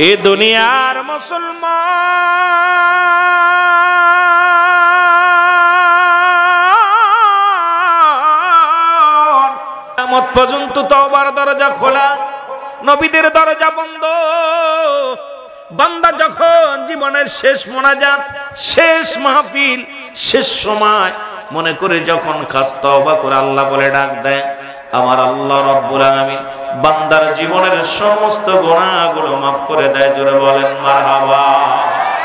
এ দুনিয়ার মুসলমান কিয়ামত পর্যন্ত তওবার দরজা খোলা, নবীদের দরজা বন্ধ। বান্দা যখন জীবনের শেষ মোনাজাত, শেষ মাহফিল, শেষ সময় মনে করে যখন খাস তওবা করে আল্লাহ বলে ডাক দেয়, আমার আল্লাহ রাব্বুল আলামিন বান্দার জীবনের সমস্ত গুনাহগুলো maaf করে দেয়। জোরে বলেন মারহাবা।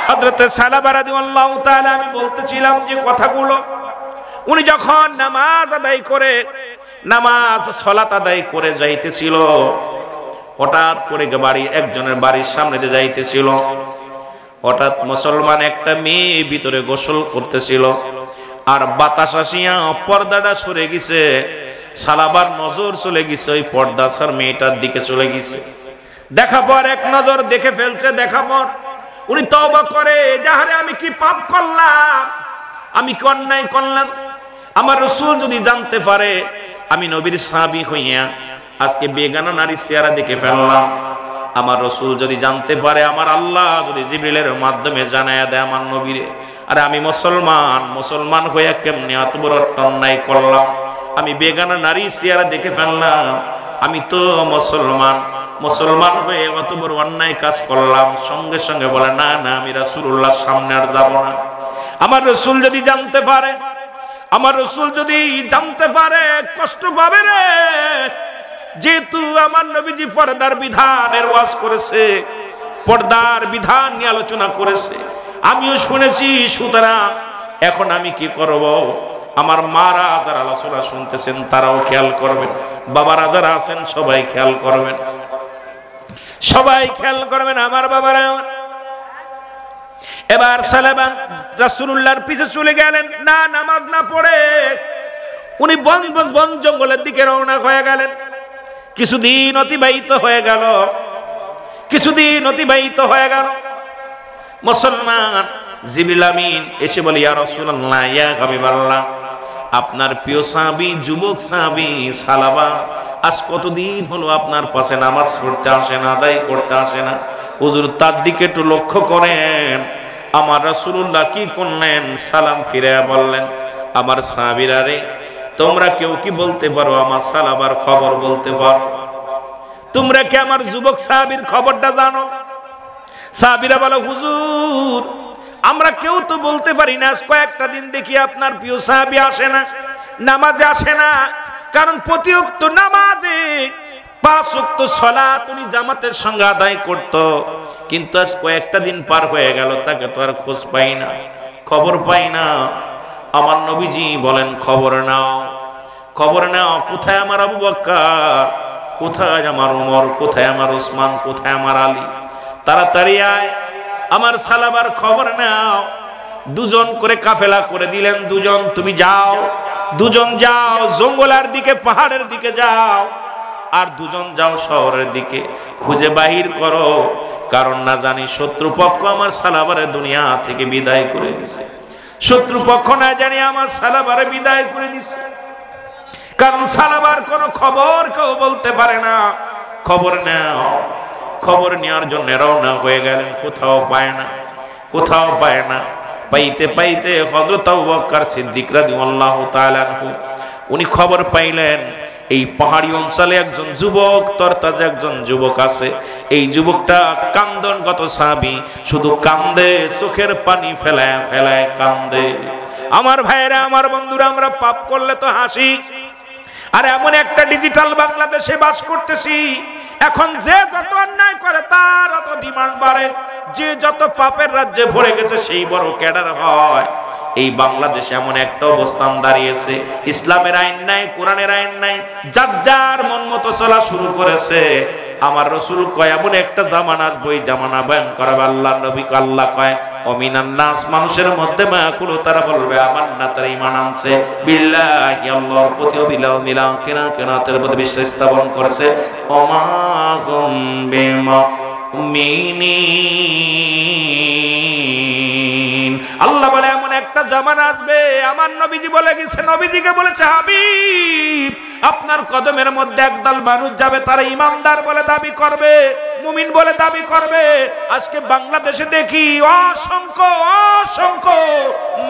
হযরত সালাবা রাদিয়াল্লাহু তাআলা, আমি বলতেছিলাম যে কথাগুলো, উনি যখন নামাজ আদায় করে, নামাজ সালাত আদায় করে যাইতেছিল, হঠাৎ করে একজনের বাড়ির সামনে দিয়ে যাইতেছিল। হঠাৎ মুসলমান একটা মেয়ে ভিতরে গোসল করতেছিল, আর বাতাস আসিয়া পর্দাটা সরে গেছে। সালাবার নজর চলে গেছে ওই পর্দাসার মেয়েটার দিকে চলে গেছে। দেখা পর এক নজর দেখে ফেলছে। দেখা পর উনি তওবা করে, যাহারে আমি কি পাপ করলাম, আমি কি অন্যায় করলাম, আমার রাসূল যদি জানতে পারে আমি নবীর সাহাবী হইয়া আজকে বেগানা নারী চেহারা দেখে ফেললাম, আমার রাসূল যদি জানতে পারে, আমার আল্লাহ যদি জিবরিলের মাধ্যমে জানায়া দেয় আমার নবীরে, আরে আমি মুসলমান হইয়া কেমনে এত বড় অন্যায় করলাম, আমি বেগানা নারী চেহারা দেখে ফেললাম, আমি তো মুসলমান হয়ে এত বড় অন্যায় কাজ করলাম। সঙ্গে সঙ্গে বলে, না না, আমি রাসূলুল্লাহর সামনে আর যাব না। আমার রাসূল যদি জানতে পারে, আমার রাসূল যদি জানতে পারে কষ্ট পাবে রে। যেহেতু আমার নবীজি পর্দার বিধানের ওয়াজ করেছে, পর্দার বিধান নিয়ে আলোচনা করেছে, আমিও শুনেছি, সুতরাং এখন আমি কি করব? আমার মারা যারা আলোচনা শুনতেছেন তারাও খেয়াল করবেন, বাবারা যারা আছেন সবাই খেয়াল করবেন, সবাই খেয়াল করবেন আমার বাবারা। এবার সালামান রাসূলুল্লাহর পিছে চলে গেলেন, না নামাজ না পড়ে উনি বন জঙ্গলের দিকে রওনা হয়ে গেলেন। কিছুদিন অতিবাহিত হয়ে গেল। মুসলমান জিবরিল আমিন এসে বলে, ইয়া রাসূলুল্লাহ, ইয়া হাবিবাল্লাহ, আপনার প্রিয় সাহাবী, যুবক সাহাবী সালাবা আজ কতদিন হলো আপনার পাশে নামাজ পড়তে আসে না, আদায় করতে আসে না। হুজুর তার দিকে একটু লক্ষ্য করেন। আমার রাসূলুল্লাহ কি করলেন? সালাম ফিরাইয়া বললেন, আমার সাহাবীরা রে, তোমরা কেউ কি বলতে পারো আমার সালাবার খবর বলতে পারো? তোমরা কি আমার যুবক সাহাবীর খবরটা জানো? সাহাবীরা বলে, হুজুর আমরা কেউ তো বলতে পারি না। কয়েকটা দিন দেখি আপনার প্রিয় সাহাবী আসে না, নামাজে আসে না। কারণ প্রতি ওয়াক্ত নামাজে 5 ওয়াক্ত সালাত উনি জামাতের সঙ্গে আদায় করত, কিন্তু আজ কয়েকটা দিন পার হয়ে গেল, তাকে তো আর খোঁজ পাই না, খবর পাই না। আমার নবীজি বলেন, খবর নাও, কোথায় আমার আবু বকর, কোথায় আমার ওমর, কোথায় আমার ওসমান, কোথায় আমার আলী, তাড়াতাড়ি আয়, আমার সালাবার খবর নাও। দুজন করে কাফেলা করে দিলেন, দুজন তুমি যাও, দুজন যাও জঙ্গলের দিকে, পাহাড়ের দিকে যাও, আর দুজন যাও শহরের দিকে, খুঁজে বাহির করো। কারণ না জানি শত্রুপক্ষ আমার সালাবারে দুনিয়া থেকে বিদায় করে দিছে, শত্রুপক্ষ না জানি আমার সালাবারে বিদায় করে দিছে। কারণ সালাবার কোনো খবর কেউ বলতে পারে না। খবর নাও, খবর নেওয়ার জন্য রওনা হয়ে গেলেন। কোথাও পায় না। পাইতে পাইতে হযরত আবু বকর সিদ্দিক রাদিয়াল্লাহু তাআলা আনহু উনি খবর পাইলেন, এই পাহাড়ি অঞ্চলে একজন যুবক, তরতাজা একজন যুবক আছে। এই যুবকটা কান্দনগত সাহাবী, শুধু কান্দে, চোখের পানি ফেলায় ফেলায় কান্দে। আমার ভাইয়েরা, আমার বন্ধুরা, আমরা পাপ করলে তো হাসি, আর এমন একটা ডিজিটাল বাংলাদেশে বাস করতেছি, এখন যে যত অন্যায় করে তার অত ডিমান্ড বাড়ে, যে যত পাপের রাজ্যে ভরে গেছে সেই বড় ক্যাডার হয়। এই বাংলাদেশে এমন একটা অবস্থান দাঁড়িয়েছে, ইসলামের আইন নাই, কোরআনের আইন নাই, যার যার মন মতো চলা শুরু করেছে। আমার রাসূল কয়, এমন একটা জামানা আসবে, ওই জামানা বয়ান করাবে আল্লাহ নবী। আল্লাহ কয়, অমিনান নাস, মানুষের মধ্যে মায়াকুলু, তারা বলবে আমান্না, তারা ঈমান আনছে, বিল্লাহি, আল্লাহর প্রতি, বিল আখির, কিয়ামতের প্রতি বিশ্বাস স্থাপন করেছে, ওমা হুম বিমুমিনিন। আল্লাহ বলে এমন একটা জামানা আসবে, আমার নবীজি বলে গেছে, নবীজিকে বলেছে, হাবিব আপনার কদমের মধ্যে একদল মানুষ যাবে, তারা ইমানদার বলে দাবি করবে, মুমিন বলে দাবি করবে। আজকে বাংলাদেশে দেখি অসংখ্য অসংখ্য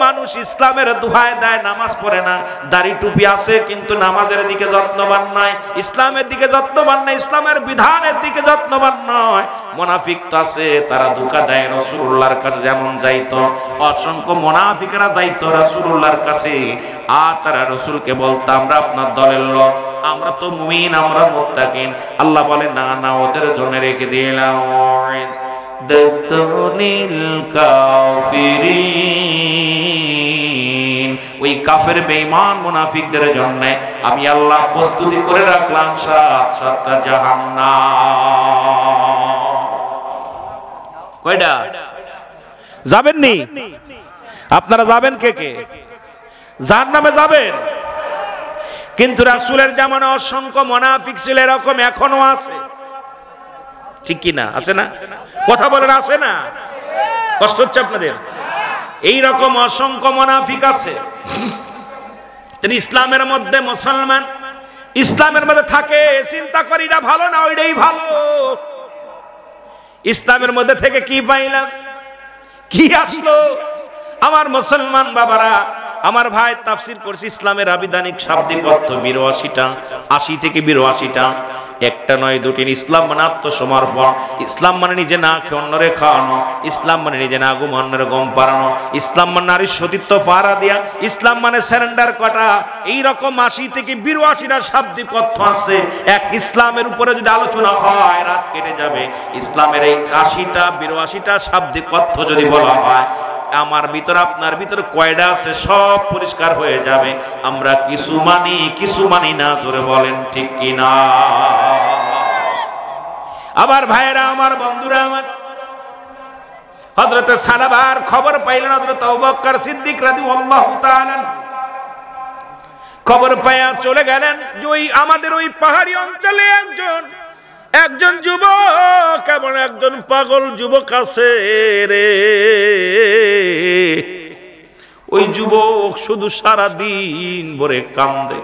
মানুষ ইসলামের দোহাই দেয়, নামাজ পড়ে না, দাড়ি টুপি আছে কিন্তু নামাজের দিকে যত্নবান নয়, ইসলামের দিকে যত্নবান নয়, ইসলামের বিধানের দিকে যত্নবান নয়। মুনাফিক তো আছে, তারা ধোঁকা দেয়। রাসূলুল্লাহর কাছে যেমন যাইতো, অসংখ্য মুনাফিকরা যাইতো রাসূলুল্লাহর কাছে, আর তারা রাসূলকে বলতো আমরা আপনার দলের লোক, আমরা তো মুমিন, আমরা মুত্তাকিন। আল্লাহ বলে না না, ওদের জন্য রেখে দিলাম দাতুনিল কাফিরিন, ওই কাফের বেঈমান মুনাফিকদের জন্য আমি আল্লাহ প্রস্তুতি করে রাখলাম 7টা জাহান্নাম। কয়টা যাবেন নি আপনারা? যাবেন কে কে? জাহান্নামে যাবেন। কিন্তু রাসূলের জামানে অসংখ্য মুনাফিক ছিল, এরকম এখনো আছে, ঠিক কি না? আছে না? কথা বলেন, আছে না? কষ্ট হচ্ছে আপনাদের? এই রকম অসংখ্য মুনাফিক আছে। ইসলামের মধ্যে মুসলমান ইসলামের মধ্যে থাকে, চিন্তা করি এটা ভালো না ওইটাই ভালো। ইসলামের মধ্যে থেকে কি পাইলাম, কি আসলো? আমার মুসলমান বাবারা, আমার ভাই তাফসীর করছি, ইসলামের আবিধানিক শাব্দিক অর্থ 82টা, 80 থেকে 82টা, একটা নয় দুটি। ইসলাম মানে আত্মসমর্পণ, ইসলাম মানে নিজে না খেয়ে অন্যরে খাওয়ানো, ইসলাম মানে নিজে না ঘুম অন্যরে ঘুম পাড়ানো, ইসলাম মানে নারীর সতীত্ব পাহারা দিয়া, ইসলাম মানে স্যারেন্ডার করা। এইরকম 80 থেকে 82টা শাব্দিক অর্থ আছে। এক ইসলামের উপরে যদি আলোচনা হয় রাত কেটে যাবে। ইসলামের এই 80টা 82টা শাব্দিক অর্থ যদি বলা হয়, আমার ভিতর আপনার ভিতর কয়টা আছে সব পরিষ্কার হয়ে যাবে। আমরা কিছু মানি, কিছু মানি না, জোরে বলেন ঠিক কি না? আবার ভাইরা আমার, বন্ধুরা আমার, হযরত সালাবার খবর পাইলেন হযরত আবু বকর সিদ্দিক রাদিয়াল্লাহু তাআলা, খবর পায়া চলে গেলেন যে ওই আমাদের ওই পাহাড়ি অঞ্চলে একজন যুবক, এমন একজন পাগল যুবক আছে রে। ওই যুবক শুধু সারা দিন ভরে কান্দে।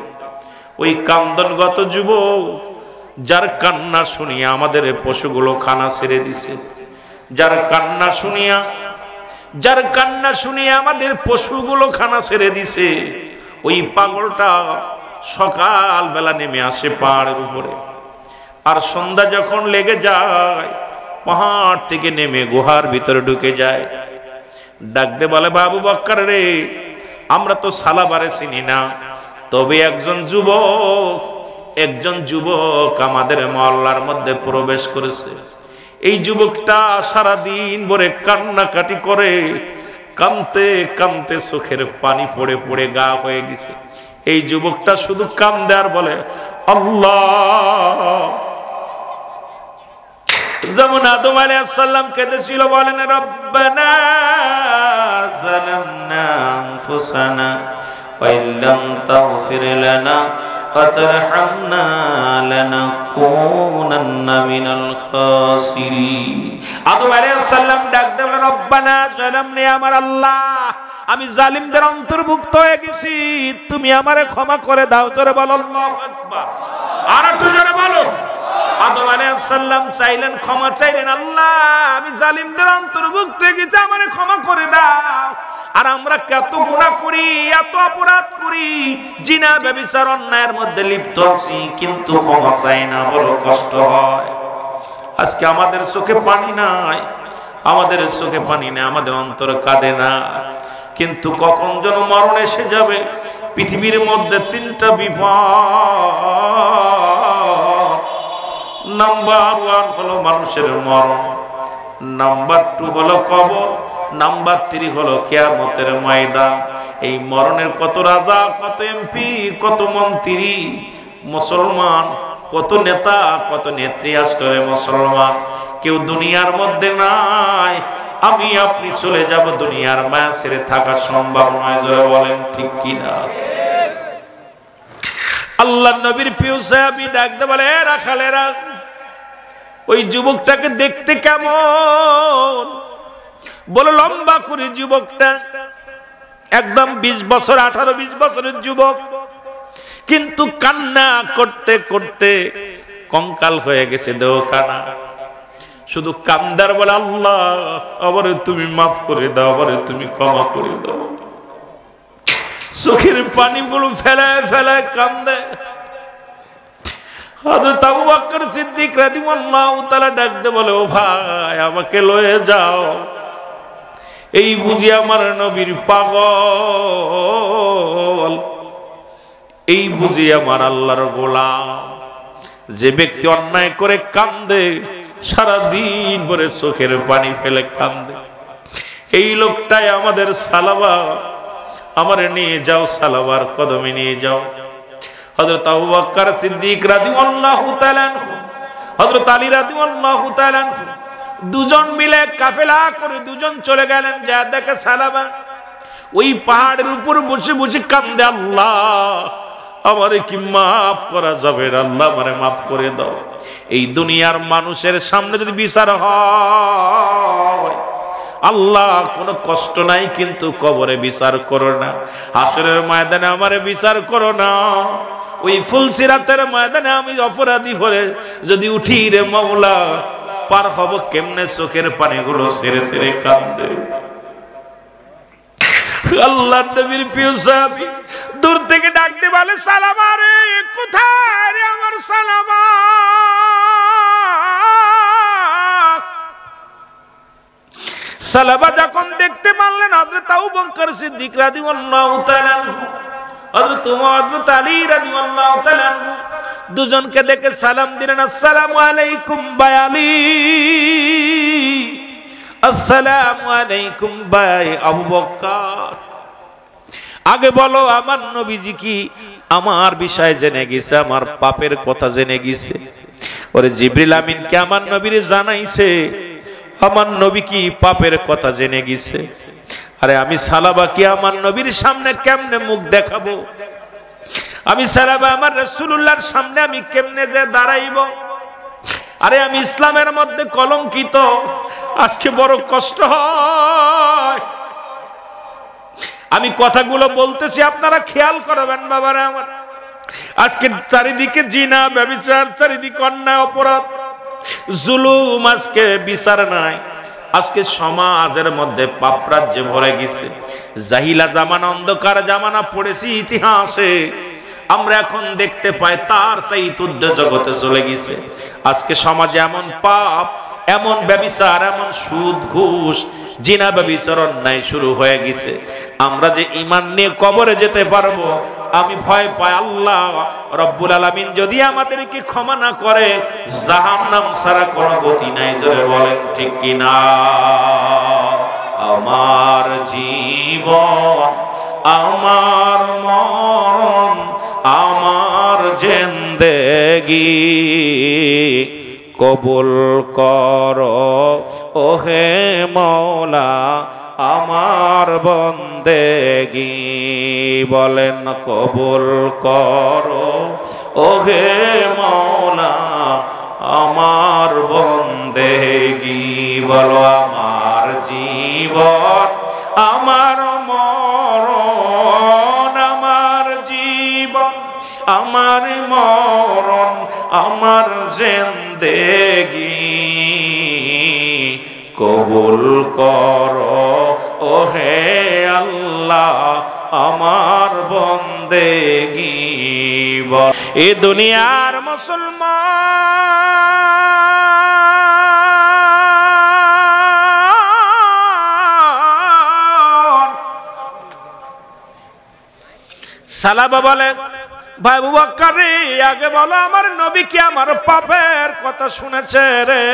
ওই কান্দনগত যুবক, যার কান্না শুনিয়া আমাদের পশুগুলো খানা ছেড়ে দিছে, যার কান্না শুনিয়া আমাদের পশুগুলো খানা ছেড়ে দিছে। ওই পাগলটা সকাল বেলা নেমে আসে পাহাড়ের উপরে, আর সন্ধ্যা যখন লেগে যায় পাহাড় থেকে নেমে গুহার ভিতরে ঢুকে যায়। ডাকতে বলে, বাবু বক্কর রে, আমরা তো সালাবারে চিনি না, তবে একজন যুবক আমাদের মহল্লার মধ্যে প্রবেশ করেছে। এই যুবকটা সারাদিন ভরে কান্নাকাটি করে, কাঁদতে কাঁদতে চোখের পানি পড়ে পড়ে গা হয়ে গেছে। এই যুবকটা শুধু কান্দে আর বলে আল্লাহ। যেমন আদম আলাইহিস সালাম কেঁদেছিল, বলেন রব্বানা যালামনা আনফুসানা ওয়া ইল্লাম তাগফির লানা ওয়া তারহামনা লানাকুনান্না মিনাল খাসিরিন। আদম আলাইহিস সালাম ডাক দেন, রব্বানা যালামনা, আমার আল্লাহ, আমি জালিমদের অন্তর্ভুক্ত হয়ে গেছি, তুমি আমারে ক্ষমা করে দাও। জোরে বলো আল্লাহু আকবার। আর একটু জোরে বলো। আদম আলাইহিস সালাম চাইলেন, ক্ষমা চাইলেন, আল্লাহ আমি জালিমদের অন্তর্ভুক্ত হয়ে গেছি, আমারে ক্ষমা করে দাও। আর আমরা কত গুনাহ করি, এত অপরাধ করি, জিনা ব্যভিচার অন্যায়ের মধ্যে লিপ্ত আছি, কিন্তু ক্ষমা চাই না, বড় কষ্ট হয়। আজকে আমাদের চোখে পানি নাই, আমাদের চোখে পানি নেই, আমাদের অন্তর কাঁদে না। কিন্তু কখন যেন মরণ এসে যাবে। পৃথিবীর মধ্যে 3টা বিপদ। নাম্বার 1 হলো মানুষের মরণ, নাম্বার 2 হলো কবর, নাম্বার 3 হলো কিয়ামতের ময়দান। এই মরণের কত রাজা, কত এমপি, কত মন্ত্রী, মুসলমান, কত নেতা, কত নেত্রী আসলে মুসলমান, কেউ দুনিয়ার মধ্যে নাই। আমি আপনি চলে যাব, দুনিয়ার মায়া ছেড়ে থাকা সম্ভব নয়। জোরে বলেন ঠিক কিনা? আল্লাহ নবীর প্রিয় সাহাবী ডাকতে বলে, রাখালেরা, ওই যুবকটাকে দেখতে কেমন? বলে লম্বা করে যুবকটা, একদম 20 বছর, 18-20 বছরের যুবক, কিন্তু কান্না করতে করতে কঙ্কাল হয়ে গেছে দেহখানা। শুধু কান্দার বলে, আল্লাহ আমারে তুমি মাফ করে দাও, আমারে তুমি ক্ষমা করে দাও। চোখের পানিগুলো ফেলায় ফেলায় কান্দে। হযরত আবু বকর সিদ্দিক রাদিয়াল্লাহু তাআলা ডাকতে বলে, ও ভাই আমাকে লয়ে যাও, এই বুঝি আমার নবীর পাগল, এই বুঝি আমার আল্লাহর গোলাম। যে ব্যক্তি অন্যায় করে কান্দে, সারাদিন ভরে চোখের পানি ফেলে কান্দে, এই লোকটাই আমাদের সালাবা। আমারে নিয়ে যাও, সালাবার কদমে নিয়ে যাও। হযরত আবু বকর সিদ্দিক রাদিয়াল্লাহু তাআলা, হযরত আলী রাদিয়াল্লাহু তাআলা দুজন মিলে কাফেলা করে দুজন চলে গেলেন। যা দেখে সালাবা ওই পাহাড়ের উপর বসে বসে কান্দে, আল্লাহ আমারে কি মাফ করা যাবে? আল্লাহ আমারে মাফ করে দাও। এই দুনিয়ার মানুষের সামনে যদি বিচার হয়, আল্লাহ কোনো কষ্ট নাই, কিন্তু কবরে বিচার করো না, হাসরের ময়দানে আমারে বিচার করো না। ওই ফুলসিরাতের ময়দানে আমি অপরাধী হয়ে যদি উঠি রে মাওলা, পার হব কেমনে? চোখের পানিগুলো ছেড়ে ছেড়ে কান্দে। আল্লাহর নবীর প্রিয় সাহাবী দূর থেকে ডাকতে বলে, সালামা রে, কোথায় রে আমার সালামা? সালামা যখন দেখতে পারলেন হযরত আবু বকর সিদ্দিক রাদিয়াল্লাহু তাআলা, হযরত আলী রাদিয়াল্লাহু তাআলা দুজনকে দেখে সালাম দিলেন, আসসালামু আলাইকুম ভাই আলী, আসসালামু আলাইকুম ভাই আবু বকর। আগে বলো আমার নবীজি কি আমার বিষয় জেনে গেছে, আমার পাপের কথা জেনে গেছে? ওরে জিবরিল আমিন কে আমার নবীরে জানাইছে আমার নবী কি পাপের কথা জেনে গেছে? আরে আমি সালাবা কি আমার নবীর সামনে কেমনে মুখ দেখাবো? আমি সালাবা আমার রাসূলুল্লাহর সামনে আমি কেমনে যে দাঁড়াইব? আরে আমি ইসলামের মধ্যে কলঙ্কিত, আজকে বড় কষ্ট হয়। আমি কথাগুলো বলতেছি, আপনারা খেয়াল করবেন বাবারা আমার। আজকে চারিদিকে জিনা, ব্যভিচার, চারিদিকে অন্যায়, অপরাধ, জুলুম, আজকে বিচার নাই। আজকে সমাজের মধ্যে পাপ রাজ্যে ভরে গেছে। জাহিলা জামানা, অন্ধকার জামানা পড়েছি ইতিহাসে, আমরা এখন দেখতে পাই তার সেই তুদ্য জগতে চলে গেছে। আজকে সমাজে এমন পাপ, এমন ব্যভিচার, এমন সুদ ঘুষ, জিনা, ব্যভিচার, অন্যায় শুরু হয়ে গেছে। আমরা যে ঈমান নিয়ে কবরে যেতে পারবো আমি ভয় পাই। আল্লাহ রব্বুল আলামিন যদি আমাদেরকে ক্ষমা না করে, জাহান্নাম ছাড়া কোনো গতি নাই। জোরে বলেন ঠিক কিনা? আমার জীবন, আমার মরণ, আমার জিন্দেগি কবুল করো ওহে মওলা আমার বন্দেগি। বলেন কবুল করো ওহে মওলা আমার বন্দেগি। বলো আমার জীবন, আমার মরণ, আমার জীবন, আমার মরণ, আমার জিন্দেগি কবুল করো ওহে আল্লাহ আমার বন্দেগি। এ দুনিয়ার মুসলমান সালাবা বলেন, ভাই আবু বকর রে, আগে বলো আমার নবী কি আমার পাপের কথা শুনেছে রে?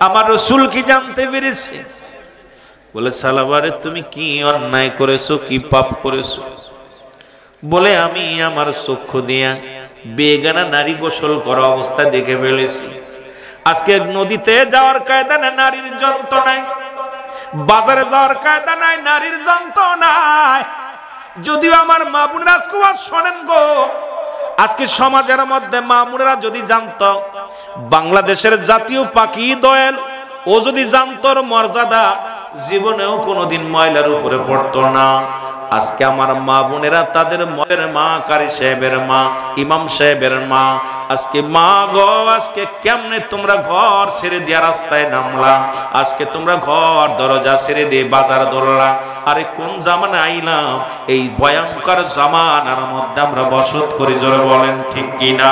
আমার রাসূল কি জানতে পেরেছে? বলে, সালাবা রে, তুমি কি অন্যায় করেছো, কি পাপ করেছো? বলে, আমি আমার চক্ষু দিয়া বেগানা নারী গোসল করা অবস্থা দেখে ফেলেছি। আজকে নদীতে যাওয়ার কায়দা নাই, নারীর যন্ত্রণায়, বাজারে যাওয়ার কায়দা নাই, নারীর যন্ত্রণায়। যদিও আমার মা বোনেরা শোনেন গো, আজকে সমাজের মধ্যে মা বোনেরা যদি জানতো বাংলাদেশের জাতীয় পাখি দোয়েল, ও যদি জানতো মর্যাদা, জীবনেও কোনোদিন ময়লার উপরে পড়তো না। আজকে আমার মা বোনেরা তাদের মায়ের মা, কারি সাহেবের মা, ইমাম সাহেবের মা, আজকে মা গো, আজকে কেমনে তোমরা ঘর ছেড়ে দিয়ে রাস্তায় নামলা? আজকে তোমরা ঘর দরজা ছেড়ে দিয়ে বাজার ধরলা। আরে কোন জামানা আইলাম? এই ভয়ঙ্কর জামানার মধ্যে আমরা বসত করি, জোরে বলেন ঠিক কিনা?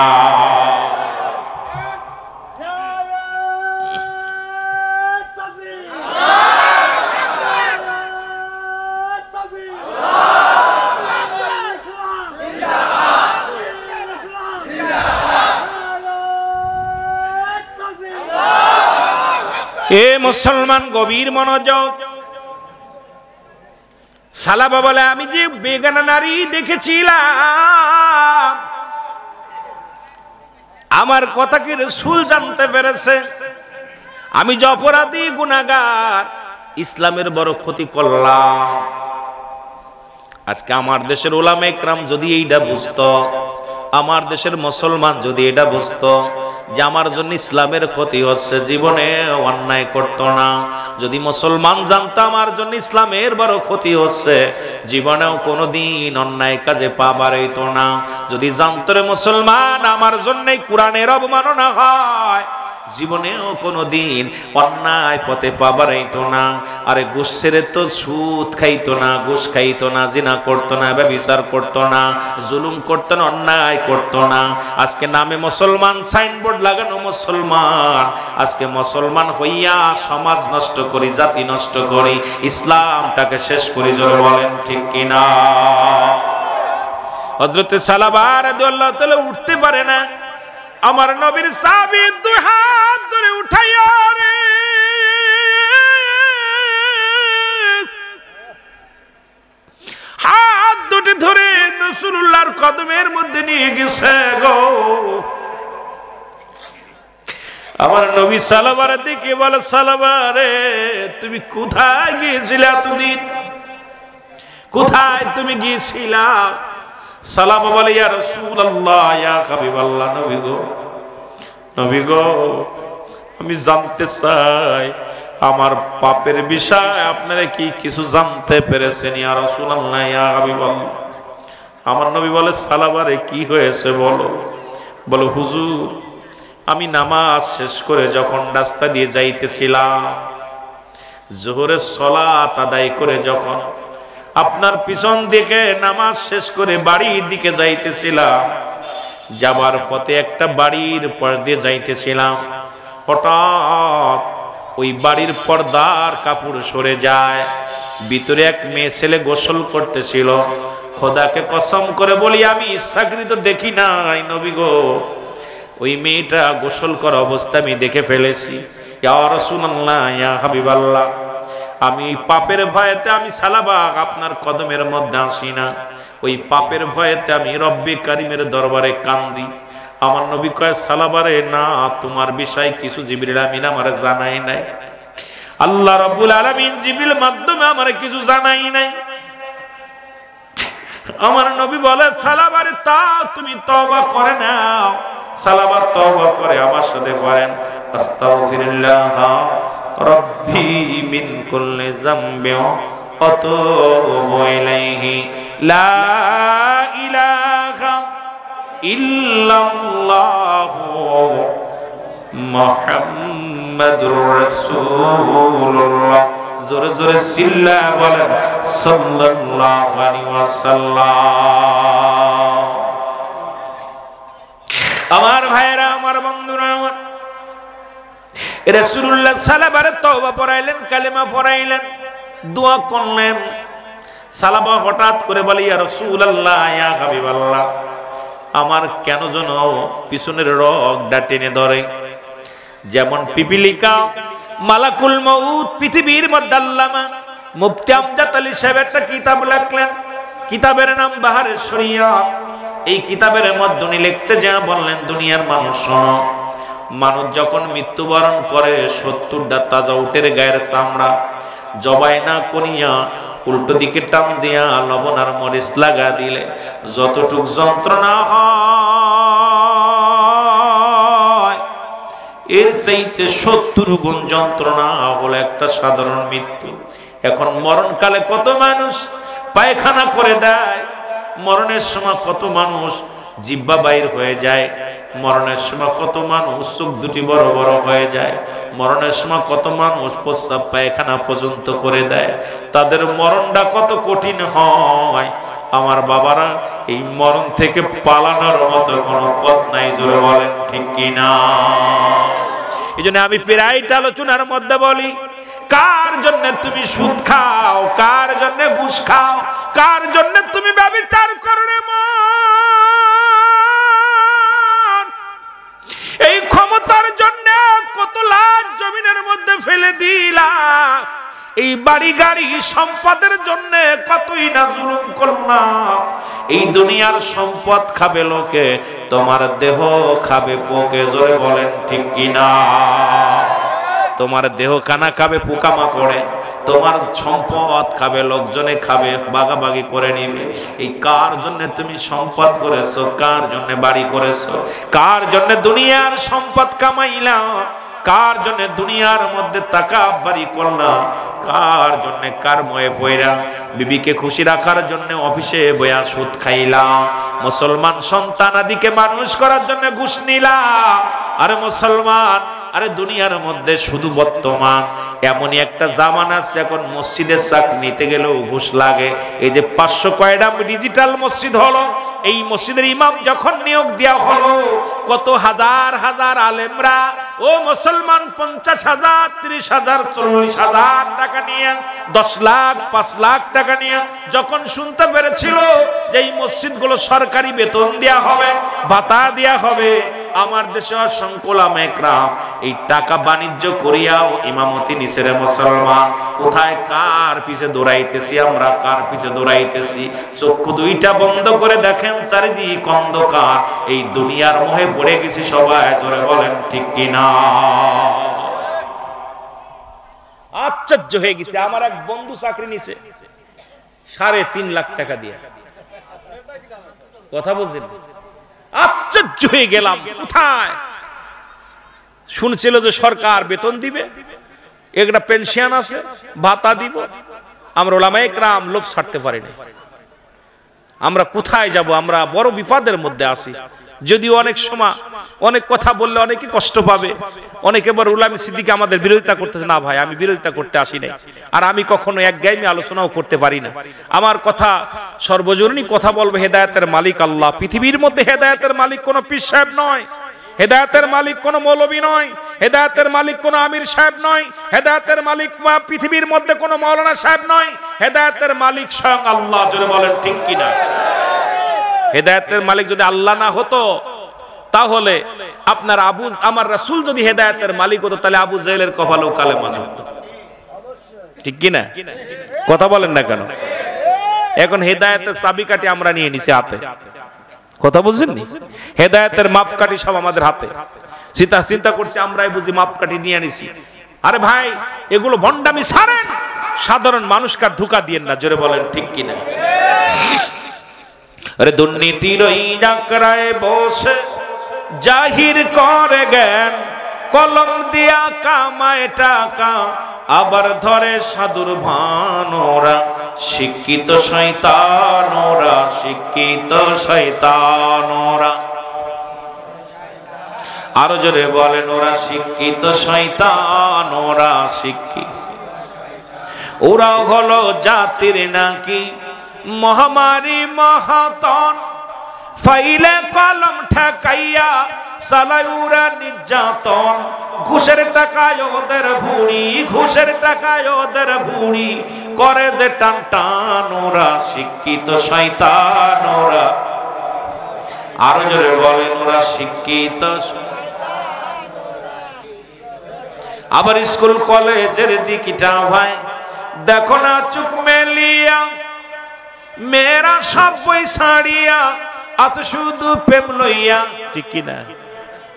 এ মুসলমান, গভীর মনোযোগ। সালাবা বলে, আমি যে বেগানা নারী দেখেছিলাম, আমার কথা কি রাসূল জানতে পেরেছে? আমি যে অপরাধী গুনাহগার, ইসলামের বড় ক্ষতি করলাম। আজকে আমার দেশের উলামা ইকরাম যদি এইটা বুঝতো, আমার দেশের মুসলমান যদি এটা বুঝতো যে আমার জন্য ইসলামের ক্ষতি হচ্ছে, জীবনে অন্যায় করতো না। যদি মুসলমান জানতো আমার জন্য ইসলামের বড় ক্ষতি হচ্ছে, জীবনেও কোনোদিন অন্যায় কাজে পা বাড়াইতো না। যদি জানতো রে মুসলমান আমার জন্যই কোরআনের অবমাননা হয়, জীবনেও কোনোদিন অন্যায় পথে পা বাড়াইতো না। আরে ঘুষ ছেড়ে তো সুদ খাইতো না, ঘুষ খাইতো না, জিনা করতো না, ব্যভিচার করতো না, জুলুম করতো না, অন্যায় করতো না। আজকে নামে মুসলমান, সাইনবোর্ড লাগানো মুসলমান। আজকে মুসলমান হইয়া সমাজ নষ্ট করি, জাতি নষ্ট করি, ইসলামটাকে শেষ করি, জোরে বলেন ঠিক কিনা? হযরতে সালাবা রাদিয়াল্লাহু তাআলা উঠতে পারে না, আমার নবীর সাহাবী দুই হাত ধরে উঠাইয়া রে হাত দুটি ধরে রাসূলুল্লাহর কদমের মধ্যে নিয়ে গেছে গো। আমার নবী সালাবার দিকে বলে, সালাবা রে তুমি কোথায় গিয়েছিলে এতদিন? কোথায় তুমি গিয়েছিলা? সালাবা বলে, ইয়া রাসূলুল্লাহ, ইয়া হাবিবাল্লাহ, নবী গো, নবী গো, আমি জানতে চাই আমার পাপের বিষয় আপনারা কি কিছু জানতে পেরেছেন? ইয়া রাসূলুল্লাহ, ইয়া হাবিবাল্লাহ। আমার নবী বলে, সালাবারে কি হয়েছে বলো? বলো, হুজুর আমি নামাজ শেষ করে যখন রাস্তা দিয়ে যাইতেছিলাম, জোহরের সালাত আদায় করে যখন আপনার পিছন দিকে নামাজ শেষ করে বাড়ির দিকে যাইতেছিলাম, যাবার পথে একটা বাড়ির পর দিয়ে যাইতেছিলাম, হঠাৎ ওই বাড়ির পর্দার কাপড় সরে যায়, ভিতরে এক মেয়ে ছেলে গোসল করতেছিল। খোদাকে কসম করে বলি আমি ইচ্ছাকৃত দেখি নাই নবী গো, ওই মেয়েটা গোসল করা অবস্থা আমি দেখে ফেলেছি। ইয়া রাসূলুল্লাহ, ইয়া হাবিবাল্লাহ, আমি পাপের ভয়েতে আমি সালাবা আপনার কদমের মধ্যে আসি না, ওই পাপের ভয়েতে আমি রব্বে কারিমের দরবারে কান্দি। আমার নবী কয়, সালাবারে না, তোমার বিষয় কিছু জিবরিল আমিন আমারে জানাই নাই, আল্লাহ রাব্বুল আলামিন জিবরিল মাধ্যমে আমারে কিছু জানাই নাই। আমার নবী বলে, সালাবারে তা তুমি তওবা করে নাও। সালাবা তওবা করে আমার সাথে করেন, আস্তাগফিরুল্লাহ রব্বি মিন কুল্লি যামবি ওয়া আতুবু ইলাইহি লা ইলাহা ইল্লাল্লাহু মুহাম্মাদুর রাসূলুল্লাহ। জোরে জোরে সিল্লা বলেন, সাল্লাল্লাহু আলাইহি ওয়াসাল্লাম। আমার ভাইরা, আমার বন্ধুরা, আমার রাসূলুল্লাহ সালাবারে তওবা পড়াইলেন, কালেমা পড়াইলেন, দোয়া করলেন। সালাবা হঠাৎ করে বলে, ইয়া রাসূলুল্লাহ, ইয়া হাবিবাল্লাহ, আমার কেন যেন পিছনের রগটা টেনে ধরে, যেমন পিপিলিকা। মালাকুল মউত পৃথিবীর মধ্যে আল্লামা মুফতি আমজাদ আলী সাহেব একটা কিতাব লিখলেন, কিতাবের নাম বাহারে শরিয়াত। এই কিতাবের মধ্যে উনি লিখতে যা বললেন, দুনিয়ার মানুষ শোনো, মানুষ যখন মৃত্যুবরণ করে 70টা তাজা উটের গায়ের চামড়া জবাই না করিয়া উল্টো দিকে টান দিয়া লবণ আর মরিচ লাগা দিলে যতটুক যন্ত্রণা হয়, এর চাইতে 70 গুণ যন্ত্রণা হলো একটা সাধারণ মৃত্যু। এখন মরণকালে কত মানুষ পায়খানা করে দেয়। মরণের সময় কত মানুষ জিহ্বা বাইর হয়ে যায়, মরণের সময় কত মানুষ চোখ দুটি বড় বড় হয়ে যায়, মরণের সময় কত মানুষ প্রস্রাব পায়খানা পর্যন্ত করে দেয়। তাদের মরণটা কত কঠিন হয়। আমার বাবারা, এই মরণ থেকে পালানোর মতো কোনো পথ নাই, জোরে বলেন ঠিক কিনা? এই জন্য আমি প্রায় আলোচনার মধ্যে বলি, কার জন্য তুমি সুদ খাও, কার জন্য ঘুষ খাও, কার জন্য তুমি ব্যভিচার করলে মন, এই ক্ষমতার জন্য কত লাখ জমিনের মধ্যে ফেলে দিলা, এই বাড়ি গাড়ি সম্পদের জন্য কতই না জুলুম করলাম। এই দুনিয়ার সম্পদ খাবে লোকে, তোমার দেহ খাবে পোকে, জোরে বলেন ঠিক কিনা? তোমার দেহ কানা খাবে পোকামাকড়ে, তোমার সম্পদ খাবে লোকজনে, খাবে বাগাবাগি করে নিবে। এই কার জন্য তুমি সম্পদ করেছো, কার জন্য বাড়ি করেছো, কার জন্য দুনিয়ার সম্পদ কামাইলা, কার জন্য দুনিয়ার মধ্যে টাকা বাড়ি করলাম, কার জন্য কার ময়ে পয়রা বিবিকে খুশি রাখার জন্য অফিসে বয়া সুদ খাইলাম, মুসলমান সন্তান আদিকে মানুষ করার জন্য ঘুষ নিলাম। আরে মুসলমান, আরে দুনিয়ার মধ্যে শুধু বর্তমান এমনই একটা জামানা আছে, এখন মসজিদের চাকরি নিতে গেলেও ঘুষ লাগে। এই যে 500 কয়টা ডিজিটাল মসজিদ হলো, এই মসজিদের ইমাম যখন নিয়োগ দেওয়া হলো, কত হাজার হাজার আলেমরা ও মুসলমান 50,000, 30,000, 40,000 টাকা নিয়ে, 10 লাখ 5 লাখ টাকা নিয়ে যখন শুনতে পেরেছিল যে এই মসজিদগুলো সরকারি বেতন দেওয়া হবে, ভাতা দেওয়া হবে, আমার দেশে অসংখ্য ওলামায়ে-কেরাম এই টাকা বাণিজ্য করিয়াও ইমামতি নিছে রে মুসলমান। কোথায় কার পিছে দৌড়াইতেছি আমরা, কার পিছে দৌড়াইতেছি? চক্ষু দুইটা বন্ধ করে দেখেন, চারিদিক অন্ধকার, এই দুনিয়ার মোহে পড়ে গেছি সবাই, জোরে বলেন ঠিক কিনা? আশ্চর্য হয়ে গেছে, আমার এক বন্ধু চাকরি নিছে 3.5 লাখ টাকা দিয়ে। কথা বুঝেন? আশ্চর্য হয়ে গেলাম, কোথায়? শুনছিল যে সরকার বেতন দিবে, একটা পেনশন আছে, ভাতা দিব। আমরা ওলামায়ে-কেরাম লোভ ছাড়তে পারি না। আমরা কোথায় যাব? আমরা বড় বিপদের মধ্যে আছি। যদিও অনেক সময় অনেক কথা বললে অনেকে কষ্ট পাবে, অনেকে বড় উলামা সিদ্দিক আমাদের বিরোধিতা করতেছে। না ভাই, আমি বিরোধিতা করতে আসি নাই, আর আমি কখনো একগামী আলোচনাও করতে পারি না। আমার কথা সর্বজনীন কথা বলবো, হেদায়েতের মালিক আল্লাহ। পৃথিবীর মধ্যে হেদায়েতের মালিক কোনো পীর সাহেব নয়, হেদায়েতের মালিক কোনো মৌলবী নয়, হেদায়েতের মালিক কোনো আমির সাহেব নয়, হেদায়েতের মালিক পৃথিবীর মধ্যে কোনো মাওলানা সাহেব নয়, হেদায়েতের মালিক স্বয়ং আল্লাহ। জোরে বলেন ঠিক কিনা? হেদায়েতের মালিক যদি আল্লাহ না হতো, তাহলে আপনার আমার রাসূল যদি হেদায়েতের মালিক হতো, তাহলে আবু জাহেলের কপালেও কালেমা যুক্ত। ঠিক কিনা? কথা বলেন না কেন? এখন হেদায়েতের চাবিকাঠি আমরা নিয়ে নিছি হাতে। কথা বুঝছেননি? হেদায়েতের মাপকাঠি সব আমাদের হাতে। চিন্তা করছি আমরাই বুঝি মাপকাঠি নিয়ে নিছি। আরে ভাই, এগুলো ভণ্ডামি ছাড়েন, সাধারণ মানুষকে ধোঁকা দিয়েন না। জোরে বলেন ঠিক কিনা? আরে দুর্নীতির ওই জাকরায় বসে জাহির করে জ্ঞান, কলম দিয়া কামায় টাকা, আবার ধরে সাধুর ভানোরা, শিক্ষিত শয়তানোরা, শিক্ষিত শয়তানোরা। আরো জোরে বলেন, ওরা শিক্ষিত শয়তানোরা, শিক্ষিত। ওরা হলো জাতির নাকি মহামারী মহাতন, ফাইলে কলম ঠেকাইয়া চালায় ওরা নির্যাতন। ঘুষের টাকায় ওদের ভুড়ি, ঘুষের টাকায় ওদের ভুড়ি, করে যে টান টান, ওরা শিক্ষিত শয়তানোরা। আরো জোরে বলেন, ওরা শিক্ষিত। আবার স্কুল কলেজের দিকটা ভাই দেখো না, চুপ মেলিয়া মেয়েরা সব বই ছাড়িয়া আছে শুধু প্রেম লইয়া। ঠিক কিনা?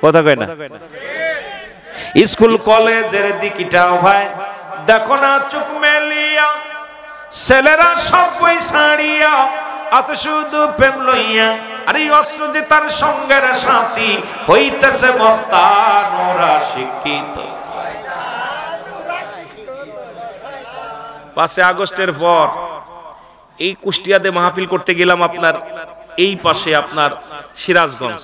কথা কয় না? স্কুল কলেজের দিকটা ভাই দেখো না, চুপ মেলিয়া ছেলেরা সব বই ছাড়িয়া আছে শুধু প্রেম লইয়া। আর এই অস্ত্র যে তার সঙ্গের সাথী হইতেছে মস্তান, ওরা শিক্ষিত। 5 আগস্টের পর এই কুষ্টিয়াতে মাহফিল করতে গেলাম আপনার এই পাশে আপনার সিরাজগঞ্জ,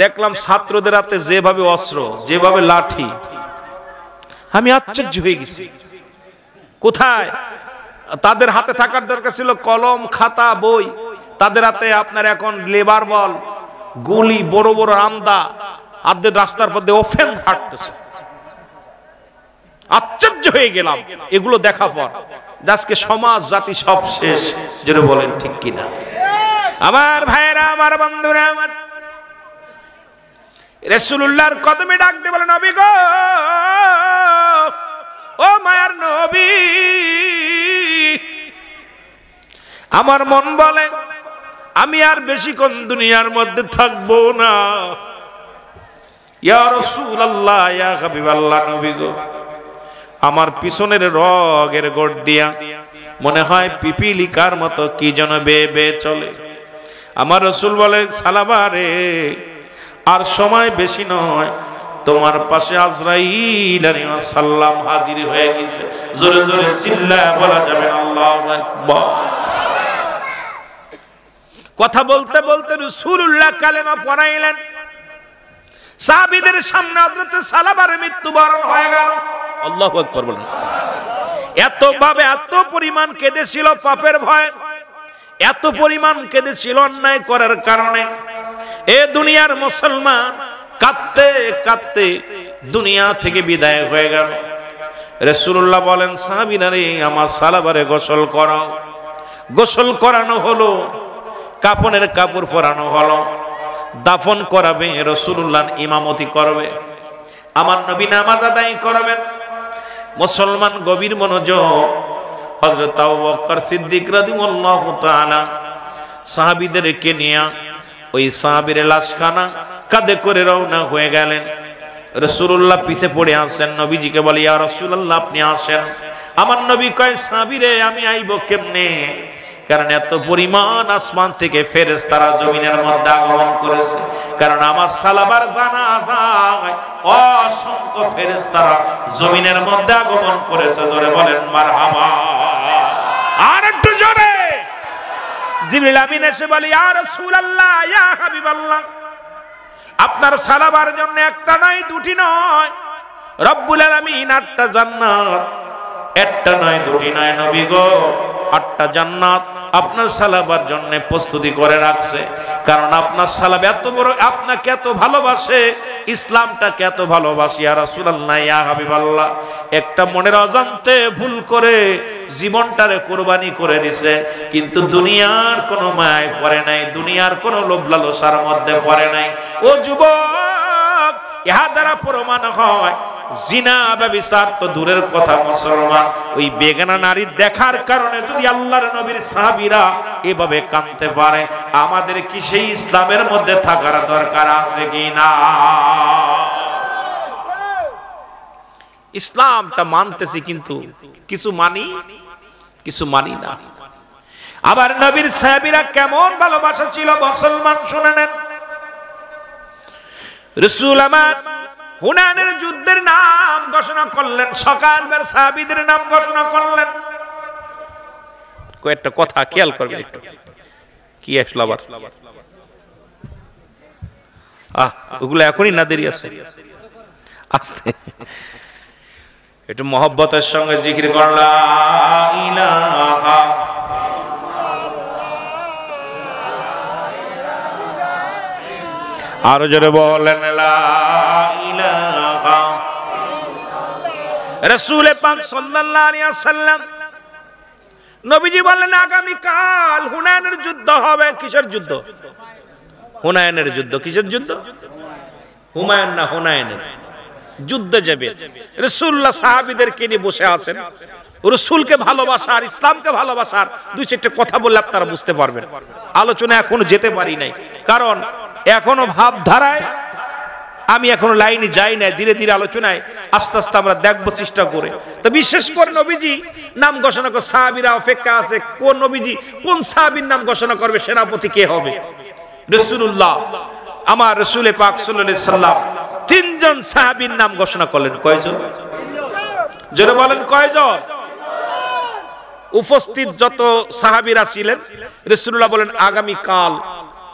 দেখলাম ছাত্রদের হাতে যেভাবে অস্ত্র, যেভাবে লাঠি, আমি আশ্চর্য হয়ে গেছি। কোথায় তাদের হাতে থাকার দরকার ছিল কলম, খাতা, বই, তাদের হাতে আপনার এখন লেবার বল, গুলি, বড় বড় আমদা, আদের রাস্তার মধ্যে ওফেন হাঁটতেছে। আশ্চর্য হয়ে গেলাম এগুলো দেখা পর, আজকে সমাজ জাতি সব শেষ। যেন বলেন ঠিক কিনা? আমার ভাইরা, আমার বন্ধুরা, আমার রাসূলুল্লাহর কদমে ডাক দিয়ে বলেন, নবী গো, ও মায়ার নবী, আমার মন বলে আমি আর বেশিক্ষণ দুনিয়ার মধ্যে থাকবো না। ইয়া রাসূলুল্লাহ, ইয়া হাবিবাল্লাহ, নবী গো, আমার পিছনের রগের গোড় দিয়া মনে হয় পিপিলিকার মতো কি যেন বেয়ে বেয়ে চলে। আমার রাসূল বলে, সালাবা রে, আর সময় বেশি নয়, তোমার পাশে আজরাইল আলাইহিস সালাম হাজির হয়ে গেছে। জোরে জোরে চিল্লায়া বলা যাবে না আল্লাহু আকবার। কথা বলতে বলতে রাসূলুল্লাহ কালেমা পড়াইলেন। সাহাবীদের সামনে হযরত সালাবার মৃত্যুবরণ হয়ে গেল। আল্লাহু আকবার বলেন। এত ভাবে, এত পরিমাণ কেঁদেছিল পাপের ভয়, এত পরিমাণ কেঁদেছিল অন্যায় করার কারণে। এ দুনিয়ার মুসলমান কাঁদতে কাঁদতে দুনিয়া থেকে বিদায় হয়ে গেল। রাসূলুল্লাহ বলেন, সাহাবীরা রে, আমার সালাবারে গোসল করাও। গোসল করানো হলো, কাফনের কাপড় পরানো হলো, দাফন করাবে, রাসূলুল্লাহ ইমামতি করবে, আমার নবী নামাজ আদায় করবেন। মুসলমান গভীর মনোযোগ। হযরত আবু বকর সিদ্দিক রাদিয়াল্লাহু তাআলা সাহাবীদেরকে নিয়ে ওই সাহাবীর লাশখানা কাঁধে করে রওনা হয়ে গেলেন। রাসূলুল্লাহ পিছে পড়ে আসেন, নবীজিকে বলে, ইয়া রাসূলুল্লাহ, আপনি আসেন। আমার নবী কয়, সাহাবীরে, আমি আইব কেমনে? কারণ এত পরিমাণ আসমান থেকে ফেরেশতারা জমিনের মধ্যে আগমন করেছে। কারণ আমার সালাবার জানাজায় অসংখ্য ফেরেশতারা জমিনের মধ্যে আগমন করেছে। জোরে বলেন মারহাবা। আর একটু জোরে। জিবরিল আমিন এসে বলে, ইয়া রাসূলুল্লাহ, ইয়া হাবিবাল্লাহ, আপনার সালাবার জন্য একটা নয়, দুটি নয়, রব্বুল আলামিন 8টা জান্নাত, একটা নয়, দুটি নয়, নবী গো, 8টা জান্নাত আপনার সালাবার জন্য প্রস্তুতি করে রাখছে। কারণ আপনার সালাব এত বড়, আপনাকে এত ভালোবাসে, ইসলামটাকে এত ভালোবাসে। ইয়া রাসূলুল্লাহ, ইয়া হাবিবাল্লাহ, একটা মনের অজান্তে ভুল করে জীবনটারে কুরবানি করে দিছে, কিন্তু দুনিয়ার কোনো মায় পড়ে নাই, দুনিয়ার কোনো লোভ লালসার মধ্যে পড়ে নাই। ও যুবক, ইহা দ্বারা প্রমাণ হয় জিনা ব্যভিচার তো দূরের কথা, মুসলমান ওই বেগানা নারী দেখার কারণে যদি আল্লাহর নবীর সাহাবীরা এভাবে কাঁদতে পারে, আমাদের কি সেই ইসলামের মধ্যে থাকার দরকার আছে কি না? ইসলামটা মানতেছি, কিন্তু কিছু মানি, কিছু মানি না। আবার নবীর সাহাবীরা কেমন ভালোবাসা ছিল মুসলমান, শুনে নেন। রাসূল আমার হুনাইনের যুদ্ধের নাম ঘোষণা করলেন, সকালবেলা সাহাবীদের নাম ঘোষণা করলেন। কয়েকটা কথা খেয়াল করবেন একটু। কি আসলো আবার? ওগুলো এখনই না, দেরি আছে, আস্তে একটু মহব্বতের সঙ্গে জিকির করলাম, ইলাহা আরো জোরে বলেন, লা ইলাহা। রাসূল পাক সাল্লাল্লাহু আলাইহি ওয়াসাল্লাম নবীজি বললেন, আগামী কাল হুনাইনের যুদ্ধ হবে। কিসের যুদ্ধ? হুনাইনের যুদ্ধ। কিসের যুদ্ধ? হুমায়ুন না, হুনাইনের যুদ্ধে যাবে। রাসূলুল্লাহ সাহাবীদেরকে নিয়ে বসে আছেন। রাসূলকে ভালোবাসা আর ইসলামকে ভালোবাসার দুই চারটে কথা বললে আপনারা বুঝতে পারবেন। আলোচনা এখনো যেতে পারি নাই, কারণ এখনো ভাবধারায় আমি এখনো লাইনে যাই না। ধীরে ধীরে আলোচনায় আস্তে আস্তে আমরা দেখবো চেষ্টা করে। তো বিশেষ করে নবীজি নাম ঘোষণা করে, সাহাবীরা অপেক্ষা আছে কোন নবীজি, কোন সাহাবীর নাম ঘোষণা করবে, সেনাপতি কে হবে। রাসূলুল্লাহ আমার রাসূল পাক সাল্লাল্লাহু আলাইহি সাল্লাম 3 জন সাহাবীর নাম ঘোষণা করলেন। কয়জন? জোরে বলেন, কয়জন? উপস্থিত যত সাহাবীরা ছিলেন, রাসূলুল্লাহ বলেন আগামী কাল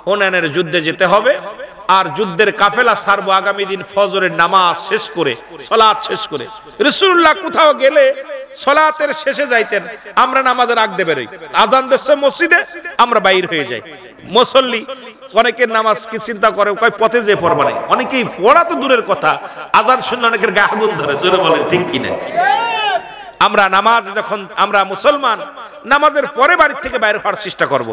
হুনাইনের যুদ্ধে যেতে হবে, আর যুদ্ধের কাফেলা ছাড়বো আগামী দিন ফজরের নামাজ শেষ করে, সালাত শেষ করে। রাসূলুল্লাহ কোথাও গেলে সালাতের শেষে যাইতেন, আমরা নামাজের আগ দেবে রই, আজান দিচ্ছে মসজিদে, আমরা বাইর হয়ে যাই। মুসল্লি অনেকের নামাজ কি চিন্তা করে, কয় পথে যে পড়বা নাই, অনেকেই পড়া তো দূরের কথা, আজান শুনলে অনেকের গা আগুন ধরে, জোরে বলেন ঠিক কিনা? আমরা নামাজ যখন আমরা মুসলমান, নামাজের পরে বাড়ি থেকে বাইরে হওয়ার চেষ্টা করব,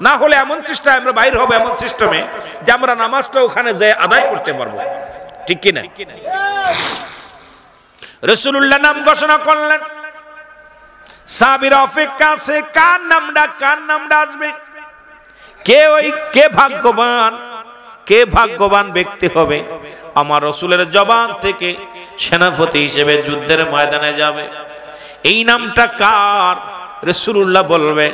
না হলে এমন চেষ্টা আমরা বাইরে হবো এমন সিস্টেমে যে আমরা নামাজটা ওখানে যেয়ে আদায় করতে পারবো, ঠিক কিনা? রাসূলুল্লাহ নাম ঘোষণা করলেন, সাহাবীরা অপেক্ষা আছে কার নামটা আসবে, কে ভাগ্যবান ব্যক্তি হবে আমার রাসূলের জবান থেকে সেনাপতি হিসেবে যুদ্ধের ময়দানে যাবে। এই নামটা কার? রাসূলুল্লাহ বলবে।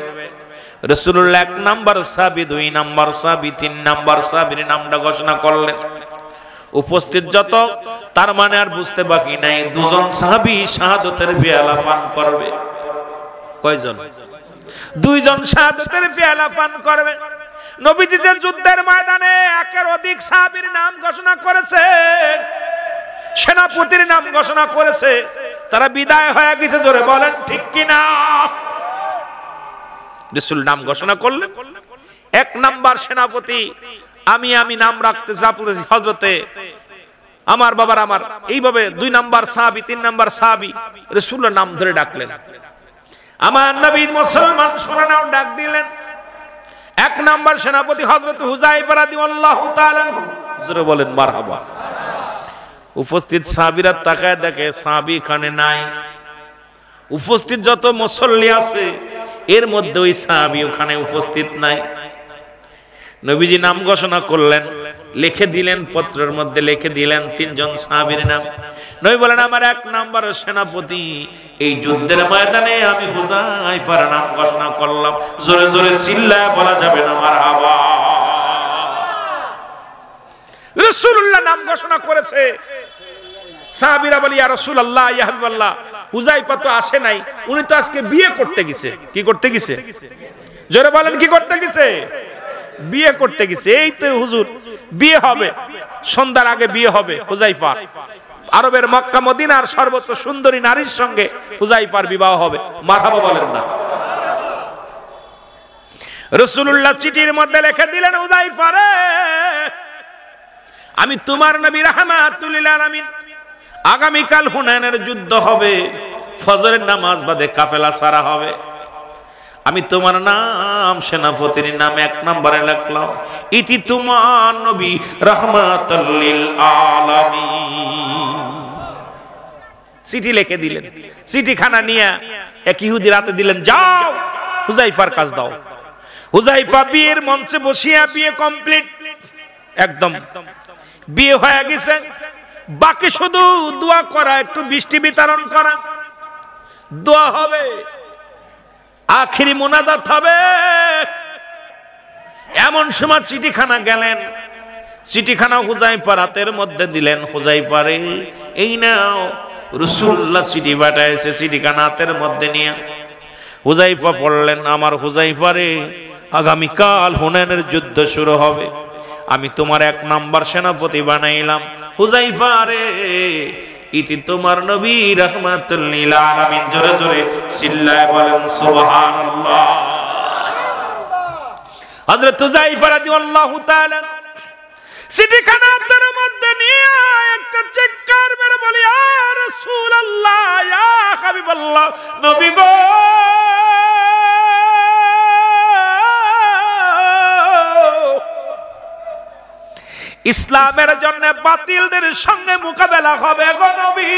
রাসূলুল্লাহ 1 নাম্বার সাহাবী, 2 নাম্বার সাহাবী, 3 নাম্বার সাহাবীর নামটা ঘোষণা করলেন। উপস্থিত যত, তার মানে আর বুঝতে বাকি নাই, 2 জন সাহাবী শাহাদাতের পেয়ালা পান করবে। কয়জন? 2 জন শাহাদাতের পেয়ালা পান করবে। নবীজি যে যুদ্ধের ময়দানে একের অধিক সাহাবীর নাম ঘোষণা করেছে, সেনাপতির নাম ঘোষণা করেছে, তারা বিদায় হয়ে গেছে, জোরে বলেন ঠিক কিনা? রাসূল নাম ঘোষণা করলেন। 1 নাম্বার সেনাপতি আমি নাম রাখতে চাপতেছি হযরতে আমার বাবার আমার, এইভাবে 2 নাম্বার সাহাবী, 3 নাম্বার সাহাবী রাসূলের নাম ধরে ডাকলেন। আমার নবী মুসলমান শোনা নাম ডাক দিলেন। 1 নাম্বার সেনাপতি হযরত হুযায়ফা রাদিয়াল্লাহু তাআলা, জোরে বলেন মারহাবা। উপস্থিত সাহাবীরা তাকায় দেখে সাহাবী এখানে নাই। উপস্থিত যত মুসল্লি আছে এর মধ্যে ওই সাহাবী ওখানে উপস্থিত নাই। নবীজি নাম ঘোষণা করলেন, লিখে দিলেন, পত্রের মধ্যে লিখে দিলেন 3 জন সাহাবীর নাম। নবী বলেন আমার 1 নাম্বার সেনাপতি এই যুদ্ধের ময়দানে আমি হুযায়ফার নাম ঘোষণা করলাম। জোরে জোরে চিল্লায় বলা যাবে না মারহাবা। রাসূলুল্লাহ নাম ঘোষণা করেছে। সাহাবীরা বলে ইয়া রাসূলুল্লাহ, ইয়া হাবিবাল্লাহ, হুযায়ফা তো আসে নাই, উনি তো আজকে বিয়ে করতে গেছে। কি করতে গেছে? জোরে বলেন কি করতে গেছে? বিয়ে করতে গেছে। এই তো হুজুর বিয়ে হবে, সন্ধ্যার আগে বিয়ে হবে হুযায়ফা। আরবের মক্কা মদিনার সর্বোচ্চ সুন্দরী নারীর সঙ্গে হুযায়ফার বিবাহ হবে। মারহাবা বলেন না? রাসূলুল্লাহ চিঠির মধ্যে লিখে দিলেন, হুযায়ফা রে, আমি তোমার নবী রাহমাতুল লিল আলামিন, আগামীকাল হুনাইনের যুদ্ধ হবে, ফজরের নামাজ বাদে কাফেলা সারা হবে। আমি তোমার নাম, সেনাপতির নাম 1 নম্বরে লিখলাম, ইতি তোমার নবী রাহমাতুল লিল আলামিন। চিঠি লিখে দিলেন। চিঠিখানা নিয়ে এক ইহুদি রাতে দিলেন, যাও হুযায়ফার কাজ দাও। হুযায়ফা বিয়ের মঞ্চে বসিয়া বিয়ে কমপ্লিট, একদম বিয়ে হয়ে গেছে। বাকি শুধু দোয়া করা, একটু বৃষ্টি বিতরণ করা, দোয়া হবে, আখিরি মুনাজাত হবে। এমন সময় চিঠিখানা গেলেন, চিঠিখানা হুযায়ফা রাতের মধ্যে দিলেন। হুযায়ফা রে, এই নাও, রাসূলুল্লাহ চিঠি পাঠাইছে, চিঠিখানা হাতের মধ্যে নিয়ে হুযায়ফা পড়লেন, আমার হুযায়ফা রে, আগামীকাল হুনাইনের যুদ্ধ শুরু হবে, আমি তোমার 1 নাম্বার সেনাপতি বানাইলাম। হুযায়ফা রে, ইতি তোমার নবী রাহমাতুল লিল আলামিন। জোরে জোরে চিল্লায় বলেন সুবহানাল্লাহ। হযরত হুযায়ফা রাদিয়াল্লাহু তাআলা চিঠিখানা হাতের মধ্যে নিয়ে একটা চিৎকার মেরে বলে, ইয়া রাসূলুল্লাহ, ইয়া হাবিবাল্লাহ, নবী গো, ইসলামের জন্য বাতিলদের সঙ্গে মোকাবেলা হবে গো নবী,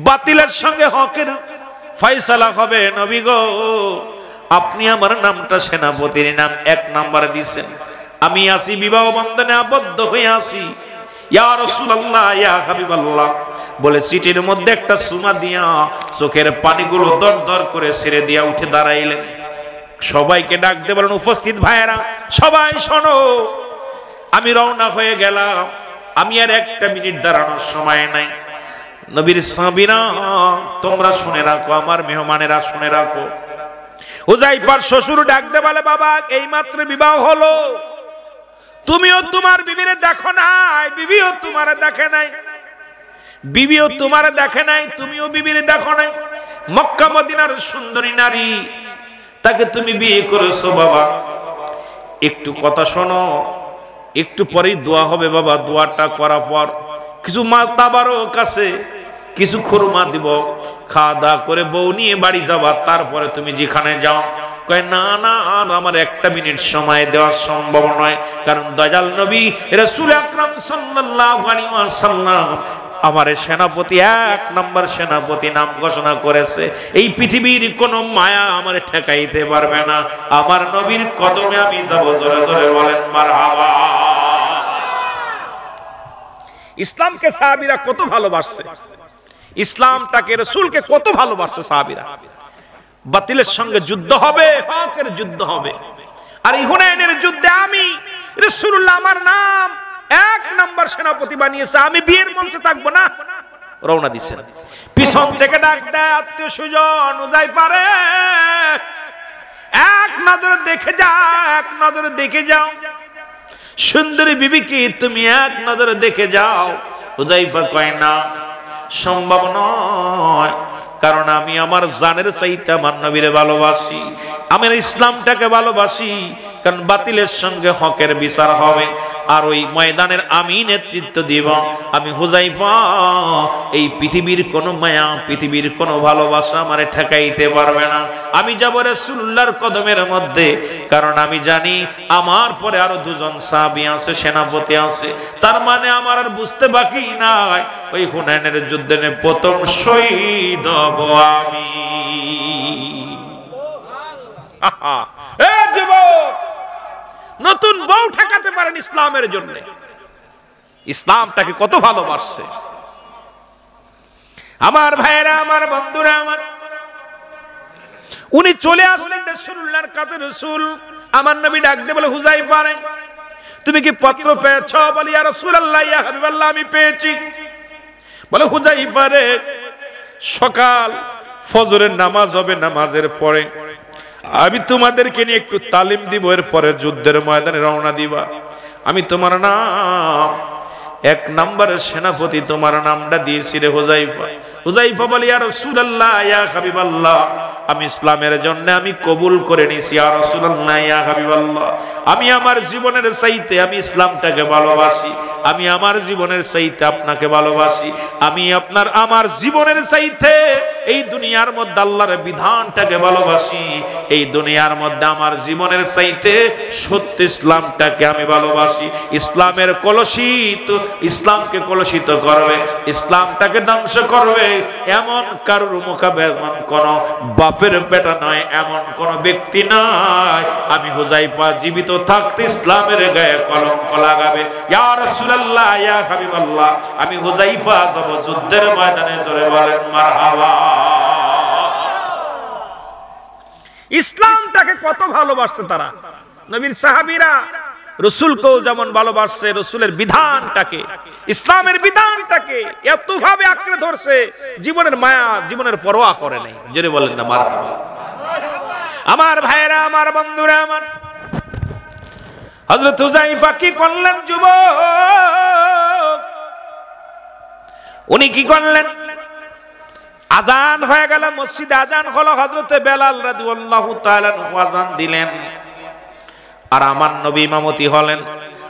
বাতিলের সঙ্গে হকের ফয়সালা হবে নবী গো। আপনি আমার নামটা সেনাপতির নাম 1 নম্বরে দিয়েছেন, আমি আসি বিবাহ বন্ধনে আবদ্ধ হয়ে আসি, ইয়া রাসূলুল্লাহ, ইয়া হাবিবাল্লাহ বলে চিঠির মধ্যে একটা সুমা দিয়া চোখের পানিগুলো দরদর করে ছেড়ে দিয়া উঠে দাঁড়াইলেন। সবাইকে ডাক দিয়ে বলেন, উপস্থিত ভাইয়েরা সবাই শোনো, আমি রওনা হয়ে গেলাম, আমি আর 1 মিনিট দাঁড়ানোর সময় নাই। নবীর সাহাবীরা তোমরা শুনে রাখো, আমার মেহমানেরা শুনে রাখো। হুযায়ফার শ্বশুর ডাকতে বলে, বাবা এইমাত্র বিবাহ হলো, তুমিও তোমার বিবিরে দেখো নাই, বিবিও তোমারে দেখে নাই, বিবিও তোমারে দেখে নাই, তুমিও বিবিরে দেখো নাই। মক্কা মদিনার সুন্দরী নারী, তাকে তুমি বিয়ে করেছো বাবা। একটু কথা শোনো, একটু পরেই দোয়া হবে বাবা। দোয়াটা করার পর কিছু মাছ তাবারও কাছে কিছু খুরমা দিব, খাওয়া দাওয়া করে বউ নিয়ে বাড়ি যাবা, তারপরে তুমি যেখানে যাও। কয় না না, আমার একটা মিনিট সময় দেওয়া সম্ভব নয়, কারণ দয়াল নবী রাসূল আকরাম সাল্লাল্লাহু আলাইহি ওয়াসাল্লাম আমার সেনাপতি, এক নম্বর সেনাপতি নাম ঘোষণা করেছে। এই পৃথিবীর কোন মায়া আমার ঠেকাইতে পারবে না। আমার নবীর কদমে আমি যাব। জোরে জোরে বলেন মারহাবা। ইসলামকে সাহাবীরা কত ভালোবাসছে, ইসলামটাকে রাসূলকে কত ভালোবাসছে সাহাবীরা। বাতিলের সঙ্গে যুদ্ধ হবে, হকের যুদ্ধ হবে। আর এই হুনাইনের যুদ্ধে আমি রাসূলুল্লাহ আমার নাম এক নাম্বার সেনাপতি বানিয়েছে, আমি বিয়ের মঞ্চে থাকবো না। রওনা দিছেন, পিছন থেকে ডাক দেয় আত্মীয় স্বজন, হুযায়ফারে এক নজরে দেখে যাও, এক নজরে দেখে যাও সুন্দরী বিবিকে, তুমি এক নজরে দেখে যাও। হুযায়ফা কয় না, সম্ভব নয়, কারণ আমি আমার জানের চাইতে আমার নবীরে ভালোবাসি, আমি ইসলামটাকে ভালোবাসি, কারণ বাতিলের সঙ্গে হকের বিচার হবে। আর ওই ময়দানের আমি নেতৃত্ব দিব। আমি হুযায়ফা, এই পৃথিবীর কোন মায়া, পৃথিবীর কোন ভালোবাসা আমারে ঠেকাইতে পারবে না। আমি যাব রাসূলুল্লাহর কদমের মধ্যে, কারণ আমি জানি আমার পরে আরো দুজন সাহাবী আছে, সেনাপতি আছে। তার মানে আমার আর বুঝতে বাকি নাই, ওই হুনাইনের যুদ্ধে প্রথম শহীদ হব আমি। এ যুবক, নতুন বউ ঠেকাতে পারেন ইসলামের জন্য। ইসলামটাকে কত ভালোবাসছে আমার ভাইয়েরা, আমার বন্ধুরা আমার। উনি চলে আসলেন রাসূলুল্লাহর কাছে। রাসূল আমার নবী ডাক দিয়ে বলে, হুযায়ফা রে, তুমি কি পত্র পেয়েছো? বলি ইয়া রাসূলুল্লাহ, ইয়া হাবিবাল্লাহ, আমি পেয়েছি। বলে হুযায়ফা রে, সকাল ফজরের নামাজ হবে, নামাজের পরে আমি তোমাদেরকে নিয়ে একটু তালিম দিব, এরপরে যুদ্ধের ময়দানে রওনা দিবা। আমি তোমার নাম এক নম্বরের সেনাপতি, তোমার নামটা দিয়েছি রে হুযায়ফা। হুযায়ফা বলে, ইয়া রাসূলুল্লাহ, ইয়া হাবিবাল্লাহ, আমি ইসলামের জন্য আমি কবুল করে নিয়েছি। ইয়া রাসূলুল্লাহ, ইয়া হাবিবাল্লাহ, আমি আমার জীবনের চাইতে আমি ইসলামটাকে ভালোবাসি, আমি আমার জীবনের চাইতে আপনাকে ভালোবাসি, আমি আপনার আমার জীবনের চাইতে এই দুনিয়ার মধ্যে আল্লাহর বিধানটাকে ভালোবাসি, এই দুনিয়ার মধ্যে আমার জীবনের চাইতে সত্য ইসলামটাকে আমি ভালোবাসি। ইসলামের কলুষিত, ইসলামকে কলুষিত করবে, ইসলামটাকে ধ্বংস করবে এমন কারোর মোকাবেলা, এমন কোন বাপের বেটা নয়, এমন কোন ব্যক্তি নয়। আমি হুযায়ফা জীবিত থাকতে ইসলামের গায়ে কলঙ্ক লাগাবে। ইয়া রাসূলুল্লাহ, ইয়া হাবিবাল্লাহ, আমি হুযায়ফা যাব যুদ্ধের ময়দানে। জোরে বলেন মারহাবা। ইসলামটাকে কত ভালোবাসছে তারা, নবীর সাহাবীরা রাসূলকেও যেমন ভালোবাসছে, রাসূলের বিধানটাকে, ইসলামের বিধানটাকে এতভাবে আঁকড়ে ধরছে, জীবনের মায়া, জীবনের পরোয়া করে নাই। জোরে বলেন না মারহাবা। আমার ভাইয়েরা, আমার বন্ধুরা আমার, হযরত হুযায়ফা কি করলেন যুবক? উনি কি করলেন? আজান হয়ে গেল, মসজিদে আজান হলো, হযরতে বেলাল রাদিয়াল্লাহু তাআলা আজান দিলেন, আর আমার নবী ইমামতি হলেন।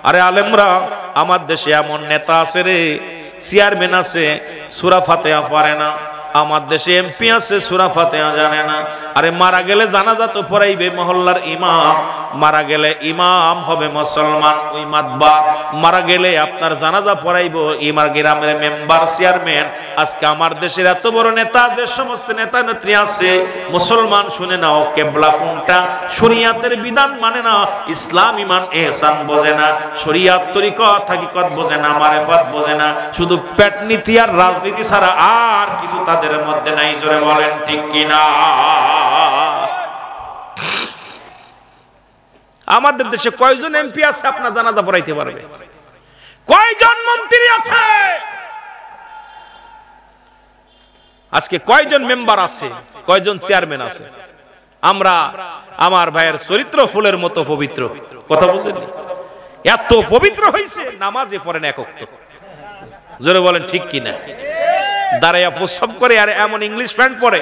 আরে আলেমরা, আমার দেশে এমন নেতা আছে রে, চেয়ারম্যান আছে, সূরা ফাতিহা পারে না। আমার দেশে এমপি আছে, সূরা ফাতিহা জানে না। আরে মারা গেলে জানাজা তো পড়াইবে মহল্লার ইমাম, মারা গেলে ইমাম হবে মুসলমান ওই মাতবা, মারা গেলে আপনার জানাজা পড়াইবো ইমার গ্রামের মেম্বার, চেয়ারম্যান। আজকে আমার দেশের এত বড় নেতা, যে সমস্ত নেতা নেত্রী আছে, মুসলমান শুনে নাও, কেবলা কোনটা, শরীয়তের বিধান মানে না, ইসলাম ইমান ইহসান বোঝে না, শরীয়ত তরিকত হাকিকত বোঝে না, মারিফাত বোঝে না, শুধু পেট নীতি আর রাজনীতি ছাড়া আর কিছু তাদের মধ্যে নাই। জোরে বলেন ঠিক কিনা? আমাদের দেশে কয়জন এমপি আছে আপনার জানাজা পড়াইতে পারবে? কয়জন মন্ত্রী আছে? আজকে কয়জন মেম্বার আছে, কয়জন চেয়ারম্যান আছে? আমরা আমার ভাইয়ের চরিত্র ফুলের মতো পবিত্র, কথা বুঝেন? এত পবিত্র হয়েছে নামাজে পড়েন এক ওয়াক্ত। জোরে বলেন ঠিক কিনা? দাঁড়াইয়া প্রস্রাব করে আর এমন ইংলিশ প্যান্ট পরে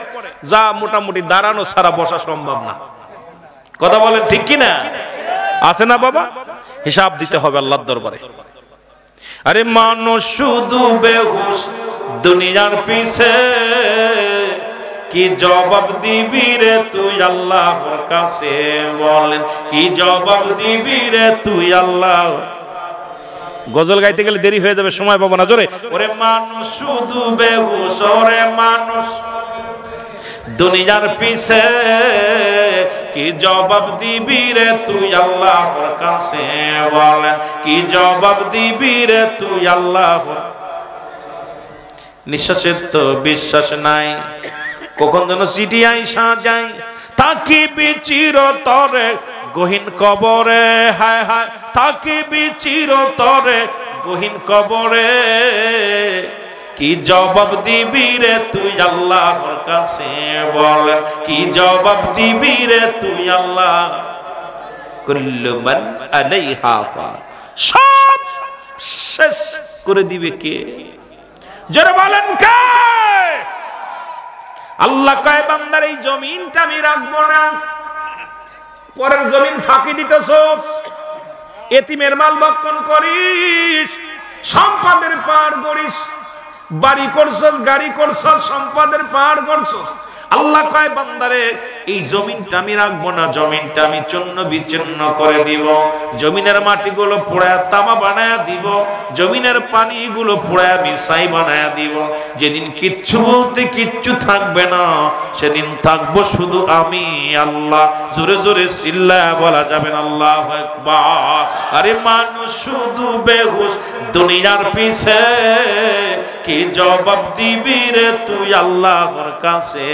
যা মোটামুটি দাঁড়ানো ছাড়া বসা সম্ভব না, কথা বলেন ঠিক কিনা? আছে না বাবা? হিসাব দিতে হবে আল্লাহর দরবারে। আরে মানুষ শুধু বেহুশ দুনিয়ার পিছে, কি জবাব দিবি রে তুই আল্লাহর কাছে? বলেন কি জবাব দিবি রে তুই আল্লাহ? গজল গাইতে গেলে দেরি হয়ে যাবে, সময় পাবো না। জোরে ওরে মানুষ শুধু বেহুশ, ওরে মানুষ দুনিয়ার পিছে, কি জবাব দিবি রে তুই আল্লাহর কাছে? বলেন কি জবাব দিবি রে তুই আল্লাহর? নিঃশ্বাসের তো বিশ্বাস নাই, কখন যেন চিঠি আইসা যায়, তাকিবি চিরতরে গহীন কবরে। হায় হায় তাকিবি চিরতরে গহীন কবরে, কি জবাব দিবি রে তুই আল্লাহর কাছে? বলেন কি জবাব দিবি রে তুই আল্লাহ? কুল্লু মান আলাইহা ফান, সব শেষ করে দিবে কে? যারা বলেন কে? আল্লাহ কয় বান্দার এই জমিনটা আমি রাখবো না, পরের জমিন ফাঁকি দিতেছস, এতিমের মাল ভক্ষণ করিস, সম্পদের পাহাড় করিস, বাড়ি করছস, গাড়ি করছস, সম্পদের পাহাড় করছস। আল্লাহ কয় বান্দারে এই জমিনটা আমি রাখবো না, জমিনটা আমি চূর্ণ বিচূর্ণ করে দিব, জমিনের মাটিগুলো পোড়ায় তামা বানায়া দিব, জমিনের পানিগুলো পোড়ায় আমি ছাই বানায়া দিব। যেদিন কিচ্ছু বলতে কিচ্ছু থাকবে না, সেদিন থাকবো শুধু আমি আল্লাহ। জোরে জোরে চিল্লায়া বলা যাবে না আল্লাহু আকবার। আরে মানুষ শুধু বেহুশ দুনিয়ার পিছে, কি জবাব দিবি রে তুই আল্লাহর কাছে?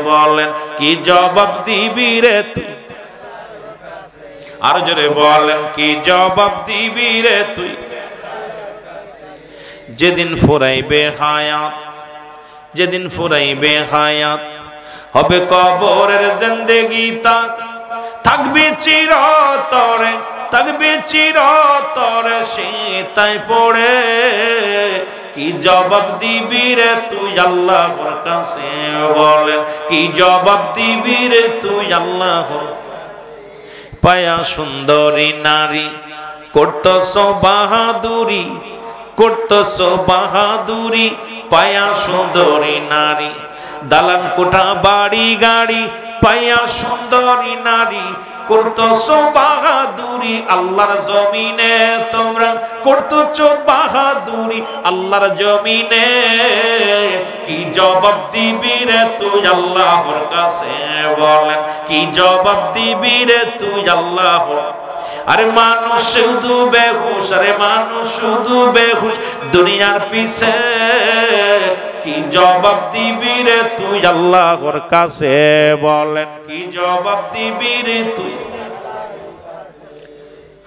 বলেন কি জবাব দিবি রে তুই? আর জোরে বলেন কি জবাব দিবি রে তুই? যেদিন ফুরাইবে হায়াত, যেদিন ফুরাইবে হায়াত, হবে কবরের জিন্দেগি, থাকবে চিরতরে, থাকবে চিরতরে শীতায় পড়ে, কি জবাব দিবি রে তুই আল্লাহর কাছে? বলেন কি জবাব দিবি রে তুই আল্লাহর? পায়া সুন্দরী নারী করতস বাহাদুরি, করতস বাহাদুরি, পায়া সুন্দরী নারী, দালান কোঠা বাড়ি গাড়ি, পায়া সুন্দরী নারী করতেছো বাহাদুরি আল্লাহর জমিনে, তোমরা করতেছো বাহাদুরি আল্লাহর জমিনে, কি জবাব দিবি রে তুই আল্লাহর কাছে? বলেন কি জবাব দিবি রে তুই আল্লাহর? আরে মানুষ শুধু বেহুশ, আরে মানুষ শুধু বেহুশ দুনিয়ার পিছে, কি জবাব দিবি রে তুই আল্লাহর কাছে? বলেন কি জবাব দিবি রে তুই?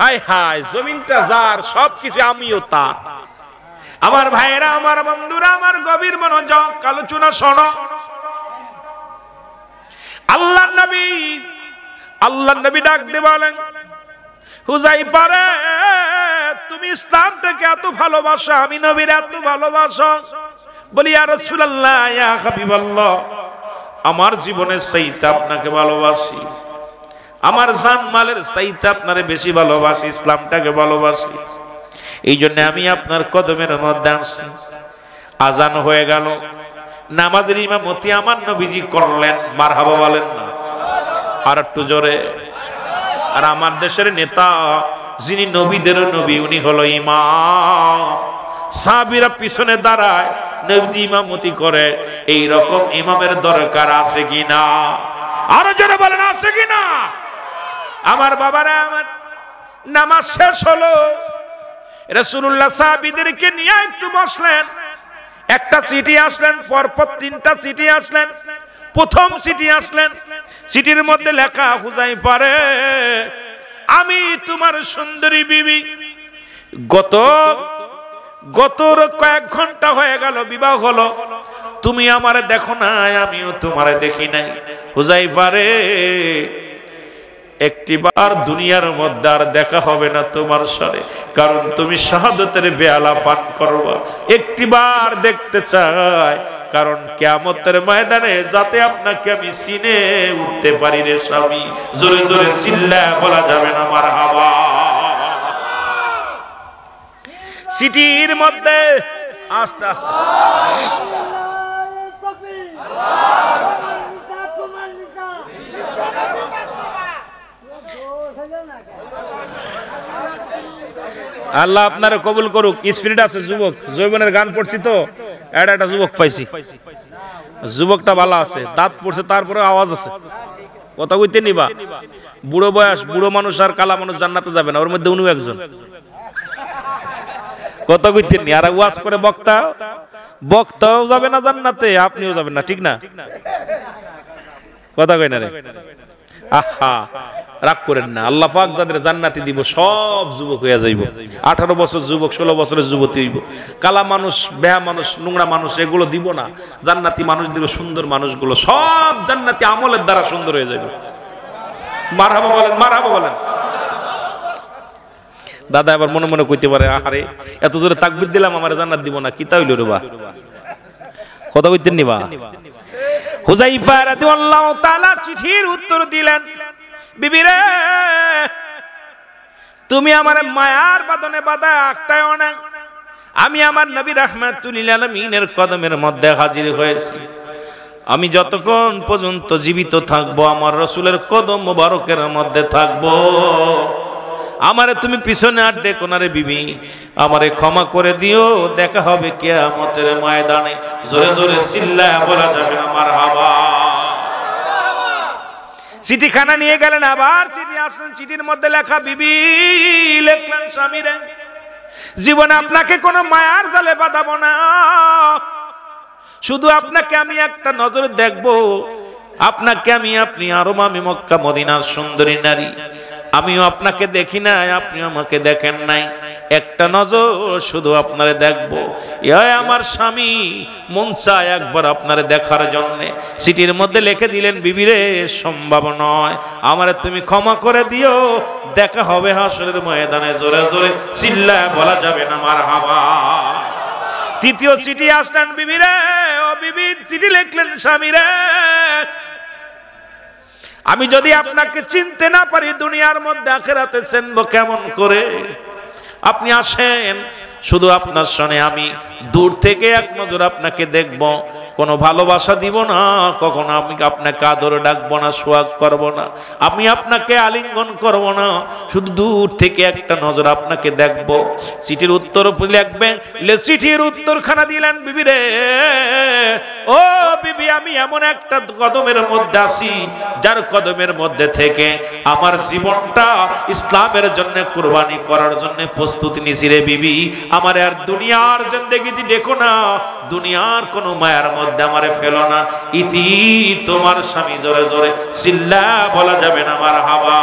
হায় হায় জমিনটা যার, সবকিছু আমিও তার। আমার ভাইয়েরা, আমার বন্ধুরা, আমার গভীর মনোযোগ আলোচনা শোনো। আল্লাহর নবী ডাক দিয়ে বলেন, হুযায়ফা রে তুমি ইসলামটাকে এত ভালোবাসো, আমি নবীর এত ভালোবাসো। বলি ইয়া রাসূলুল্লাহ, ইয়া হাবিবাল্লাহ, আমার জীবনের চাইতে আপনাকে ভালোবাসি, আমার জান মালের চাইতে আপনারে বেশি ভালোবাসি, ইসলামটাকে ভালোবাসি। এই জন্য আমি আপনার কদমের মধ্যে আসছি। আজান হয়ে গেল, নামাজের ইমামতি আমার নবীজি করলেন, মারহাবা বলেন না আর একটু জোরে। আর আমার দেশের নেতা, যিনি নবীদের নবী, উনি হলো ইমাম। সাহাবীরা পিছনে দাঁড়ায়, নবীজি ইমামতি করে। এই রকম ইমামের দরকার আছে কিনা? আরো জোরে বলেন আছে কিনা? আমার বাবারা, আমার নামাজ শেষ হলো, রাসূলুল্লাহ সাহাবীদেরকে নিয়ে একটু বসলেন। একটা চিঠি আসলেন, পরপর তিনটা চিঠি আসলেন। প্রথম চিঠি আসলেন, চিঠির মধ্যে লেখা, হুযায়ফা রে আমি তোমার সুন্দরী বিবি, গত কয়েক ঘন্টা হয়ে গেল বিবাহ হলো, তুমি আমারে দেখো নাই, আমিও তোমারে দেখি নাই। হুযায়ফা রে, একটিবার দুনিয়ার মধ্যে আর দেখা হবে না তোমার সাথে, কারণ তুমি শাহাদাতের পেয়ালা পান করবা। একটিবার দেখতে চাই, কারণ কিয়ামতের ময়দানে যাতে আপনাকে আমি চিনে উঠতে পারি রে স্বামী। জোরে জোরে চিল্লায়া বলা যাবে না মারহাবা। সিটির মধ্যে আস্তে আস্তে আল্লাহ আপনারা কবুল করুক। স্পিরিট আছে যুবক, জৈবনের গান পড়ছি তো একটা যুবক পাইছি, যুবকটা ভালো আছে, দাঁত পড়ছে তারপরে আওয়াজ আছে, কথা কইতে নিবা। বুড়ো বয়স, বুড়ো মানুষ আর কালা মানুষ জান্নাতে যাবে না, ওর মধ্যে উনি একজন, কথা কইতে নি। আর ওয়াজ করে বক্তাও যাবে না জান্নাতে, আপনিও যাবেন না, ঠিক না? কথা কই না রে? আহা, রাগ করেন না। আল্লাহ পাক যাদের জান্নাতি দিব সব যুবক হইয়া যাইব। 18 বছর যুবক, 16 বছরের যুবতী হইব। কালা মানুষ, বেহা মানুষ, নোংরা মানুষ এগুলো দিব না, জান্নাতি মানুষ দিব। সুন্দর মানুষগুলো সব জান্নাতি আমলের দ্বারা সুন্দর হয়ে যাবে। মারহাবা বলেন, মারহাবা বলেন। দাদা আবার মনে মনে কইতে পারে, আরে এত জোরে তাকবীর দিলাম, আমার জান্নাত দিব না, কি তাইল রে বা, কথা কইতেন নিবা। হুযায়ফা রাদিয়াল্লাহু তাআলা চিঠির উত্তর দিলেন, বিবি রে, তুমি আমার মায়ার বাঁধনে বাঁধা আটকায়ও না। আমি আমার নবী রাহমাতুল লিল আলামিনের কদমের মধ্যে হাজির হয়েছি। আমি যতক্ষণ পর্যন্ত জীবিত থাকবো আমার রাসূলের কদম মোবারকের মধ্যে থাকবো। আমারে তুমি পিছনে আর ডেকো না রে বিবি, আমারে ক্ষমা করে দিও, দেখা হবে কিয়ামতের ময়দানে। জোরে জোরে চিল্লায়া বলা যাবে না মারহাবা। চিঠিখানা নিয়ে গেলেন, আবার চিঠি আসলেন, চিঠির মধ্যে লেখা, বিবি লিখলেন, স্বামী রে, জীবনে আপনাকে কোনো মায়ার জালে বাঁধাবো না, শুধু আপনাকে আমি একটা নজর দেখবো। আপনাকে আপনি আরব, আমি মক্কা মদিনার সুন্দরী নারী, আমিও আপনাকে দেখি নাই, আপনি আমাকে দেখেন নাই, একটা নজর শুধু আপনারে দেখবো। এই আমার স্বামী মন চায় একবার আপনারে দেখার জন্য। চিঠির মধ্যে লিখে দিলেন, বিবি রে, সম্ভব নয়, আমারে তুমি ক্ষমা করে দিও, দেখা হবে হাসরের ময়দানে। জোরে জোরে চিল্লায় বলা যাবে না মারহাবা। তৃতীয় চিঠি আসলেন, বিবি রে, ও বিবি, চিঠি লিখলেন, স্বামী রে, আমি যদি আপনাকে চিনতে না পারি দুনিয়ার মধ্যে আখিরাতে চিনবো কেমন করে? আপনি আসেন, শুধু আপনার সঙ্গে আমি দূর থেকে এক নজর আপনাকে দেখব, কোনো ভালোবাসা দিব না, কখনো আমি আপনাকে আদরে ডাকবো না, সোয়াগ করব না, আমি আপনাকে আলিঙ্গন করব না, শুধু দূর থেকে একটা নজর আপনাকে দেখব। চিঠির উত্তর লিখবেন, চিঠির উত্তরখানা দিলেন, বিবি রে, ও বিবি, আমি এমন একটা কদমের মধ্যে আছি, যার কদমের মধ্যে থেকে আমার জীবনটা ইসলামের জন্য কুরবানি করার জন্য প্রস্তুতি নিছি রে বিবি। আমার আর দুনিয়ার জিন্দেগি দেখো না, দুনিয়ার কোন মায়ার মধ্যে আমারে ফেলো না। ইতি তোমার স্বামী। জোরে জোরে চিল্লা বলা যাবে না মারহাবা।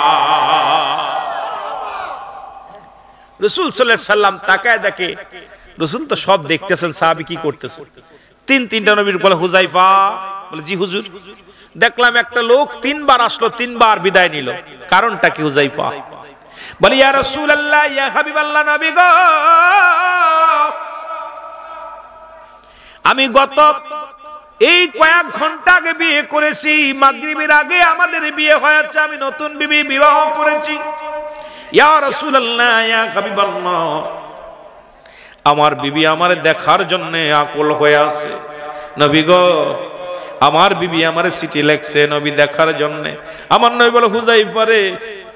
রাসূল সাল্লাল্লাহু আলাইহি সাল্লাম তাকায় দেখে, রাসূল তো সব দেখতেছেন, সাহাবী কি করতেছে। তিনটা নবীর বলে, হুযায়ফা বলে, জি হুজুর। দেখলাম একটা লোক 3 বার আসলো, 3 বার বিদায় নিল, কারণটা কি হুযায়ফা? বলি, ইয়া রাসূলুল্লাহ, ইয়া হাবিবাল্লাহ, নবী গো, আমি গত এই কয়েক ঘন্টা আগে বিয়ে করেছি, মাগরিবের আগে আমাদের বিয়ে হয়েছে, আমি নতুন বিবি বিবাহ করেছি। ইয়া রাসূলুল্লাহ, ইয়া হাবিবাল্লাহ, আমার বিবি আমারে দেখার জন্য আকুল হয়ে আছে। নবী গো, আমার বিবি আমারে চিঠি লেখছে নবী দেখার জন্য। আমার নবী বলে, হুযায়ফা রে,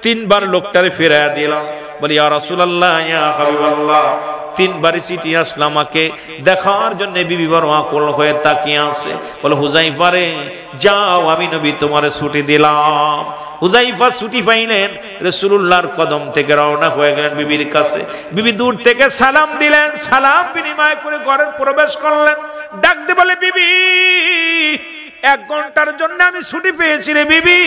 3 বার লোকটারে ফিরাইয়া দিলাম। বলি, ইয়া রাসূলুল্লাহ, ইয়া হাবিবাল্লাহ, 3 বারই চিঠি আসলো আমাকে দেখার জন্য, বিবি বড় আকুল হয়ে তাকিয়ে আছে। বলে, হুযায়ফা রে, যাও, আমি নবী তোমারে ছুটি দিলাম। হুযায়ফা ছুটি পাইলেন, রাসূলুল্লাহর কদম থেকে রওনা হয়ে গেলেন বিবির কাছে। বিবি দূর থেকে সালাম দিলেন, সালাম বিনিময় করে ঘরে প্রবেশ করলেন। ডাক দিয়ে বলে, বিবি, 1 ঘন্টার জন্য আমি ছুটি পেয়েছি রে বিবি,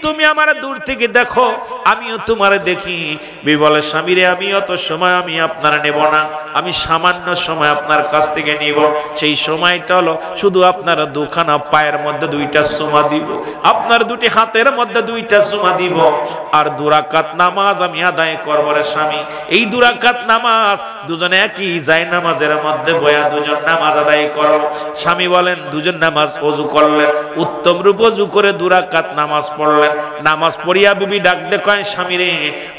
তুমি আমার দূর থেকে দেখো, আমিও তোমারে দেখি। বিবি বলে স্বামী রে, আমি অত সময় আমি আপনার নেব না, আমি সামান্য সময় আপনার কাছ থেকে নিব। সেই সময়টা হলো শুধু আপনার দুখানা পায়ের মধ্যে দুইটা চুমা দিব, আপনার দুটি হাতের মধ্যে দুইটা চুমা দিব, আর 2 রাকাত নামাজ আমি আদায় করব রে স্বামী। এই 2 রাকাত নামাজ দুজনে একই যায় নামাজের মধ্যে বয়া দুজন নামাজ আদায় করব। স্বামী বলেন দুজন নামাজ ওযু করলেন, উত্তম রূপ ওযু করে 2 রাকাত নামাজ পড়লেন। নামাজ পড়িয়া বিবি ডাক দে কয় স্বামী রে,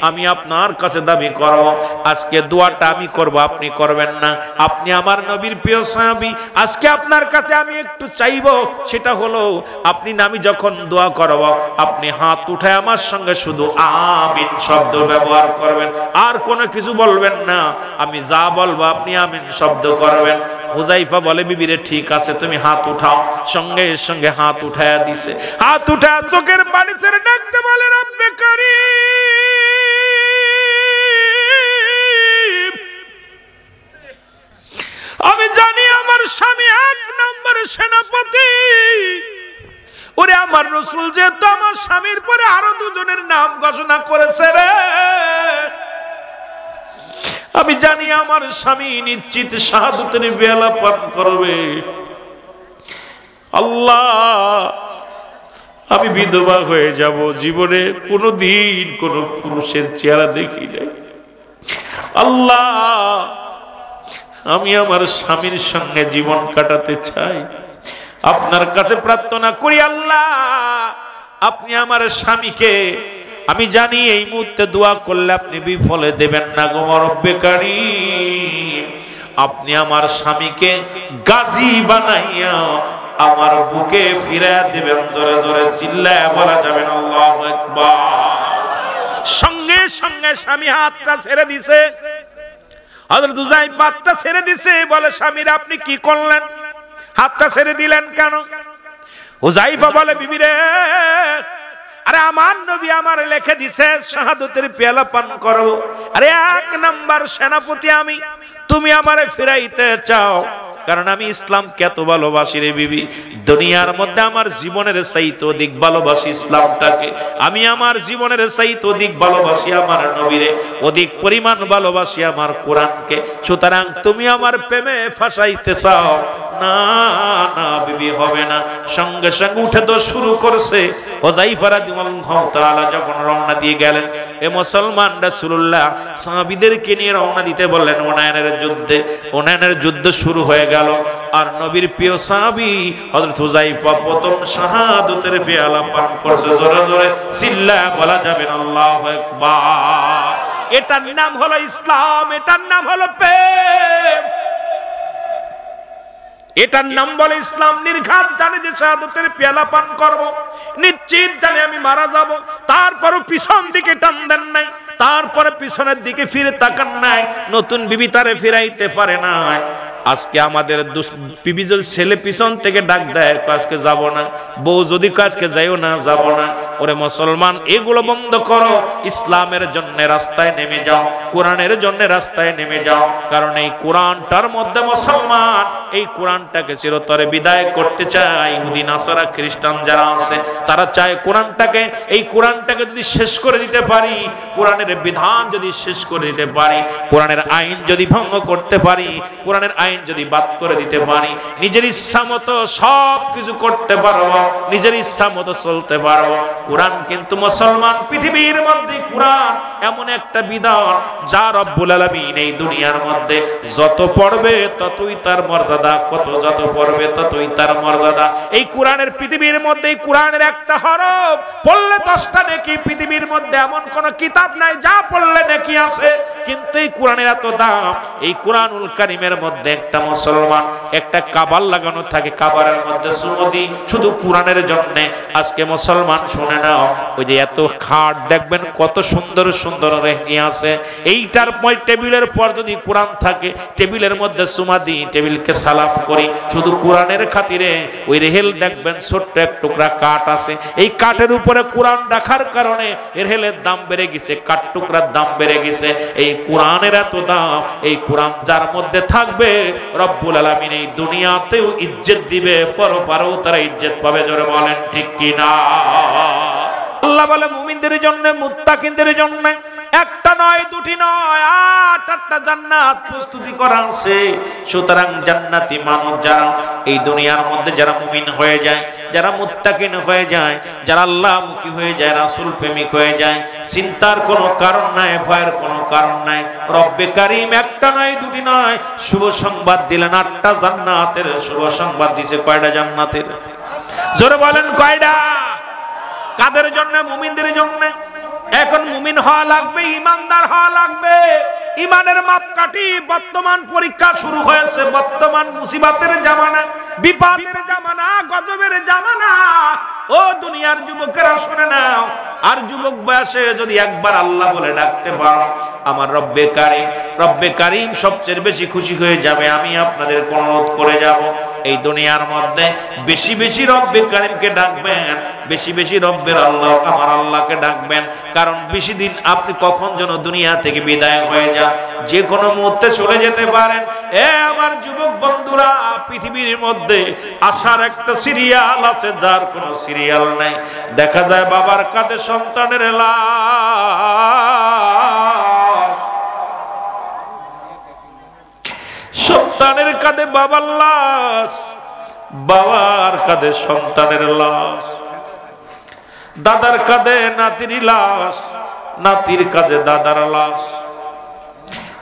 আমি আপনার কাছে দাবি করব, আজকে দোয়াটা আমি করব, আপনি করবেন না। আপনি আমার নবীর প্রিয় সাহাবী, আজকে আপনার কাছে আমি একটু চাইবো, সেটা হলো আপনি আমি যখন দোয়া করব আপনি হাত উঠায় আমার সঙ্গে শুধু আমিন শব্দ ব্যবহার করবেন, আর কোনো কিছু বলবেন না। আমি যা বলবো আপনি আমিন শব্দ করবেন। হুযায়ফা বলে বিবি রে ঠিক আছে, তুমি হাত উঠাও। সঙ্গে সঙ্গে হাত উঠায়া দিছে। হাত উঠায়া চোখের পানি ছেড়ে ডাকতে বলে রব্বে কারীম, আমি জানি আমার স্বামী 1 নম্বর সেনাপতি। ওরে আমার রাসূল যেহেতু আমার স্বামীর পরে আরো 2 জনের নাম ঘোষণা করেছে রে, আমি জানি আমার স্বামী নিশ্চিত শাহাদাতের পেয়ালা পান করবে। আল্লাহ, আমি বিধবা হয়ে যাব, জীবনে কোনোদিন কোন পুরুষের চেহারা দেখি নাই। আল্লাহ, আমি আমার স্বামীর সঙ্গে জীবন কাটাতে চাই, আপনার কাছে প্রার্থনা করি আল্লাহ আপনি আমার স্বামীকে, আমি জানি এই মুহূর্তে দোয়া করলে আপনি বিফলে দেবেন না গো রব্বে কারীম, আপনি আমার স্বামীকে গাজী বানাইয়া আমার বুকে ফিরায়া দিবেন। জোরে জোরে চিল্লায়া বলা যাবেন আল্লাহু আকবার। সঙ্গে সঙ্গে স্বামী হাতটা ছেড়ে দিছে। হযরত হুযায়ফা হাতটা ছেড়ে দিছে। বলে স্বামীর আপনি কি করলেন, হাতটা ছেড়ে দিলেন কেন? হুযায়ফা বলে বিবি রে, আরে আমার নবী আমার লিখে দিছে শাহাদাতের পেয়ালা পান করো। আরে 1 নাম্বার সেনাপতি আমি, তুমি আমারে ফিরাইতে চাও, কারণ আমি ইসলামকে এত ভালোবাসি রে বিবি। দুনিয়ার মধ্যে আমার জীবনের চাইতে অধিক ভালোবাসি ইসলামটাকে, আমি আমার জীবনের চাইতে অধিক ভালোবাসি আমার নবীরে, অধিক পরিমাণ ভালোবাসি আমার কোরআনকে। সুতরাং তুমি আমার প্রেমে ফাঁসাইতে চাও? না না বিবি, হবে না। সঙ্গে সঙ্গে উঠে তো শুরু করছে। হুযায়ফা রাদিয়াল্লাহু তাআলা যখন রওনা দিয়ে গেলেন, এ মুসলমান রাসূলুল্লাহ সাহাবীদেরকে নিয়ে রওনা দিতে বললেন হুনাইনের যুদ্ধে। হুনাইনের যুদ্ধ শুরু হয়ে গেল, আর নবীর প্রিয় সাহাবী হযরত হুযায়ফা প্রথম শাহাদাতের পেয়ালা পান করছে। জোরে জোরে চিল্লায়া বলা যাবে আল্লাহু আকবার। এটার নাম হলো ইসলাম, এটার নাম হলো প্রেম, এটার নাম বলে ইসলাম। নির্ঘাত জানে যে শাহাদাতের পেয়ালা পান করব, নিশ্চিত জানে আমি মারা যাব, তারপরও পিছন দিকে টান দেন নাই, তারপরে পিছনের দিকে ফিরে তাকান নাই। নতুন বিবি তারে ফিরাইতে পারে না। আজকে আমাদের বিবি যদি ছেলে পিছন থেকে ডাক দেয় আজকে যাব না, বউ যদি আজকে যাইও না, যাব না। ওরে মুসলমান, এগুলো বন্ধ করো, ইসলামের জন্য রাস্তায় নেমে যাও, কোরআনের জন্য রাস্তায় নেমে যাও। কারণ এই কোরআনটার মধ্যে মুসলমান এই কোরআনটাকে চিরতরে বিদায় করতে চায়। ইহুদি নাসারা খ্রিস্টান যারা আছে তারা চায় কোরআনটাকে, এই কোরআনটাকে যদি শেষ করে দিতে পারি, কোরআনের বিধান যদি শেষ করে দিতে পারি, কোরআনের আইন যদি ভঙ্গ করতে পারি, কোরআনের আইন যদি বাদ করে দিতে পারি, নিজের ইচ্ছা মতো সব কিছু করতে পারবো, নিজের ইচ্ছা মতো চলতে পারবো। কোরআন কিন্তু মুসলমান, পৃথিবীর মধ্যে কোরআন এমন একটা বিধান যা রব্বুল আলামিন এই দুনিয়ার মধ্যে যত পড়বে ততই তার মর্যাদা, কত যত পড়বে ততই তার মর্যাদা। এই কোরআনের পৃথিবীর মধ্যে এই কোরআনের একটা হরফ পড়লে 10টা নেকি। পৃথিবীর মধ্যে এমন কোন কিতাব নাই যা পড়লে নেকি আছে, কিন্তু এই কোরআনের এত দাম। এই কোরআনুল কারীমের মধ্যে একটা মুসলমান একটা কাবার লাগানো থাকে, কাবারের মধ্যে সুমদি শুধু কোরআনের জন্য। আজকে মুসলমান শুনে নাও, ওই যে এত খাট দেখবেন কত সুন্দর সুন্দর রেখে আছে, এইটার টেবিলের পর যদি কোরআন থাকে, টেবিলের মধ্যে সুমা দিই, টেবিলকে সালাম করি শুধু কোরআনের খাতিরে। ওই রেহেল দেখবেন ছোট্ট এক টুকরা কাঠ আছে, এই কাঠের উপরে কোরআন রাখার কারণে রেহেলের দাম বেড়ে গেছে, কাঠ টুকরার দাম বেড়ে গেছে। এই কোরআনের এত দাম, এই কোরআন যার মধ্যে থাকবে রব্বুল আলামিন এই দুনিয়াতেও ইজ্জত দিবে, পরপারেও তারা ইজ্জত পাবে। জোরে বলেন ঠিক কিনা? আল্লাহ বলে মুমিনদের জন্য, মুত্তাকিনদের জন্য একটা নয়, দুটি নয়, 8টা জান্নাত প্রস্তুতি করা আছে। সুতরাং জান্নাতি মানুষ যারা এই দুনিয়ার মধ্যে যারা মুমিন হয়ে যায়, যারা মুত্তাকিন হয়ে যায়, যারা আল্লাহমুখী হয়ে যায়, রাসূল প্রেমিক হয়ে যায়, চিন্তার কোনো কারণ নাই, ভয়ের কোনো কারণ নাই। রব্বে কারীম একটা নয়, দুটি নয়, শুভ সংবাদ দিলেন 8টা জান্নাতের শুভ সংবাদ দিয়েছে। কয়টা জান্নাতের? জোরে বলেন কয়টা? কাদের জন্য? মুমিনদের জন্য। এখন মুমিন হওয়া লাগবে, ইমানদার হওয়া লাগবে। ইমানের মাপকাঠি বর্তমান পরীক্ষা শুরু হয়েছে। বর্তমান মুসিবতের জামানা, বিপদের জামানা, গজবের জামানা। ও দুনিয়ার যুবকেরা শুনে নাও, আর যুবক বয়সে যদি একবার আল্লাহ বলে ডাকতে পারো আমার রব্বে কারীম, রব্বে কারীম সবচেয়ে বেশি খুশি হয়ে যাবে। আমি আপনাদের অনুরোধ করে যাব, এই দুনিয়ার মধ্যে বেশি বেশি রব্বে কারীমকে ডাকবেন, বেশি বেশি রব্বের আল্লাহ আমার আল্লাহকে ডাকবেন। কারণ বেশি দিন আপনি কখন যেন দুনিয়া থেকে বিদায় হয়ে যান, যে কোনো মুহূর্তে চলে যেতে পারেন। এ আমার যুবক বন্ধুরা, পৃথিবীর মধ্যে আসার একটা সিরিয়াল আছে, যার কোনো সিরিয়াল নাই। দেখা যায় বাবার কাঁধে সন্তানের লাশ, সন্তানের কাঁধে বাবার লাশ, বাবার কাঁধে সন্তানের লাশ, দাদার কাঁধে নাতির লাশ, নাতির কাঁধে দাদার লাশ।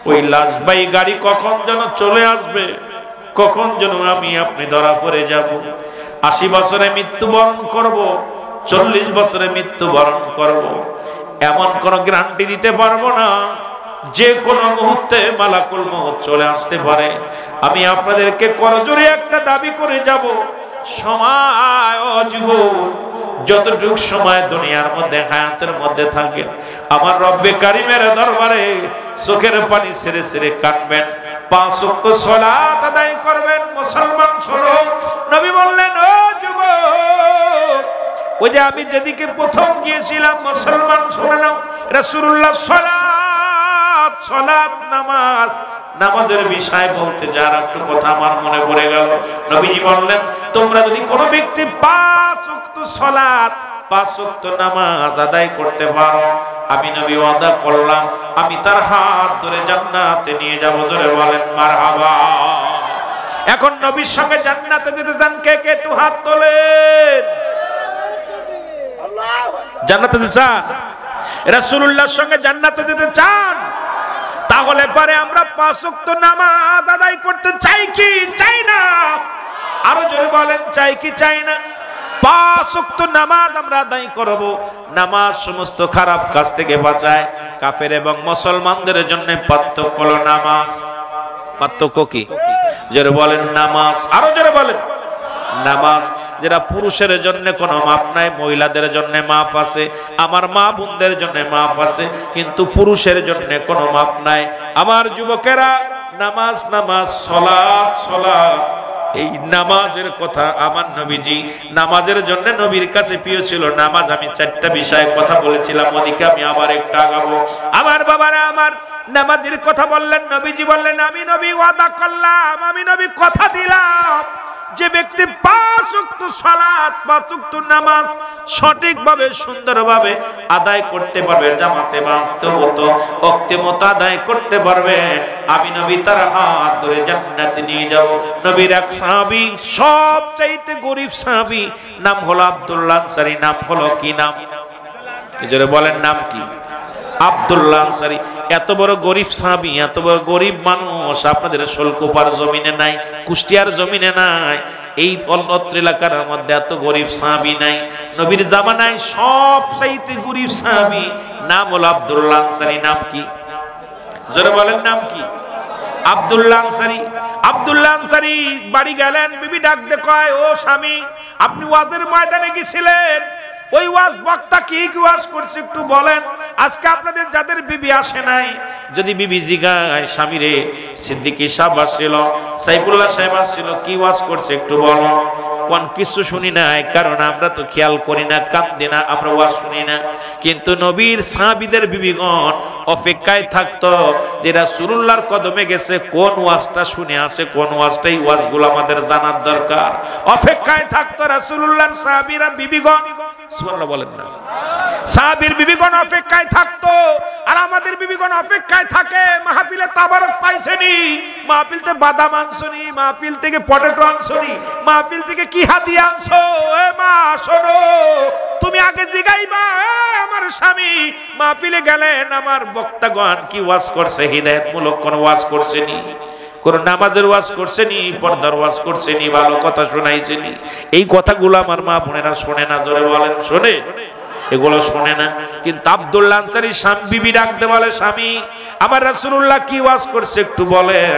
ওই লাশ বাই গাড়ি কখন যেন চলে আসবে, কখন যেন আমি আপনি ধরা পড়ে যাব। 80 বছরে মৃত্যুবরণ করব, 40 বছরে মৃত্যুবরণ করব, এমন কোন গ্যারান্টি দিতে পারবো না। যে কোনো মুহূর্তে মালাকুল মউত চলে আসতে পারে। আমি আপনাদেরকে করজোরে একটা দাবি করে যাব, সময় ও জীবন যতটুক সময় দুনিয়ার মধ্যে হায়াতের মধ্যে থাকেন, আমার রব্বে কারীমের দরবারে চোখের পানি ছেড়ে ছেড়ে কাঁদবেন, 5 ওয়াক্ত সালাত আদায় করবেন। মুসলমান শোনো, নবী বললেন ও যুবক, ওই যে আমি যেদিকে প্রথম গিয়েছিলাম, মুসলমান শুনে নাও, রাসূলুল্লাহ সালাত সালাত নামাজ, নামাজের বিষয় বলতে যার একটু কথা আমার মনে পড়ে গেল। নবীজি বললেন তোমরা যদি কোনো ব্যক্তি 5 ওয়াক্ত সালাত, 5 ওয়াক্ত নামাজ আদায় করতে পারো, আমি নবী ওয়াদা করলাম আমি তার হাত ধরে জান্নাতে নিয়ে যাব। জোরে বলেন মারহাবা। এখন নবীর সঙ্গে জান্নাতে যেতে চান কে কে? একটু হাত তোলেন। জান্নাতে যেতে চান? রাসূলুল্লাহর সঙ্গে জান্নাতে যেতে চান? তাহলে পরে আমরা 5 ওয়াক্ত নামাজ আদায় করতে চাই কি চাই না? আরো জোরে বলেন, চাই কি চাই না? 5 ওয়াক্ত নামাজ আমরা আদায় করব। নামাজ সমস্ত খারাপ কাজ থেকে বাঁচায়। কাফের এবং মুসলমানদের জন্য পার্থক্য হলো নামাজ। পার্থক্য কি? জোরে বলেন নামাজ। আরো জোরে বলেন নামাজ। যেটা পুরুষের জন্য কোনো মাপ নাই, মহিলাদের জন্য মাপ আছে, আমার মা বোনদের জন্য মাপ আছে, কিন্তু পুরুষের জন্য কোনো মাপ নাই। আমার যুবকেরা, নামাজ নামাজ, সালাত সালাত, এই নামাজের কথা আমার নবীজি নামাজের জন্য নবীর কাছে প্রিয় ছিল। নামাজ আমি 4টা বিষয়ে কথা বলেছিলাম, ওদিকে আমি আবার একটু আগাবো। আমার বাবারা আমার নামাজের কথা বললেন, নবীজি বললেন আমি নবী ওয়াদা করলাম, আমি নবী কথা দিলাম, যে ব্যক্তি 5 ওয়াক্ত সালাত, 5 ওয়াক্ত নামাজ সঠিকভাবে সুন্দরভাবে আদায় করতে পারবে, জামাতে ওয়াক্তে মতো আদায় করতে পারবে, আমি নবী তার হাত ধরে জান্নাতে নিয়ে যাব। নবীর এক সাহাবী, সবচাইতে গরীব সাহাবী, নাম হলো আব্দুল্লাহ আনসারী। নাম হলো কি নাম? জোরে বলেন নাম কি? আব্দুল্লাহ আনসারী। এত বড় গরিব সাহাবী, এত বড় গরিব মানুষ আপনাদের শোলকুপার জমিনে নাই, কুষ্টিয়ার জমিনে নাই, এই অন্যত্র এলাকার মধ্যে এত গরিব সাহাবী নাই। নবীর জামানায় সবচাইতে গরিব সাহাবী, নাম হলো আব্দুল্লাহ আনসারী। নাম কি? জোরে বলেন নাম কি? আব্দুল্লাহ আনসারী। আব্দুল্লাহ আনসারী বাড়ি গেলেন, বিবি ডাক দে কয় ও স্বামী, আপনি ওয়াজের ময়দানে গেছিলেন, ওই ওয়াজ বক্তা কি কি ওয়াজ করছে একটু বলেন। আজকে আপনাদের যাদের বিবি আসে নাই, যদি বিবি জিগায় স্বামীরে সিদ্দিকী সাহেব আসছিল, সাইফুল্লাহ সাহেব আসছিল, কি ওয়াজ করছে একটু বলো। কোন কিছু শুনি নাই, কারণ আমরা তো খেয়াল করি না, কান দি না, আমরা ওয়াজ শুনি না। কিন্তু নবীর সাহাবীদের বিবিগণ অপেক্ষায় থাকতো যে রাসূলুল্লাহর কদমে গেছে, কোন ওয়াজটা শুনে আসে, কোন ওয়াজটাই ওয়াজগুলো আমাদের জানার দরকার। অপেক্ষায় থাকতো রাসূলুল্লাহর সাহাবীরা, বিবিগণ। সুবহানাল্লাহ বলেন না? সাহাবীর বিবিগণ অপেক্ষায় থাকতো, আর আমাদের বিবিগণ অপেক্ষায় থাকে। মাহফিলে তাবারক পাইছেনি, মাহফিলতে বাদাম আনছনি, মাহফিল থেকে পটেটো আনছনি, মাহফিল থেকে কি হাদিয়া আনছো? এ মা শোনো, তুমি আগে জিগাইবা আমার স্বামী মাহফিলে গেলেন আমার বক্তাগণ কি ওয়াজ করছে, হিদায়াতমূলক কোন ওয়াজ করছেনি, কোন নামাজের ওয়াজ করছেনি, পর্দার ওয়াজ করছেনি, ভালো কথা শোনাইছেনি? এই কথাগুলো আমার মা বোনেরা শোনে না? জোরে বলেন, শোনে? এগুলো শোনে না। কিন্তু আব্দুল্লাহ আনসারী স্বামী বিবি ডাকতে বলে, স্বামী আমার রাসূলুল্লাহ কি ওয়াজ করছে একটু বলেন।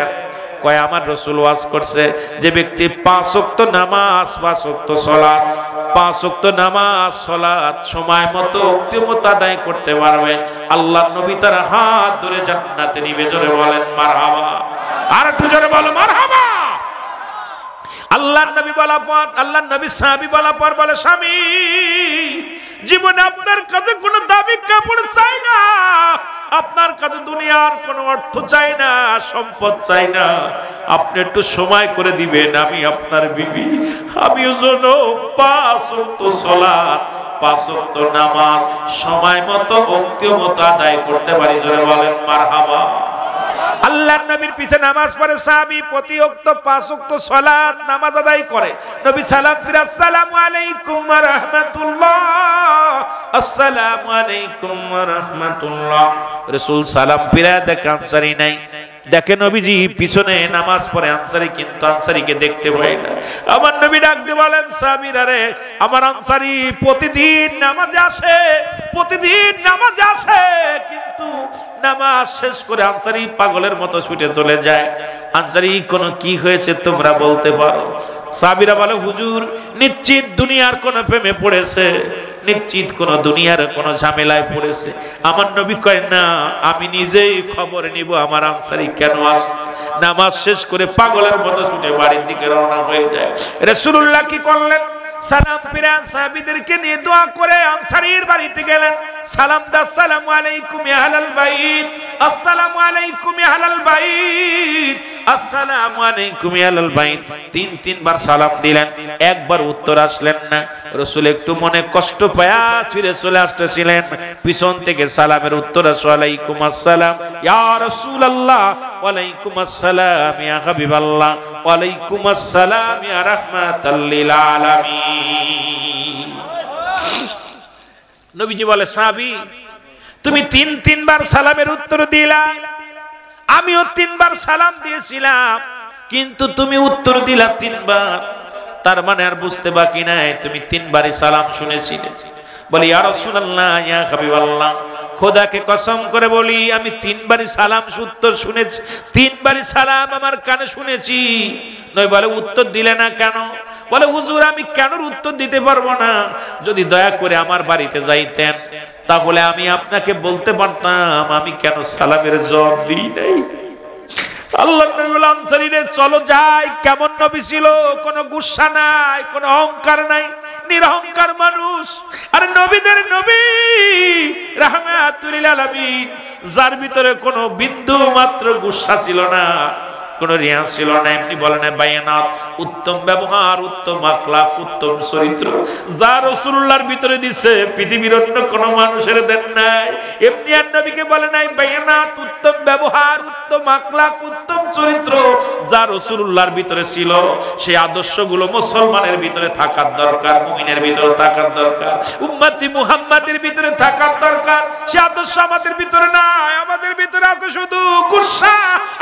কয় আমার রাসূল ওয়াজ করছে যে ব্যক্তি 5 ওয়াক্ত নামাজ, 5 ওয়াক্ত সালাত, 5 ওয়াক্ত নামাজ সালাত সময় মতো ওক্তি মতো আদায় করতে পারবে, আল্লাহর নবী তার হাত ধরে জান্নাতে নিবে। জোরে বলেন মারহাবা। আর একটু জোরে বলো মারহাবা। আল্লাহর নবী বলা পর, আল্লাহর নবী সাহাবী বলা পর বলে, স্বামী জীবনে আপনার কাছে কোনো দামি কাপড় চাই না, আপনার কাছে দুনিয়ার কোনো অর্থ চাই না, সম্পদ চাই না, আপনি একটু সময় করে দিবেন, আমি আপনার বিবি, আমিও যেন 5 ওয়াক্ত সালাত, 5 ওয়াক্ত নামাজ সময় মতো ওক্তি মতো আদায় করতে পারি। জোরে বলেন মারহাবা। আল্লাহর নবীর পিছে নামাজ পড়ে সাহাবী, প্রতি ওয়াক্ত 5 ওয়াক্ত সালাত নামাজ আদায় করে। নবী সালাম ফিরে আসসালামু আলাইকুম ওয়া রাহমাতুল্লাহ, আসসালামু আলাইকুম ওয়া রাহমাতুল্লাহ। রাসূল সালাম ফিরে দেখে আনসারী নাই, দেখে নবীজি পিছনে নামাজ পড়ে আনসারী, কিন্তু আনসারীকে দেখতে পায় না। আমার নবী ডাক দিয়ে বলেন, সাহাবীরা রে, আমার আনসারী প্রতিদিন নামাজে আসে, প্রতিদিন নামাজে আসে, কিন্তু নামাজ শেষ করে আনসারী পাগলের মতো ছুটে চলে যায়। আনসারী কোনো কি হয়েছে তোমরা বলতে পারো? সাহাবীরা বলে, হুজুর নিশ্চিত দুনিয়ার কোন প্রেমে পড়েছে, নিশ্চিত কোন দুনিয়ার কোন ঝামেলায় পড়েছে। আমার নবী কয়, না আমি নিজেই খবর নিব আমার আনসারী কেন আসে। নামাজ শেষ করে পাগলের মতো ছুটে বাড়ির দিকে রওনা হয়ে যায়। রাসূলুল্লাহ কি করলেন? সালাম ফিরে সাহাবীদেরকে নিয়ে দোয়া করে আনসারীর বাড়িতে গেলেন। সালাম দা, আসসালামু আলাইকুম ইয়া আহলাল বাইত, আসসালামু আলাইকুম ইয়া আহলাল বাইত, আসসালামু আলাইকুম ইয়া আহলাল বাইত। 3 বার সালাম দিলেন, একবার উত্তর আসলেন না। রাসূল একটু মনে কষ্ট পায়া ফিরে চলে আসতেছিলেন, পিছন থেকে সালামের উত্তর আসে, ওয়ালাইকুম আসসালাম ইয়া রাসূলুল্লাহ, ওয়ালাইকুম আসসালাম ইয়া হাবিবাল্লাহ, ওয়ালাইকুম আসসালাম ইয়া রাহমাতাল লিল আলামিন। নবীজি বলে, সাহাবী তুমি 3 বার সালামের উত্তর দিলা, আমিও 3 বার সালাম দিয়েছিলাম, কিন্তু তুমি উত্তর দিলা 3 বার, তার মানে আর বুঝতে বাকি নাই তুমি 3 বারই সালাম শুনেছিলে। বলি, ইয়া রাসূলুল্লাহ ইয়া হাবিবাল্লাহ, খোদাকে কসম করে বলি আমি 3 বারই সালাম উত্তর শুনেছি, 3 বারই সালাম আমার কানে শুনেছি। নয় বলে, উত্তর দিলে না কেন? বলে, হুজুর আমি কেন উত্তর দিতে পারবো না? যদি দয়া করে আমার বাড়িতে যাইতেন তাহলে আমি আপনাকে বলতে পারতাম আমি কেন সালামের জবাব দিই নাই। আল্লাহ নবী বলেন, আনসারী রে চলো যাই। কেমন নবী ছিল? কোনো গুসা নাই, কোনো অহংকার নাই, নিরহংকার মানুষ। আর নবীদের নবী রাহমাতুল লিল আলামিন, যার ভিতরে কোনো বিন্দু মাত্র গুসা ছিল না, কোনো রিয়াজ ছিল না। এমনি বলে না বায়ানাত, উত্তম ব্যবহার, উত্তম আখলাক, উত্তম চরিত্র যা রাসূলুল্লাহর ভিতরে দিছে পৃথিবীর অন্য কোনো মানুষের দেন নাই। এমনি আর নবীকে বলে নাই বায়ানাত, উত্তম ব্যবহার, উত্তম আখলাক, উত্তম চরিত্র যা রাসূলুল্লাহর ভিতরে ছিল। সেই আদর্শগুলো মুসলমানের ভিতরে থাকার দরকার, মুমিনের ভিতরে থাকার দরকার, উম্মতি মুহাম্মাদের ভিতরে থাকার দরকার। সেই আদর্শ আমাদের ভিতরে নাই, আমাদের ভিতরে আছে শুধু গুসা,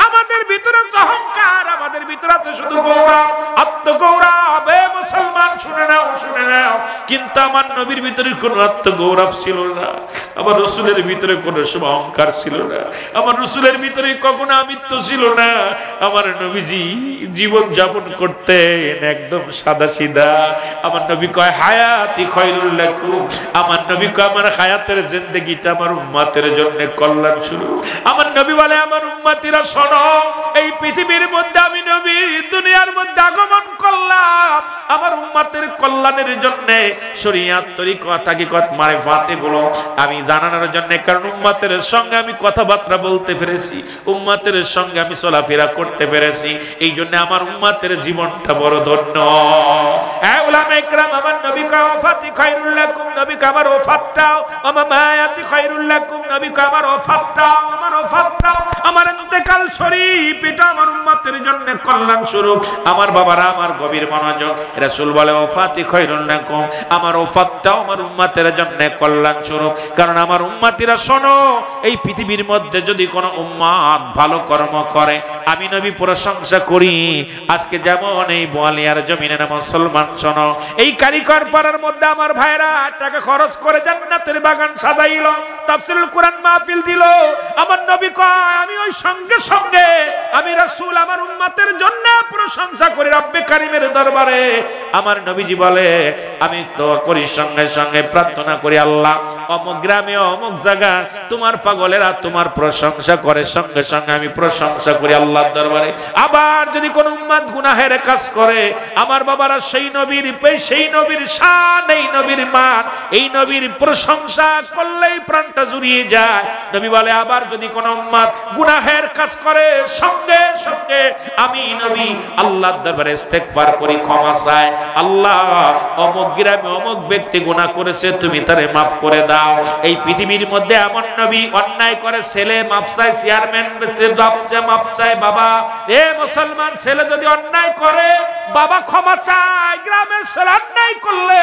আমাদের ভিতরে অহংকার, আমাদের ভিতরে আছে শুধু গৌরব, আত্মগৌরব। এ মুসলমান শুনে নাও, শুনে নাও, কিন্তু আমার নবীর ভিতরে কোনো আত্মগৌরব ছিল না, আমার রাসূলের ভিতরে কোনো সময় অহংকার ছিল না, আমার রাসূলের ভিতরে কখনো আমিত্ব ছিল না। আমার নবীজি জীবন যাপন করতেন একদম সাদা সিধা। আমার নবী কয় হায়াতি খায়রুল লাকুম, আমার নবী কয় আমার হায়াতের জিন্দেগিটা আমার উম্মতের জন্য কল্যাণ শুরু। আমার নবী বলে, আমার উম্মতিরা শোনো, এই পৃথিবীর মধ্যে আমি নবী দুনিয়ার মধ্যে আগমন করলাম আমার উম্মতের কল্যাণের জন্য। শরীয়ত, তরিকত, হাকিকত, মারিফাত এগুলো আমি জানানোর জন্য, কারণ উম্মতের সঙ্গে আমি কথাবার্তা বলতে পেরেছি, উম্মতের সঙ্গে আমি চলাফেরা করতে পেরেছি, এই জন্য আমার উম্মতের জীবনটা বড় ধন্য। উলামা ইকরাম আমার নবী কয় ওয়াফাতি খায়রুল লাকুম, নবী কয় আমার ওয়াফাতটাও, ওয়া মামায়াতি খায়রুল লাকুম, নবী কয় আমার ওয়াফাতটাও, আমার ইন্তেকাল শরীফ এটা আমার উম্মতের জন্য কল্যাণ স্বরূপ। আমার বাবারা, আমার গভীর মনোযোগ, রাসূল বলে ওয়াফাতি খায়রুল লাকুম, আমার ওয়াফাতটাও আমার উম্মতের জন্য কল্যাণ স্বরূপ। কারণ আমার উম্মতিরা শোনো, এই পৃথিবীর মধ্যে যদি কোনো উম্মত ভালো কর্ম করে আমি নবী প্রশংসা করি। আজকে যেমন এই বোয়ালিয়ার জমিনে মুসলমান শোনো, এই কারিগর পাড়ার মধ্যে আমার ভাইরা টাকা খরচ করে জান্নাতের বাগান সাজাইল, তাফসীরুল কোরআন মাহফিল দিল। আমার নবী কয় আমি ওই সঙ্গে সঙ্গে আমি রাসূল আমার উম্মতের জন্য প্রশংসা করি রব্বে কারীমের দরবারে। আমার নবীজি বলে আমি তো করি সঙ্গে সঙ্গে প্রার্থনা করি, আল্লাহ অমুক গ্রামে অমুক জায়গা তোমার পাগলেরা তোমার প্রশংসা করে, সঙ্গে সঙ্গে আমি প্রশংসা করি আল্লাহর দরবারে। আবার যদি কোন উম্মত গুনাহের কাজ করে, আমার বাবারা সেই নবীর শান, এই নবীর মান, এই নবীর প্রশংসা করলেই প্রাণটা জুড়িয়ে যায়। নবী বলে আবার যদি কোন উম্মত গুনাহের কাজ করে, সঙ্গে সঙ্গে আমি নবী আল্লাহর দরবারে ইস্তেগফার করি, ক্ষমা চাই, আল্লাহ অমুক গ্রামে অমুক ব্যক্তি গুনাহ করেছে তুমি তারে মাফ করে দাও। এই পৃথিবীর মধ্যে এমন নবী অন্যায় করে ছেলে মাফ চায়, চেয়ারম্যান মাফ চায়, বাবা এ মুসলমান ছেলে যদি অন্যায় করে বাবা ক্ষমা চায়, গ্রামের ছেলে অন্যায় করলে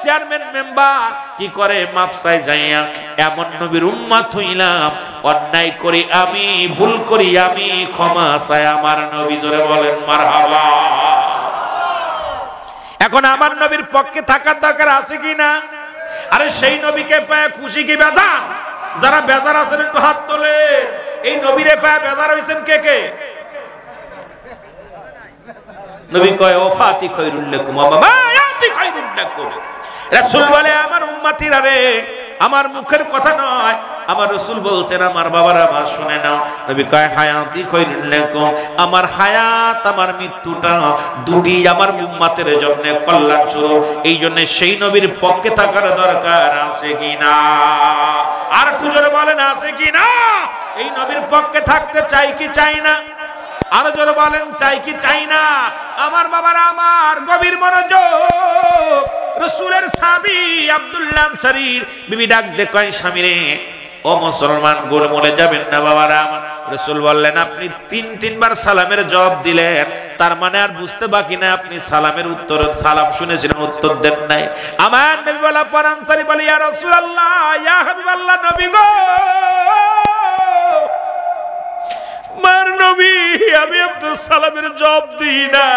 চেয়ারম্যান মেম্বার কি করে মাফ চায় যাইয়া। এমন নবীর উম্মত হইলাম, অন্যায় করি আমি, ভুল করি আমি, ক্ষমা চাই আমার নবী। জোরে বলেন মারহাবা। এখন আমার নবীর পক্ষে থাকার দরকার আছে কি না? আরে সেই নবীকে পায় খুশি কি বেজার? যারা বেজার আছেন একটু হাত তোলে। এই নবীরে পায় বেজার হইছেন কে কে? নবী কয় ওয়াফাতি খায়রুল লাকুম ওয়া মামায়াতি খায়রুল লাকুম। রাসূল বলে আমার উম্মতিরা রে, আমার মুখের কথা নয়, আমার রাসূল বলছেন আমার বাবারা আমার শুনে নাও। নবী কয় হায়াতি খায়রুল লাকুম, আমার হায়াত আমার মৃত্যুটা দুটি আমার উম্মতের জন্য কল্যাণ স্বরূপ। এই জন্য সেই নবীর পক্ষে থাকার দরকার আছে কিনা? আর একটু জোরে বলেন আছে কিনা? এই নবীর পক্ষে থাকতে চাই কি চাই না? আরো জোরে বলেন চাই কি চাই না? আমার বাবারা, আমার গভীর মনোযোগ, রাসূলের সাহাবী আব্দুল্লাহ আনসারীর বিবি ডাক দে কয় স্বামী রে, ও মুসলমান গোলমোলে যাবেন না বাবারা আমার। রাসূল বললেন আপনি তিনবার সালামের জবাব দিলেন, তার মানে আর বুঝতে বাকি না আপনি সালামের উত্তর, সালাম শুনেছিলেন উত্তর দেন নাই। আমার নবী বলা পর আনসারী বলে ইয়া রাসূলুল্লাহ, ইয়া হাবিবাল্লাহ, নবী গো, মার নবী আমি আপনার সালামের জবাব দিই না,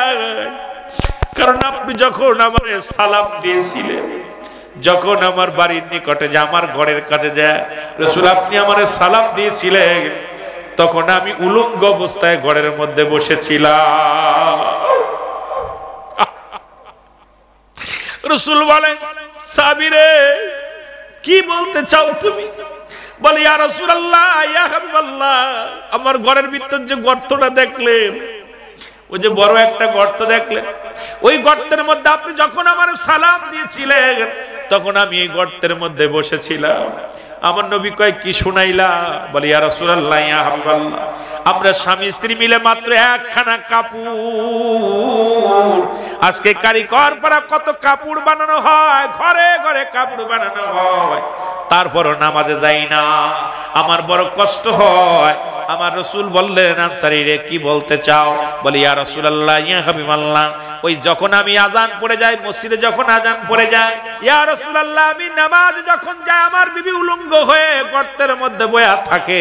কারণ আপনি যখন আমার সালাম দিয়েছিলেন, যখন আমার বাড়ির নিকটে যে আমার ঘরের কাছে যায় রাসূল আপনি আমার সালাম দিয়েছিলেন, তখন আমি উলঙ্গ অবস্থায় ঘরের মধ্যে বসেছিলাম। রাসূল বলেন সাহাবী রে কি বলতে চাও তুমি? বলে ইয়া রাসূলুল্লাহ, ইয়া হাবিবাল্লাহ, আমার ঘরের ভিতর যে গর্তটা দেখলেন, ওই যে বড় একটা গর্ত দেখলেন, ওই গর্তের মধ্যে আপনি যখন আমার সালাম দিয়েছিলেন তখন আমি এই গর্তের মধ্যে বসেছিলাম। আমার নবী কয় কি শুনাইলা? বলে ইয়া রাসূলুল্লাহ, ইয়া হাবিবাল্লাহ, আমরা স্বামী স্ত্রী মিলে মাত্র একখানা কাপড়, আজকে কারিগর পাড়া কত কাপড় বানানো হয়, ঘরে ঘরে কাপড় বানানো হয়, তারপরও নামাজে যাই না, আমার বড় কষ্ট হয়। আমার রাসূল বললেন আনসারী রে কি বলতে চাও? বলে ইয়া রাসূলুল্লাহ, ইয়া হাবিবাল্লাহ, ওই যখন আমি আজান পড়ে যাই, মসজিদে যখন আজান পড়ে যায়, ইয়া রাসূলুল্লাহ, আমি নামাজ যখন যাই আমার বিবি উলঙ্গ হয়ে গর্তের মধ্যে বয়া থাকে,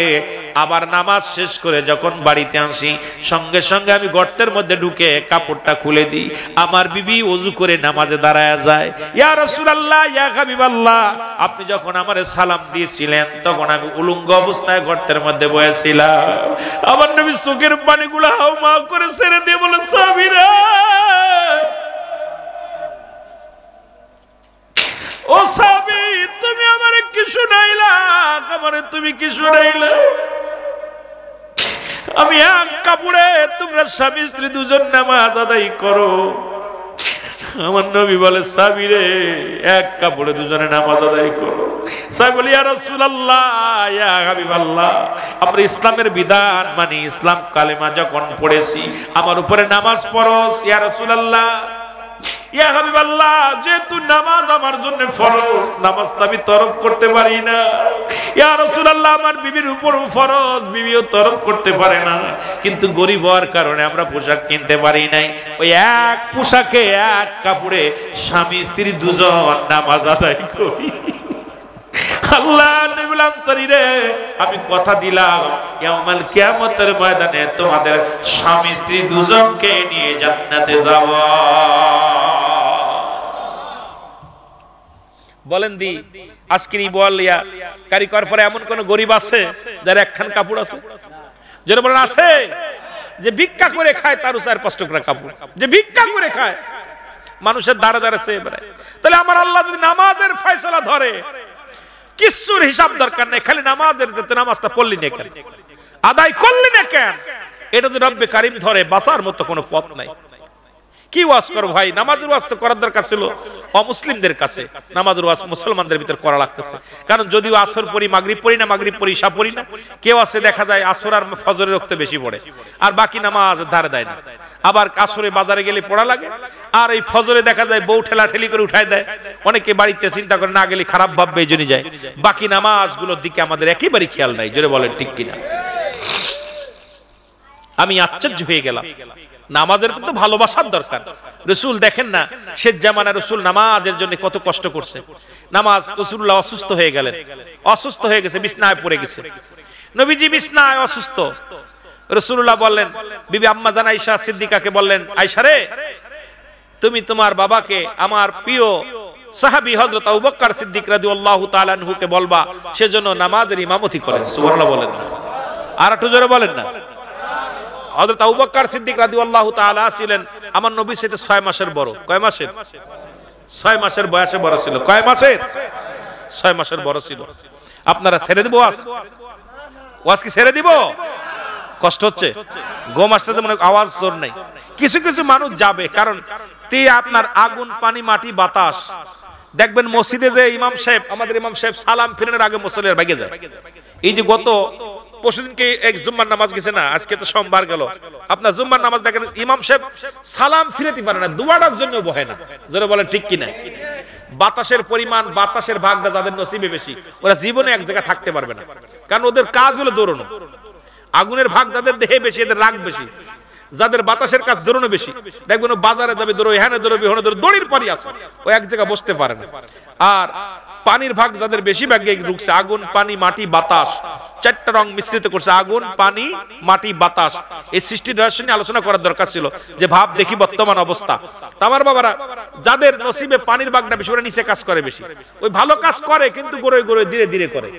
আবার নামাজ শেষ করে যখন বাড়িতে আসি সঙ্গে সঙ্গে আমি গর্তের মধ্যে ঢুকে কাপড়টা খুলে দিই, আমার বিবি ওযু করে নামাজে দাঁড়ায় যায়। ইয়া রাসূলুল্লাহ, ইয়া হাবিবাল্লাহ, আপনি যখন আমারে সালাম দিয়েছিলেন তখন আমি উলঙ্গ অবস্থায় গর্তের মধ্যে বসেছিলাম। আমার নবী চোখের পানিগুলো হাউমাউ করে ছেড়ে দিয়ে বলে সাহাবীরা, ও সাহাবী তুমি আমারে কি শুনাইলা? আমারে তুমি কি শুনাইলা? আমি এক কাপড়ে তোমরা স্বামী স্ত্রী দুজন নামাজ আদায় করো। আমার নবী বলে সাহাবী রে এক কাপড়ে দুজনে নামাজ আদায় করো। সাহাবী বলে ইয়া রাসূলুল্লাহ, ইয়া হাবিবাল্লাহ, আমরা ইসলামের বিধান মানে ইসলাম কালেমা যখন পড়েছি আমার উপরে নামাজ পড়ো ইয়া রাসূলুল্লাহ। ইয়া হাবিবাল্লাহ, যেহেতু নামাজ আমার জন্য ফরজ, নামাজটা আমি তরফ করতে পারি না। ইয়া রাসূলুল্লাহ, আমার বিবির উপরও ফরজ, বিবিও তরফ করতে পারে না, কিন্তু গরিব হওয়ার কারণে আমরা পোশাক কিনতে পারি নাই। ওই এক পোশাকে এক কাপড়ে স্বামী স্ত্রী দুজন নামাজ আদায় করি। আল্লাহ নবীল আনসারীরে, আমি কথা দিলাম ইয়াউমাল কিয়ামতের ময়দানে তোমাদের স্বামী স্ত্রী দুজনকে নিয়ে জান্নাতে যাব। বলেন দি আজকের এই বলিয়া কারিগর পরে এমন কোন গরিব আছে যার একখান কাপড় আছে? যারা বলেন আছে, যে ভিক্ষা করে খায় তার 4-5 টুকরা কাপড়, যে ভিক্ষা করে খায়, মানুষের দ্বারে দ্বারে চেয়ে বেড়ায়। তাহলে আমার আল্লাহ যদি নামাজের ফয়সালা ধরে, কিছুর হিসাব দরকার নেই, খালি নামাজের যেতে নামাজটা পড়লি না কেন, আদায় করলি না কেন, এটা যদি রব্বে কারিম ধরে, বাঁচার মতো কোনো পথ নাই। কি ওয়াজ করো ভাই? নামাজের ওয়াজ তো করার দরকার ছিল অমুসলিমদের কাছে, নামাজের ওয়াজ মুসলমানদের ভিতর করা লাগতেছে। কারণ যদিও আসর পড়ি, মাগরিব পড়ি না, মাগরিব পড়ি, ঈশা পড়ি না, কেউ আছে দেখা যায় আসর আর ফজরের রক্তে বেশি পড়ে, আর বাকি নামাজ ধারে দেয় না। আবার আসরে বাজারে গেলে পড়া লাগে, আর এই ফজরে দেখা যায় বউ ঠেলা ঠেলি করে উঠায় দেয়। অনেকে বাড়িতে চিন্তা করে না গেলে খারাপ ভাববে, এই জন্য যায়। বাকি নামাজগুলোর দিকে আমাদের একেবারে খেয়াল নাই। জোরে বলেন ঠিক কিনা? আমি আশ্চর্য হয়ে গেলাম। নামাজের কিন্তু ভালোবাসার দরকার। রাসূল দেখেন না, শেষ জামানায় রাসূল নামাজের জন্য কত কষ্ট করছে। নামাজ, রাসূলুল্লাহ অসুস্থ হয়ে গেলেন, অসুস্থ হয়ে গেছে, বিছনায় পড়ে গেছে, নবীজি বিছনায় অসুস্থ। রাসূলুল্লাহ বললেন, বিবি আম্মা জান আয়েশা সিদ্দিকাকে বললেন, আয়েশা রে, তুমি তোমার বাবাকে, আমার প্রিয় সাহাবী হযরত আবু বকর সিদ্দিক রাদিয়াল্লাহু তাআলা আনহুকে বলবা সেজন্য নামাজের ইমামতি করেন। সুবহানাল্লাহ বলেন না? আর একটু জোরে বলেন না? হযরত আবু বকর সিদ্দিক রাদিয়াল্লাহু তাআলা ছিলেন আমার নবীর সাথে 6 মাসের বড়। কয় মাসের? 6 মাসের বয়সে বড় ছিল। কয় মাসের? 6 মাসের বড় ছিল। আপনারা ছেড়ে দিব ওয়াজ? ওয়াজ কি ছেড়ে দিব? কষ্ট হচ্ছে? গো মাস্টার যেমন আওয়াজ জোর নাই, কিছু কিছু মানুষ যাবে, কারণ আপনার আগুন, পানি, মাটি, বাতাস। দেখবেন মসজিদে যে ইমাম সাহেব, আমাদের ইমাম সাহেব সালাম ফিরানোর আগে মুসল্লিরা ভাগে যায়। এই যে গত পরশুদিনকে এক জুম্মার নামাজ গেছে না, আজকে তো সোমবার গেল, আপনার জুম্মার নামাজ দেখেন ইমাম সাহেব সালাম ফিরাতে পারে না, দুয়াটার জন্য বহে না। যারা বলেন ঠিক কিনা? বাতাসের পরিমাণ, বাতাসের ভাগটা যাদের নসিবে বেশি, ওরা জীবনে এক জায়গায় থাকতে পারবে না, কারণ ওদের কাজ হলো দৌড়ানো। আগুনের ভাগ যাদের দেহে বেশি, এদের রাগ বেশি। যাদের বাতাসের কাজ দৌড়ানো বেশি, দেখবেন বাজারে যাবে দৌড়ো, এখানে দৌড়বি, ওখানে দৌড়ো, দড়ির পরই আছে, ও এক জায়গায় বসতে পারে না। আর পানির ভাগ যাদের বেশি ভাগে ঢুকছে, আগুন, পানি, মাটি, বাতাস, 4টা রং মিশ্রিত করছে, আগুন, পানি, মাটি, বাতাস। এই সৃষ্টির রহস্য নিয়ে আলোচনা করার দরকার ছিল, যে ভাব দেখি বর্তমান অবস্থা। আমার বাবারা, যাদের নসিবে পানির ভাগটা বেশি, ওরা নিচে কাজ করে বেশি, ওই ভালো কাজ করে কিন্তু গড়ে গড়ে ধীরে ধীরে করে।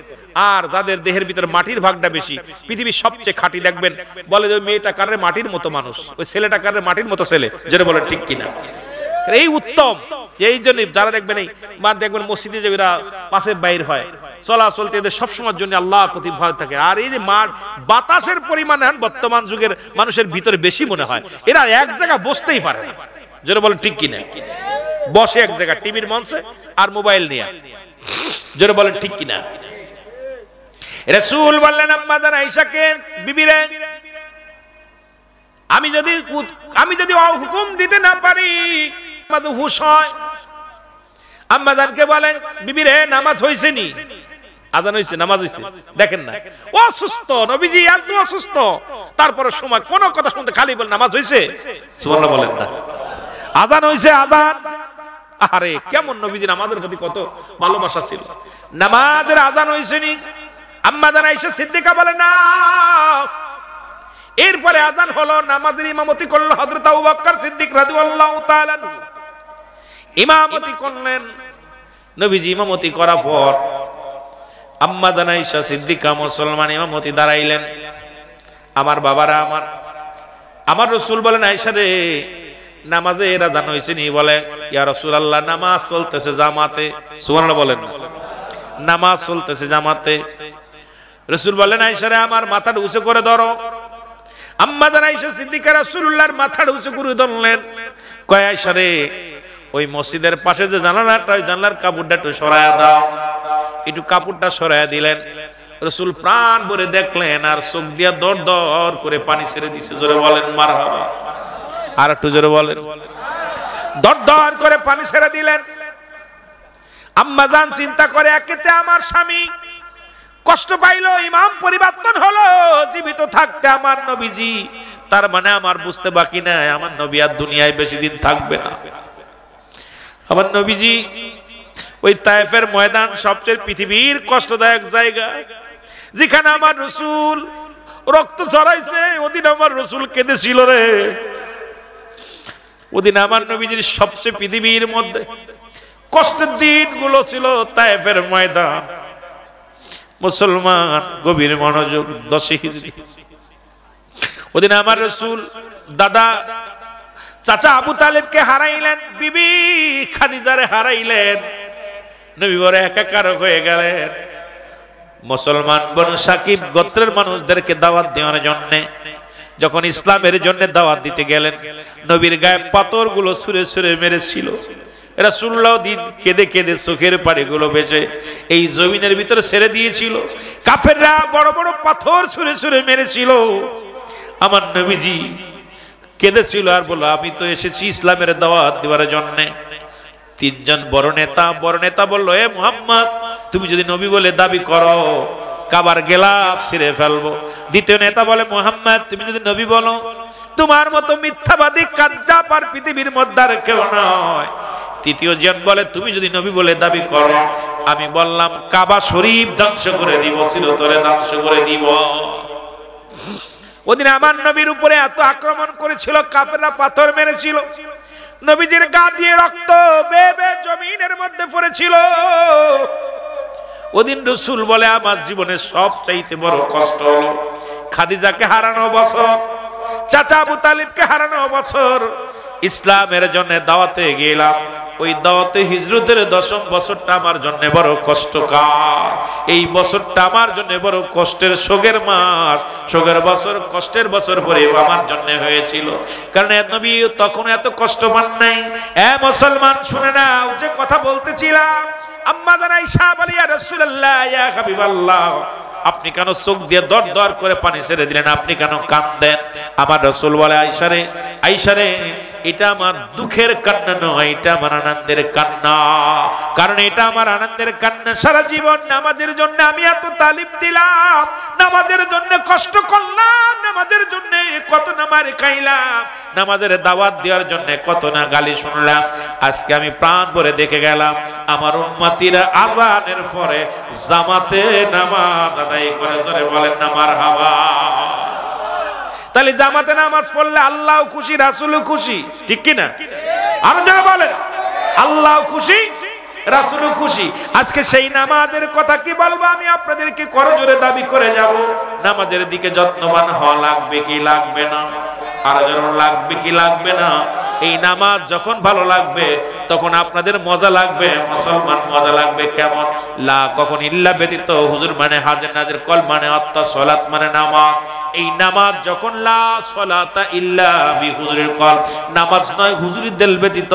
আর যাদের দেহের ভিতরে মাটির ভাগটা বেশি, পৃথিবীর সবচেয়ে খাঁটি, দেখবেন বলে যে ওই মেয়েটা কারে মাটির মতো মানুষ, ওই ছেলেটা কারে মাটির মতো ছেলে। যেটা বলে ঠিক কিনা? এই উত্তম। এই জন্য যারা দেখবেন এই মান, দেখবেন মসজিদে যে এরা পাশে বাইর হয়, চলাচলতে এদের সবসময়ের জন্য আল্লাহর প্রতি ভয় থাকে। আর এই যে মাঠ, বাতাসের পরিমাণ বর্তমান যুগের মানুষের ভিতরে বেশি মনে হয়, এরা এক জায়গায় বসতেই পারে না। যেটা বলেন ঠিক কিনা? বসে এক জায়গায় টিভির মঞ্চে আর মোবাইল নিয়ে। যেটা বলেন ঠিক কিনা? রাসূল বললেন আম্মা জান আয়েশাকে, বিবি রে, আমি যদি হুকুম দিতে না পারি, আমাদের হুশ হয়। আম্মা জানকে বলেন, বিবি রে, নামাজ হইছে নি? আজান হইছে, নামাজ হইছে। দেখেন না, অসুস্থ নবীজি, একদম অসুস্থ, তারপরে সময় কোনো কথা শুনতে খালি বল নামাজ হইছে। সুবহানাল্লাহ বলেন না? আজান হইছে, আজান। আরে কেমন নবীজি নামাজের প্রতি কত ভালোবাসা ছিল। নামাজের আজান হইছে নি? আম্মা জান আয়েশা সিদ্দিকা বলেন না। এরপরে আজান হলো, নামাজের ইমামতি করলো হযরত আবু বকর সিদ্দিক রাদিয়াল্লাহু তাআলা ইমামতি করলেন। নবীজি ইমামতি করার পর আম্মা জান আয়েশা সিদ্দিকা মুসলমান ইমামতি দাঁড়াইলেন। আমার বাবারা, আমার রাসূল বলেন, আয়েশা রে, নামাজে এর আজান হইছে নি? বলে, ইয়া রাসূলুল্লাহ, নামাজ চলতেছে জামাতে। সুবহানাল্লাহ বলেন না? নামাজ চলতেছে জামাতে। রাসূল বলেন, আয়েশা রে, আমার মাথাটা উঁচু করে ধরো। আম্মা জান আয়েশা সিদ্দিকা রাসূলুল্লাহর মাথাটা উঁচু করে ধরলেন। কয়, আয়েশা রে, ওই মসজিদের পাশে যে জানালাটা, ওই জানলার কাপড়টা একটু সরায়া দাও। একটু কাপড়টা সরায়া দিলেন। রাসূল প্রাণ ভরে দেখলেন, আর চোখ দিয়া দর দর করে পানি ছেড়ে দিছে। জোরে বলেন মারহাবা। আর একটু জোরে বলেন। দরদর করে পানি ছেড়ে দিলেন। আম্মাজান চিন্তা করে একেতে আমার স্বামী কষ্ট পাইলো, ইমাম পরিবর্তন হলো, জীবিত থাকতে আমার নবীজি, তার মানে আমার বুঝতে বাকি নাই আমার নবী আর দুনিয়ায় বেশি দিন থাকবে না। আমার নবীজি ওই তায়েফের ময়দান সবচেয়ে পৃথিবীর কষ্টদায়ক জায়গা, যেখানে আমার রাসূল রক্ত ঝরাইছে, ওদিন আমার রাসূল কেঁদেছিল রে। ওদিন আমার নবীজির সবচেয়ে পৃথিবীর মধ্যে কষ্টের দিনগুলো ছিল তায়েফের ময়দান। মুসলমান গভীর মনোযোগ, 10 হিজরি। ওদিন আমার রাসূল দাদা চাচা আবু তালেবকে হারাইলেন, বিবি খাদিজারে হারাইলেন, নবী বড় একাকার হয়ে গেলেন। মুসলমান বনু সাকিব গোত্রের মানুষদেরকে দাওয়াত দেওয়ার জন্য যখন ইসলামের জন্য দাওয়াত দিতে গেলেন, নবীর গায়ে পাথরগুলো ছুঁড়ে ছুঁড়ে মেরেছিল। রাসূলুল্লাহ দিন কেঁদে কেঁদে চোখের পানিগুলো ভেসে এই জমিনের ভিতরে ছেড়ে দিয়েছিল। কাফেররা বড় বড় পাথর ছুঁড়ে ছুঁড়ে মেরেছিল। আমার নবীজি কেঁদেছিল আর বলল, আমি তো এসেছি ইসলামের দাওয়াত দেওয়ার জন্য। তিনজন বড় নেতা বলল, এ মুহাম্মদ, তুমি যদি নবী বলে দাবি করো কাবার গেলাফ ছিঁড়ে ফেলবো। দ্বিতীয় নেতা বলে, মুহাম্মদ, তুমি যদি নবী বলো তোমার মতো মিথ্যাবাদী কাজ্জাব আর পৃথিবীর মধ্যে আর কেউ নয়। তৃতীয় জন বলে, তুমি যদি নবী বলে দাবি করো, আমি বললাম কাবা শরীফ ধ্বংস করে দিব, চিরতরে ধ্বংস করে দিব। ওদিন আমার নবীর উপরে এত আক্রমণ করেছিল, কাফেররা পাথর মেরেছিল, নবীজির গা দিয়ে রক্ত বেয়ে বেয়ে জমিনের মধ্যে পড়েছিল। ওদিন রাসূল বলে, আমার জীবনের সবচাইতে বড় কষ্ট হলো খাদিজাকে হারানো বছর, চাচা আবু তালিবকে হারানো বছর। ইসলামের জন্য দাওয়াতে গেলাম, ওই দাওয়াতে হিজরতের 10ম বছরটা আমার জন্য বড় কষ্টকর। এই বছরটা আমার জন্য বড় কষ্টের, শোকের মাস, শোকের বছর, কষ্টের বছর পরে আমার জন্য হয়েছিল। কারণ নবী তখন এত কষ্ট পান নাই। এ মুসলমান শুনে নাও, যে কথা বলতেছিলাম, আম্মা জান আয়েশা বলে, ইয়া রাসূলুল্লাহ, ইয়া হাবিবাল্লাহ, আপনি কেন চোখ দিয়ে দর দর করে পানি ছেড়ে দিলেন, আপনি কেন কাঁদেন? আমার রাসূল বলে, আয়েশা রে, এটা আমার দুঃখের কান্না নয়, এটা আমার আনন্দের কান্না। কারণ এটা আমার আনন্দের কান্না। সারা জীবন নামাজের জন্য আমি এত তালিম দিলাম, নামাজের জন্য কষ্ট করলাম, নামাজের জন্য কত না মার খাইলাম, নামাজের দাওয়াত দেওয়ার জন্য কত না গালি শুনলাম। আজকে আমি প্রাণ ভরে দেখে গেলাম আমার উম্মতিরা আযানের পরে জামাতে নামাজ আদায় করে। জোরে বলেন না মারহাবা। তাহলে জামাতে নামাজ পড়লে আল্লাহ খুশি, রাসূলও খুশি, ঠিক কি না? আর যারা বলেন আল্লাহ খুশি, রাসূলও খুশি। আজকে সেই নামাজের কথা কি বলবো আমি আপনাদেরকে করজোরে দাবি করে যাব। নামাজের দিকে যত্নবান হওয়া লাগবে কি লাগবে না? আর যেন লাগবে কি লাগবে না? এই নামাজ যখন ভালো লাগবে তখন আপনাদের মজা লাগবে। মুসলমান মজা লাগবে কেমন? লা কখন ইল্লা ব্যতীত, হুজুর মানে হাজির নাজির, কল মানে আত্মা, সালাত মানে নামাজ। এই নামাজ যখন লা সালাতা ইল্লা বি হুজুরিল কল, নামাজ নয় হুজুরির দিল ব্যতীত,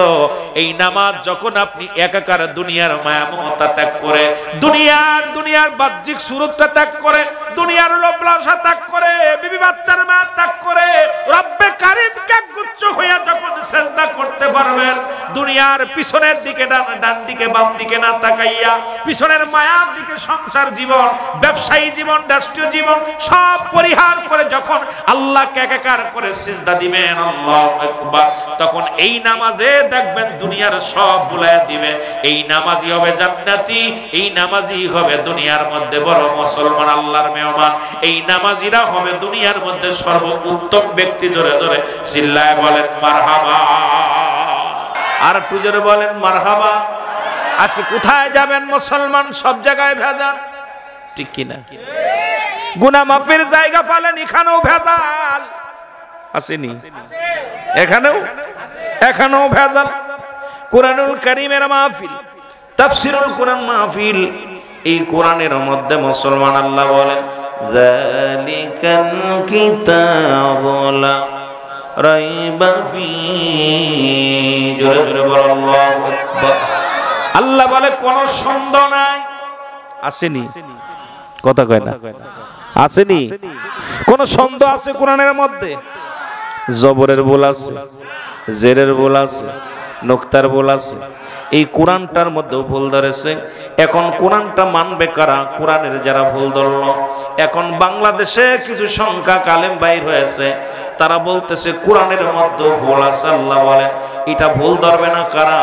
এই নামাজ যখন আপনি একাকার দুনিয়ার মায়া মমতা ত্যাগ করে, দুনিয়ার বাহ্যিক সুরতটা ত্যাগ করে, দুনিয়ার লোভ লালসা ত্যাগ করে, বিবি বাচ্চার মা ত্যাগ করে, রব্বে কারীমকে গুচ্ছ হয়ে যখন সিজদা করতে পারবেন, দুনিয়ার পিছনের দিকে ডান দিকে বাম দিকে না তাকাইয়া, পিছনের মায়ার দিকে সংসার জীবন, ব্যবসায়ী জীবন, রাষ্ট্রীয় জীবন সব পরিহার করে যখন আল্লাহকে একাকার করে সিজদা দিবেন, আল্লাহু আকবার, তখন এই নামাজে দেখবেন দুনিয়ার সব ভুলাইয়া দিবে। এই নামাজই হবে জান্নাতি, এই নামাজই হবে দুনিয়ার মধ্যে বড় মুসলমান, আল্লাহর মেহমান। এই নামাজিরা হবে দুনিয়ার মধ্যে সর্বোত্তম ব্যক্তি। জোরে জোরে চিল্লায় বলেন মারহাবা। আর একটু জোরে বলেন মারহাবা। আজকে কোথায় যাবেন মুসলমান? সব জায়গায় ভেজাল, ঠিক কিনা? গুনাহ মাফের জায়গা পালেন, এখানেও ভেজাল আসেনি? এখানেও ভেজাল। কোরআনুল কারীমের মাহফিল, তাফসীরুল কোরআন মাহফিল, এই কোরআনের মধ্যে মুসলমান আল্লাহ বলেন, যালিকাল কিতাবু লা রাইবা ফীহি। জোরে জোরে বলেন আল্লাহু আকবার। আল্লাহ বলে কোনো সন্দেহ নাই। আসেনি? কথা কয় না, আসেনি? কোন সন্দেহ আছে কোরআনের মধ্যে? জবরের ভুল আছে, জেরের ভুল আছে, নোক্তার ভুল আছে, এই কোরআনটার মধ্যেও ভুল ধরেছে। এখন কোরআনটা মানবে কারা? কোরআনের যারা ভুল ধরলো। এখন বাংলাদেশে কিছু সংখ্যা কালেম বাইর হয়েছে, তারা বলতেছে কোরআনের মধ্যেও ভুল আছে। আল্লাহ বলেন এটা ভুল ধরবে না কারা?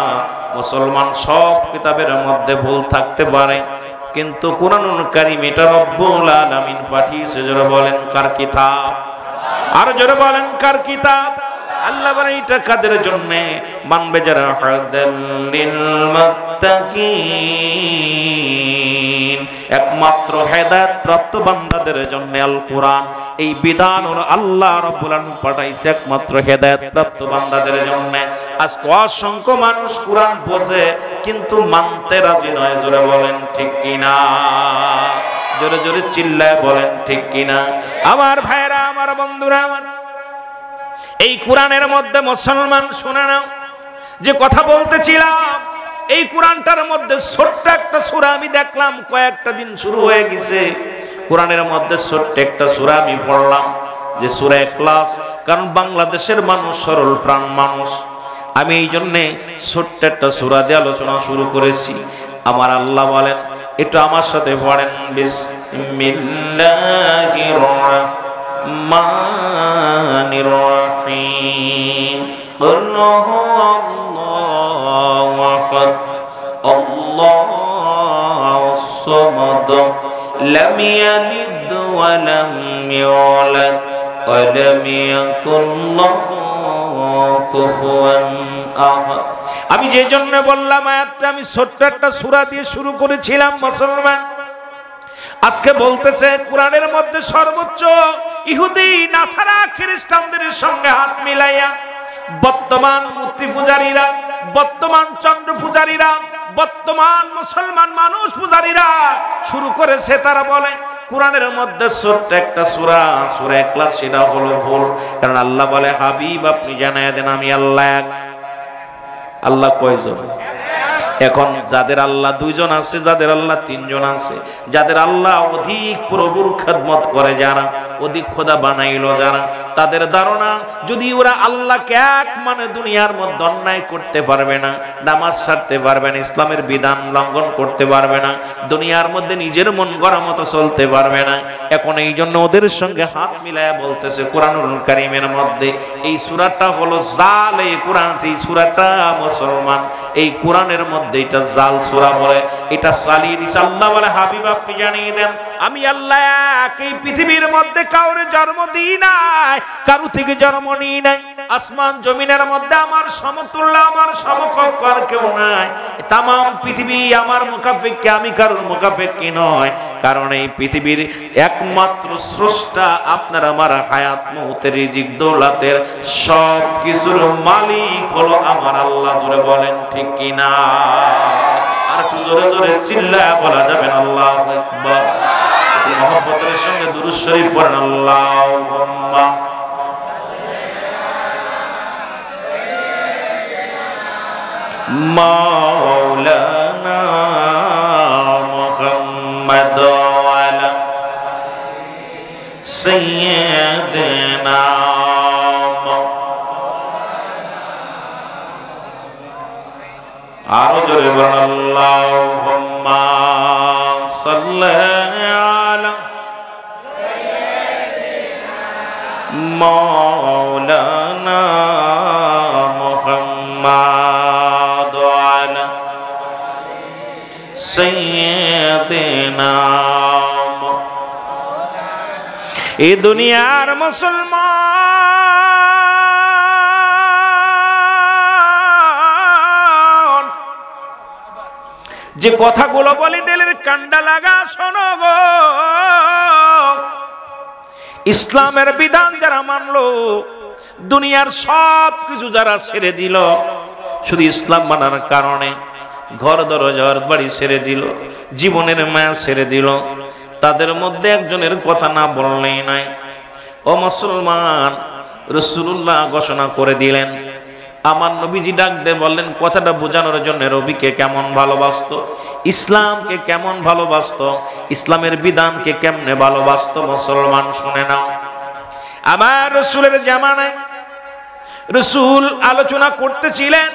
মুসলমান। সব কিতাবের মধ্যে ভুল থাকতে পারে, কিন্তু কোরআনুল কারীম এটা রব্বুল আলামিন পাঠিয়েছে। যারা বলেন কার কিতাব? আর যারা বলেন কার কিতাব? আল্লাহ বলেন এটা কাদের জন্য মানবে? যারা হাদাল্লিল মুত্তাকিন, একমাত্র হেদায়েত প্রাপ্ত বান্দাদের জন্য আল কোরআন। এই বিধান হলো আল্লাহ রাব্বুল আলামিন পাঠাইছে একমাত্র হেদায়েত প্রাপ্ত বান্দাদের জন্য। আজকে অসংখ্য মানুষ কোরআন বোঝে কিন্তু মানতে রাজি নয়। জোরে বলেন ঠিক কিনা? জোরে জোরে চিল্লায় বলেন ঠিক কিনা? আমার ভাইরা, আমার বন্ধুরা, আমার এই কোরআনের মধ্যে মুসলমান শুনে নাও, যে কথা বলতেছিলাম, এই কোরআনটার মধ্যে ছোট্ট একটা সূরা আমি দেখলাম কয়েকটা দিন শুরু হয়ে গেছে। কোরআনের মধ্যে ছোট্ট একটা সূরা আমি পড়লাম, যে সূরা ইখলাস। কারণ বাংলাদেশের মানুষ সরল প্রাণ মানুষ, আমি এই জন্যে ছোট্ট একটা সূরা দিয়ে আলোচনা শুরু করেছি। আমার আল্লাহ বলেন, এটা আমার সাথে পড়েন, বিসমিল্লাহির রাহমানির রাহিম। কুল হুয়াল্লাহু আহাদ, আল্লাহুস সামাদ, লাম ইয়ালিদ ওয়া লাম ইউলাদ ওয়া লাম ইয়াকুল লাহু কুফুয়ান আহাদ। আমি যে জন্য বললাম আয়াতটা আমি ছোট্ট একটা সূরা দিয়ে শুরু করেছিলাম মুসলমান। আজকে বলতেছে কোরআনের মধ্যে সর্বোচ্চ ইহুদি নাসারা খ্রিস্টানদের সঙ্গে হাত মিলাইয়া বর্তমান মূর্তি পূজারীরা, বর্তমান চন্দ্র পূজারীরা, বর্তমান মুসলমান মানুষ পূজারীরা শুরু করেছে। তারা বলে কোরআনের মধ্যে ছোট্ট একটা সূরা, সূরা ইখলাস, সেটা হলো ভুল। কারণ আল্লাহ বলে, হাবিব আপনি জানায়া দেন আমি আল্লাহ এক। আল্লাহ কয়জন? এখন যাদের আল্লাহ দুইজন আছে, যাদের আল্লাহ তিনজন আছে, যাদের আল্লাহ অধিক প্রভুর খেদমত করে যারা, অধিক খোদা বানাইলো যারা, তাদের ধারণা যদি ওরা আল্লাহকে এক মানে দুনিয়ার মধ্যে অন্যায় করতে পারবে না, নামাজ ছাড়তে পারবে না, ইসলামের বিধান লঙ্ঘন করতে পারবে না, দুনিয়ার মধ্যে নিজের মন গড়া মতো চলতে পারবে না। এখন এই জন্য ওদের সঙ্গে হাত মিলায়া বলতেছে কোরআনুল কারীমের মধ্যে এই সূরাটা হলো জাল। এই কোরআন, এই সূরাটা মুসলমান এই কোরআনের মধ্যে এটা জাল সূরা বলে, এটা চালিয়ে দিছে। আল্লাহ বলে, হাবিব আপনি জানিয়ে দেন আমি আল্লাহ এক। এই পৃথিবীর মধ্যে কাউরে জন্ম দিই নাই, কারো থেকে জন্ম নিই নাই। আসমান জমিনের মধ্যে আমার সমতুল্য, আমার সমকক্ষ আর কেউ নাই। তাম পৃথিবী আমার মুকাফিক্কি, আমি কারোর মুকাফিক্কি নয়। কারণ এই পৃথিবীর একমাত্র স্রষ্টা, আপনার আমার হায়াত মউতের রিজিক দৌলাতের সব কিছুর মালিক হলো আমার আল্লাহ। জোরে বলেন ঠিক কিনা? আর একটু জোরে জোরে চিল্লায়া বলা যাবে না আল্লাহু আকবার। মহব্বতের সঙ্গে দুরূদ শরীফ পড়েন, আল্লাহুম্মা মাওলানা মুহাম্মদ ওয়ালা সাইয়্যিদিনা। আরো জোরে বলেন, আল্লাহুম্মা সাল্লি আলা মাওলানা মুহাম্মদ ওয়ালা সাইয়্যিদিনা। এই দুনিয়ার মুসলমান যে কথাগুলো বলি দিলের কান্ডা লাগা শোনো গো। ইসলামের বিধান যারা মানলো, দুনিয়ার সব কিছু যারা ছেড়ে দিল, শুধু ইসলাম মানার কারণে ঘর দরজার বাড়ি ছেড়ে দিল, জীবনের মায়া ছেড়ে দিল, তাদের মধ্যে একজনের কথা না বললেই নাই। ও মুসলমান, রাসূলুল্লাহ ঘোষণা করে দিলেন, আমার নবীজি ডাক দিয়ে বললেন কথাটা বোঝানোর জন্য, নবীকে কেমন ভালোবাসতো, ইসলামকে কেমন ভালোবাসতো, ইসলামের বিধানকে কেমনে ভালোবাসতো। মুসলমান শুনে নাও, আমার রাসূলের জামানায় রাসূল আলোচনা করতেছিলেন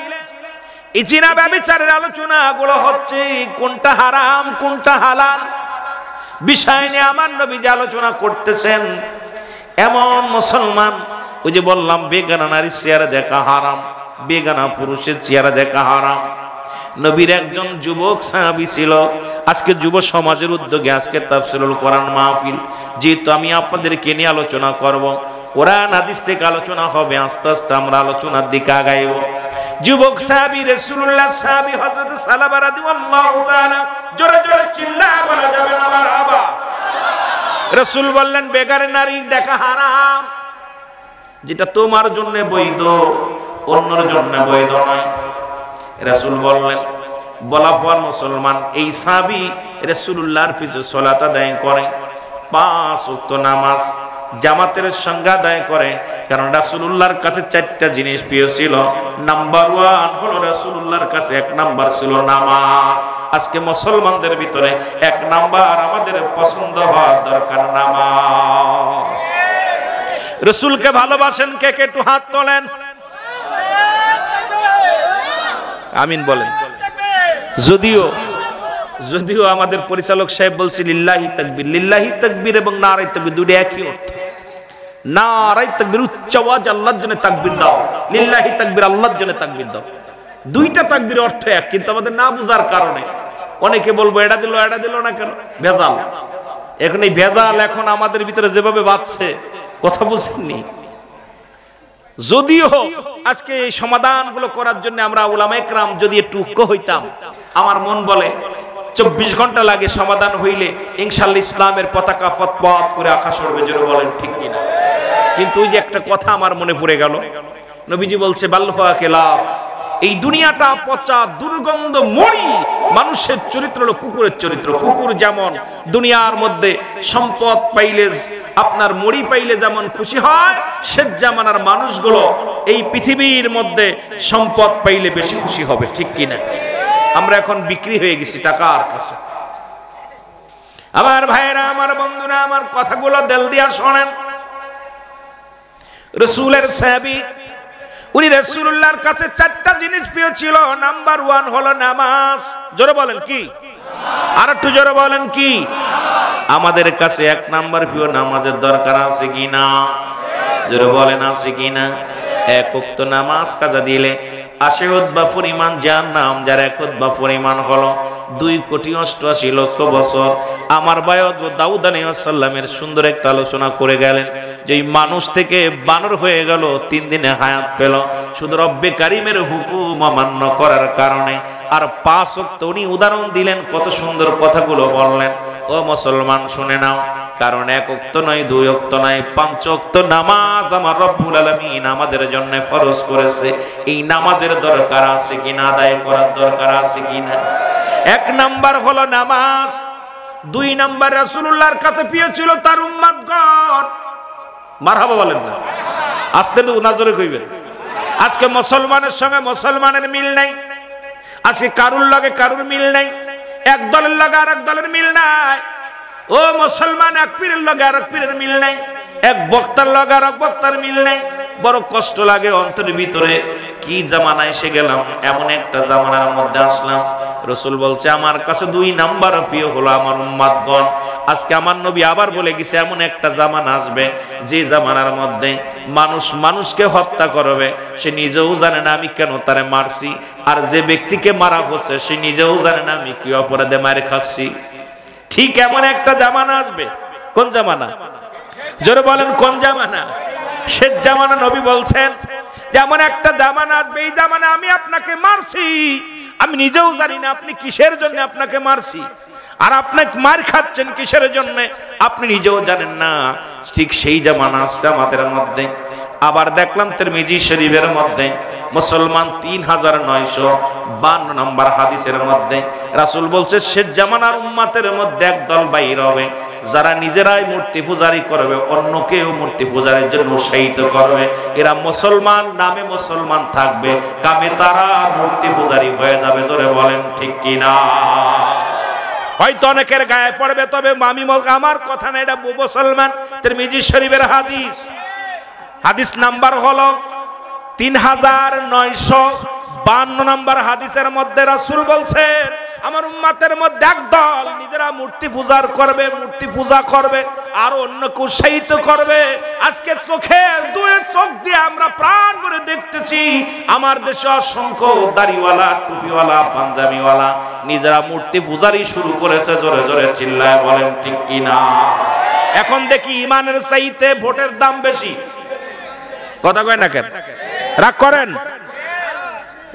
এই জিনা ব্যভিচারের আলোচনা গুলো হচ্ছে, কোনটা হারাম কোনটা হালাল বিষয় নিয়ে আমার নবী যে আলোচনা করতেছেন। এমন মুসলমান, ওই যে বললাম বেগানা নারীর চেহারা দেখা হারাম, বেগানা পুরুষের চেহারা দেখা হারাম। নবীর একজন যুবক সাহাবী ছিল। আজকে যুব সমাজের উদ্যোগে আজকে তাফসীরুল কোরআন মাহফিল, যেহেতু আমি আপনাদেরকে নিয়ে আলোচনা করব, কোরআন হাদিস থেকে আলোচনা হবে, আস্তে আস্তে আমরা আলোচনার দিকে আগাইব। যুবক সাহাবী রাসূলুল্লাহ সাহাবী হযরত সালাবা রাদিয়াল্লাহু তাআলা, জোরে জোরে চিল্লায় বলা যাবে না মারহাবা। রাসূল বললেন বেগার নারী দেখা হারাম, যেটা তোমার জন্য বৈধ অন্যর জন্য বৈধ নয়। রাসূল বললেন, বলা পর মুসলমান এই সাহাবী রাসূলুল্লাহর পিছে সালাত আদায় করে, 5 ওয়াক্ত নামাজ জামাতের সঙ্গে আদায় করে। কারণ রাসূলুল্লাহর কাছে 4টা জিনিস প্রিয় ছিল। নাম্বার 1 হলো রাসূলুল্লাহর কাছে 1 নাম্বার ছিল নামাজ। আজকে মুসলমানদের ভিতরে 1 নাম্বার আমাদের পছন্দ হওয়ার দরকার নামাজ। রাসূলকে ভালোবাসেন কে কে একটু হাত তোলেন, আমিন বলেন। যদিও আমাদের পরিচালক সাহেব বলছে লিল্লাহি তাকবীর, লিল্লাহি তাকবীর এবং নারায়ে তাকবীর দুটো একই অর্থ। নারায়ে তাকবীর উচ্চ আওয়াজ আল্লাহর জন্য তাকবীর দাও, লিল্লাহি তাকবীর আল্লাহর জন্য তাকবীর দাও। দুইটা তাকবীর অর্থ এক, কিন্তু আমাদের না বুঝার কারণে অনেকে বলবো এটা দিল না কেন, ভেজাল। এখন এই ভেজাল এখন আমাদের ভিতরে যেভাবে বাজছে, কথা বুঝেননি। যদিও আজকে এই সমাধানগুলো করার জন্য আমরা উলামায়ে কেরাম যদি একটু ঐক্য হইতাম, আমার মন বলে 24 ঘন্টা লাগে সমাধান হইলে ইনশাআল্লাহ ইসলামের পতাকা ফতপত করে আকাশ উড়বে, জোরে বলেন ঠিক কিনা। কিন্তু ওই যে একটা কথা আমার মনে পড়ে গেল, নবীজি বলছে বাল্লুহা খেলাফ, এই দুনিয়াটা পচা দুর্গন্ধ মরি। মানুষের চরিত্র হলো কুকুরের চরিত্র। কুকুর যেমন দুনিয়ার মধ্যে সম্পদ পাইলে, আপনার মরি পাইলে যেমন খুশি হয়, সে জামানার মানুষগুলো এই পৃথিবীর মধ্যে সম্পদ পাইলে বেশি খুশি হবে, ঠিক কিনা। আমরা এখন বিক্রি হয়ে গেছি টাকার কাছে। আমার ভাইয়েরা, আমার বন্ধুরা, আমার কথাগুলো দিল দিয়া শোনেন। রাসূলের সাহাবী, উনি রাসূলুল্লাহর কাছে 4টা জিনিস প্রিয় ছিল। নাম্বার 1 হলো নামাজ। জোরে বলেন কি, আর একটু জোরে বলেন কি। আমাদের কাছে 1 নাম্বার প্রিয় নামাজের দরকার আছে কিনা, জোরে বলেন আছে কিনা। 1 ওয়াক্ত নামাজ কাজা দিলে 80 উতবা পরিমাণ জাহান্নাম, যার 1 উতবা পরিমাণ হলো 2,88,00,000 বছর। আমার বায়ত দাউদ আলাইহিস সালামের সুন্দর একটা আলোচনা করে গেলেন যে এই মানুষ থেকে বানর হয়ে গেল, 3 দিনে হায়াত পেল শুধু রব্বে কারিমের হুকুম অমান্য করার কারণে। আর 5 ওয়াক্ত উনি উদাহরণ দিলেন, কত সুন্দর কথাগুলো বললেন। ও মুসলমান শুনে নাও, কারণ 1 ওয়াক্ত নয়, 2 ওয়াক্ত নয়, 5 ওয়াক্ত নামাজ আমার রব্বুল আলামিন আমাদের জন্য ফরজ করেছে। এই নামাজের দরকার আছে কিনা, আদায় করার দরকার আছে কিনা। 1 নাম্বার হলো নামাজ। 2 নাম্বার রাসূলুল্লাহর কাছে প্রিয় ছিল তার উম্মতগণ। মারহাবা বলেন না, আস্তে নজরে কইবেন। আজকে মুসলমানের সঙ্গে মুসলমানের মিল নাই, আজকে কারুর লগে কারুর মিল নাই, এক দলের লগে আরেক দলের মিল নাই। ও মুসলমান, এক পীরের লগে আরেক পীরের মিল নাই, এক বক্তার লগে আরেক বক্তার মিল নাই। বড় কষ্ট লাগে অন্তরের ভিতরে, কি জামানা এসে গেলাম, এমন একটা জামানার মধ্যে আসলাম। রাসূল বলছে আমার কাছে 2 নাম্বার প্রিয় হলো আমার উম্মতগণ। আজকে আমার নবী আবার বলে গেছে এমন একটা জামানা আসবে যে জামানার মধ্যে মানুষ মানুষকে হত্যা করবে, সে নিজেও জানে না আমি কেন তারে মারছি, আর যে ব্যক্তিকে মারা হচ্ছে সে নিজেও জানে না আমি কি অপরাধে মারে খাচ্ছি। ঠিক এমন একটা জামানা আসবে। কোন জামানা, জোরে বলেন কোন জামানা। শেষ জামানা নবী বলছেন যেমন একটা জামানা আসবে, এই জামানা আমি আপনাকে মারছি, আমি নিজেও জানি না আপনি কিসের জন্য আপনাকে মারছি, আর আপনি মার খাচ্ছেন কিসের জন্য আপনি নিজেও জানেন না। ঠিক সেই জামানা আসছে আমাদের মধ্যে। আবার দেখলাম তিরমিজি শরীফের মধ্যে মুসলমান 3952 নম্বর হাদিসের মধ্যে রাসূল বলছে শেষ জামানার উম্মতের মধ্যে একদল বাইর হবে যারা নিজেরাই মূর্তি পূজারি করবে, অন্যকেও মূর্তি পূজারের জন্য উৎসাহিত করবে। এরা মুসলমান নামে মুসলমান থাকবে, কামে তারা মূর্তি পূজারি হয়ে যাবে। জোরে বলেন ঠিক কিনা। হয়তো অনেকের গায়ে পড়বে, তবে আমি আমার কথা না, এটা মুসলমান তিরমিজি শরীফের হাদিস। হাদিস নাম্বার হলো 3952 52 নম্বর হাদিসের মধ্যে রাসূল বলছেন আমার উম্মতের মধ্যে একদল নিজেরা মূর্তি পূজা করবে আর অন্যকে উৎসাহিত করবে। আজকে দুয়ের চোখ দিয়ে আমরা প্রাণ ভরে দেখতেছি আমার দেশে অসংখ্য দাড়িওয়ালা, টুপিওয়ালা, পাঞ্জাবিওয়ালা নিজেরা মূর্তি পূজারই শুরু করেছে। জোরে জোরে চিল্লায় বলেন ঠিক কিনা? এখন দেখি ইমানের চাইতে ভোটের দাম বেশি। কথা কয় না কেন? রাগ করেন?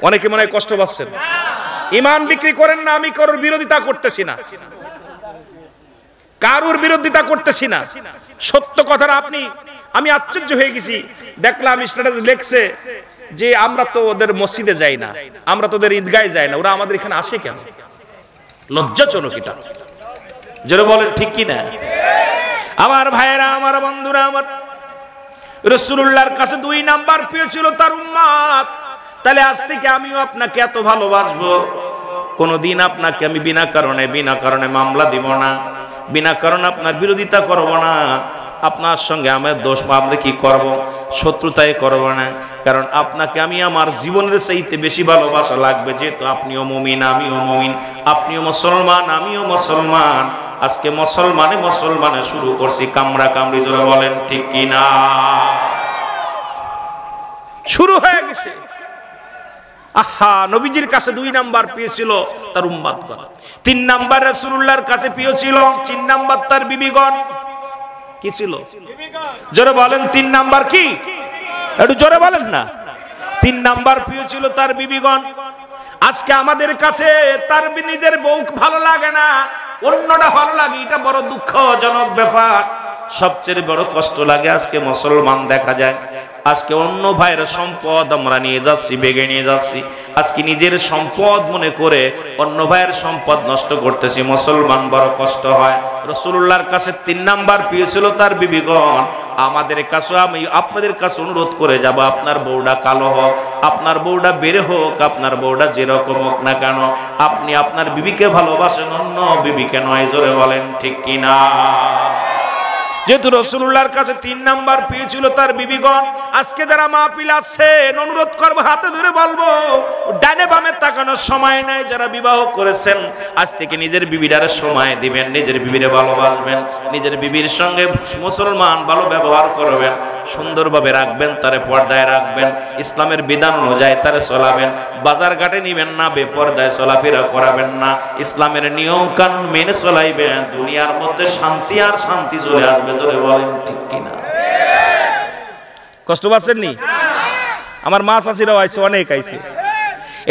অনেকে মনে হয় কষ্ট পাচ্ছেন। ইমান বিক্রি করেন না। আমি কারোর বিরোধিতা করতেছি না, কারোর বিরোধিতা করতেছি না। সত্য কথাটা আমি আশ্চর্য হয়ে গেছি, দেখলাম স্ট্যাটাস লেখছে যে আমরা তো ওদের মসজিদে যাই না, আমরা তো ওদের ঈদগাহে যাই না, ওরা আমাদের এখানে আসে কেন? লজ্জাজনক এটা। যারা বলেন ঠিক কি না? আমার ভাইয়েরা, আমার বন্ধুরা, আমার রাসূলুল্লাহর কাছে 2 নাম্বার প্রিয় ছিল তার উম্মত। তাহলে আজ থেকে আমিও আপনাকে এত ভালোবাসবো, কোনদিন আপনাকে আমি বিনা কারণে মামলা দিব না, বিনা কারণে আপনার বিরোধিতা করব না, আপনার সঙ্গে আমার দোষ আমরা কি করব, শত্রুতায় করব না। কারণ আপনাকে আমি আমার জীবনের চাইতে বেশি ভালোবাসা লাগবে, যেহেতু আপনিও মুমিন আমিও মুমিন, আপনিও মুসলমান আমিও মুসলমান। আজকে মুসলমানে শুরু করছি কামড়া কামড়ি। জোরে বলেন ঠিক কিনা? শুরু হয়ে গেছে। আহা, নবীজির কাছে 2 নাম্বার পেয়েছিল তার উম্মতগণ, 3 নাম্বার রাসূলুল্লাহর কাছে প্রিয় ছিল, 4 নাম্বার তার বিবিগণ। কি ছিল? জোরে বলেন 3 নাম্বার কি? একটু জোরে বলেন না। 3 নাম্বার প্রিয় ছিল তার বিবিগণ। আজকে আমাদের কাছে তার নিজের বউ ভালো লাগে না, অন্যটা ভালো লাগে, এটা বড় দুঃখজনক ব্যাপার। সবচেয়ে বড় কষ্ট লাগে আজকে মুসলমান দেখা যায় আজকে অন্য ভাইয়ের সম্পদ আমরা নিয়ে যাচ্ছি, বেগে নিয়ে যাচ্ছি। আজকে নিজের সম্পদ মনে করে অন্য ভাইয়ের সম্পদ নষ্ট করতেছি। মুসলমান বড় কষ্ট হয়। রাসূলুল্লাহর কাছে 3 নাম্বার পেয়েছিল তার বিবিগণ। আমাদের কাছে আমি আপনাদের কাছে অনুরোধ করে যাব, আপনার বউটা কালো হোক, আপনার বউটা বেড়ে হোক, আপনার বউটা যেরকম হোক না কেন, আপনি আপনার বিবিকে ভালোবাসেন, অন্য বিবিকে নয়। জোরে বলেন ঠিক কিনা? যেহেতু রাসূলুল্লাহর কাছে 3 নাম্বার পেয়েছিল তার বিবিগণ, আজকে যারা মাহফিল আছেন অনুরোধ করব, হাতে ধরে বলবো, ডানে বামে তাকানোর সময় নাই। যারা বিবাহ করেছেন আজ থেকে নিজের বিবিটারে সময় দিবেন, নিজের বিবিরে ভালোবাসবেন, নিজের বিবির সঙ্গে মুসলমান ভালো ব্যবহার করবেন, সুন্দরভাবে রাখবেন, তারে পর্দায় রাখবেন, ইসলামের বিধান অনুযায়ী তারে চলাবেন। বাজার ঘাটে নিবেন না, বেপর্দায় চলাফেরা করাবেন না, ইসলামের নিয়ম কানুন মেনে চলাইবেন। দুনিয়ার মধ্যে শান্তি আর শান্তি চলে আসবে। জোরে বলেন ঠিক কিনা? কষ্ট পাচ্ছেন নি? আমার মা চাচিরাও আইছে, অনেক আইছে।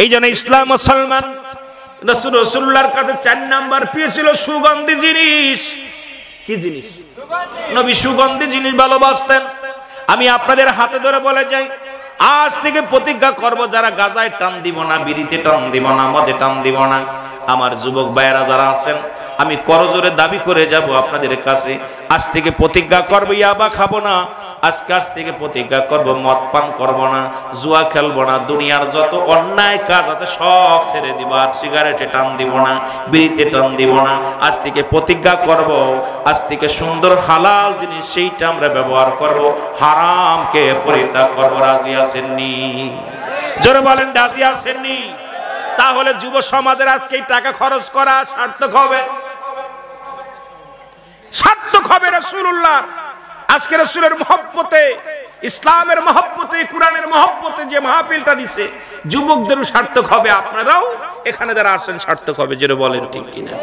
এই জন্য ইসলাম মুসলমান রাসূলুল্লাহর কাছে 4 নাম্বার পেয়েছিল সুগন্ধি জিনিস। কি জিনিস? নবী সুগন্ধি জিনিস ভালোবাসতেন। আমি আপনাদের হাতে ধরে বলে যাই, আজ থেকে প্রতিজ্ঞা করব, যারা গাজায় টান দিব না, বিড়িতে টান দিব না, মদে টান দিব না। আমার যুবক ভাইয়েরা যারা আছেন, আমি করজোরে দাবি করে যাব আপনাদের কাছে, আজ থেকে প্রতিজ্ঞা করব ইয়াবা খাবো না। আজ থেকে প্রতিজ্ঞা করব মদ পান করব না, জুয়া খেলবো না, দুনিয়ার যত অন্যায় কাজ আছে সব ছেড়ে দিব, আর সিগারেটে টান দিব না, বিড়িতে টান দিব না। আজ থেকে প্রতিজ্ঞা করব, আজ থেকে সুন্দর হালাল জিনিস সেইটা আমরা ব্যবহার করব, হারামকে পরিত্যাগ করব। রাজি আছেননি? জোরে বলেন রাজি আছেননি? তাহলে যুব সমাজের আজকে এই টাকা খরচ করা সার্থক হবে, সার্থক হবে। রাসূলুল্লাহ আজকে রাসূলের মহব্বতে, ইসলামের মহব্বতে, কোরআনের মহব্বতে যে মাহফিলটা দিছে, যুবকদেরও সার্থক হবে, আপনারাও এখানে যারা আসেন সার্থক হবে। যেটা বলেন ঠিক কিনা?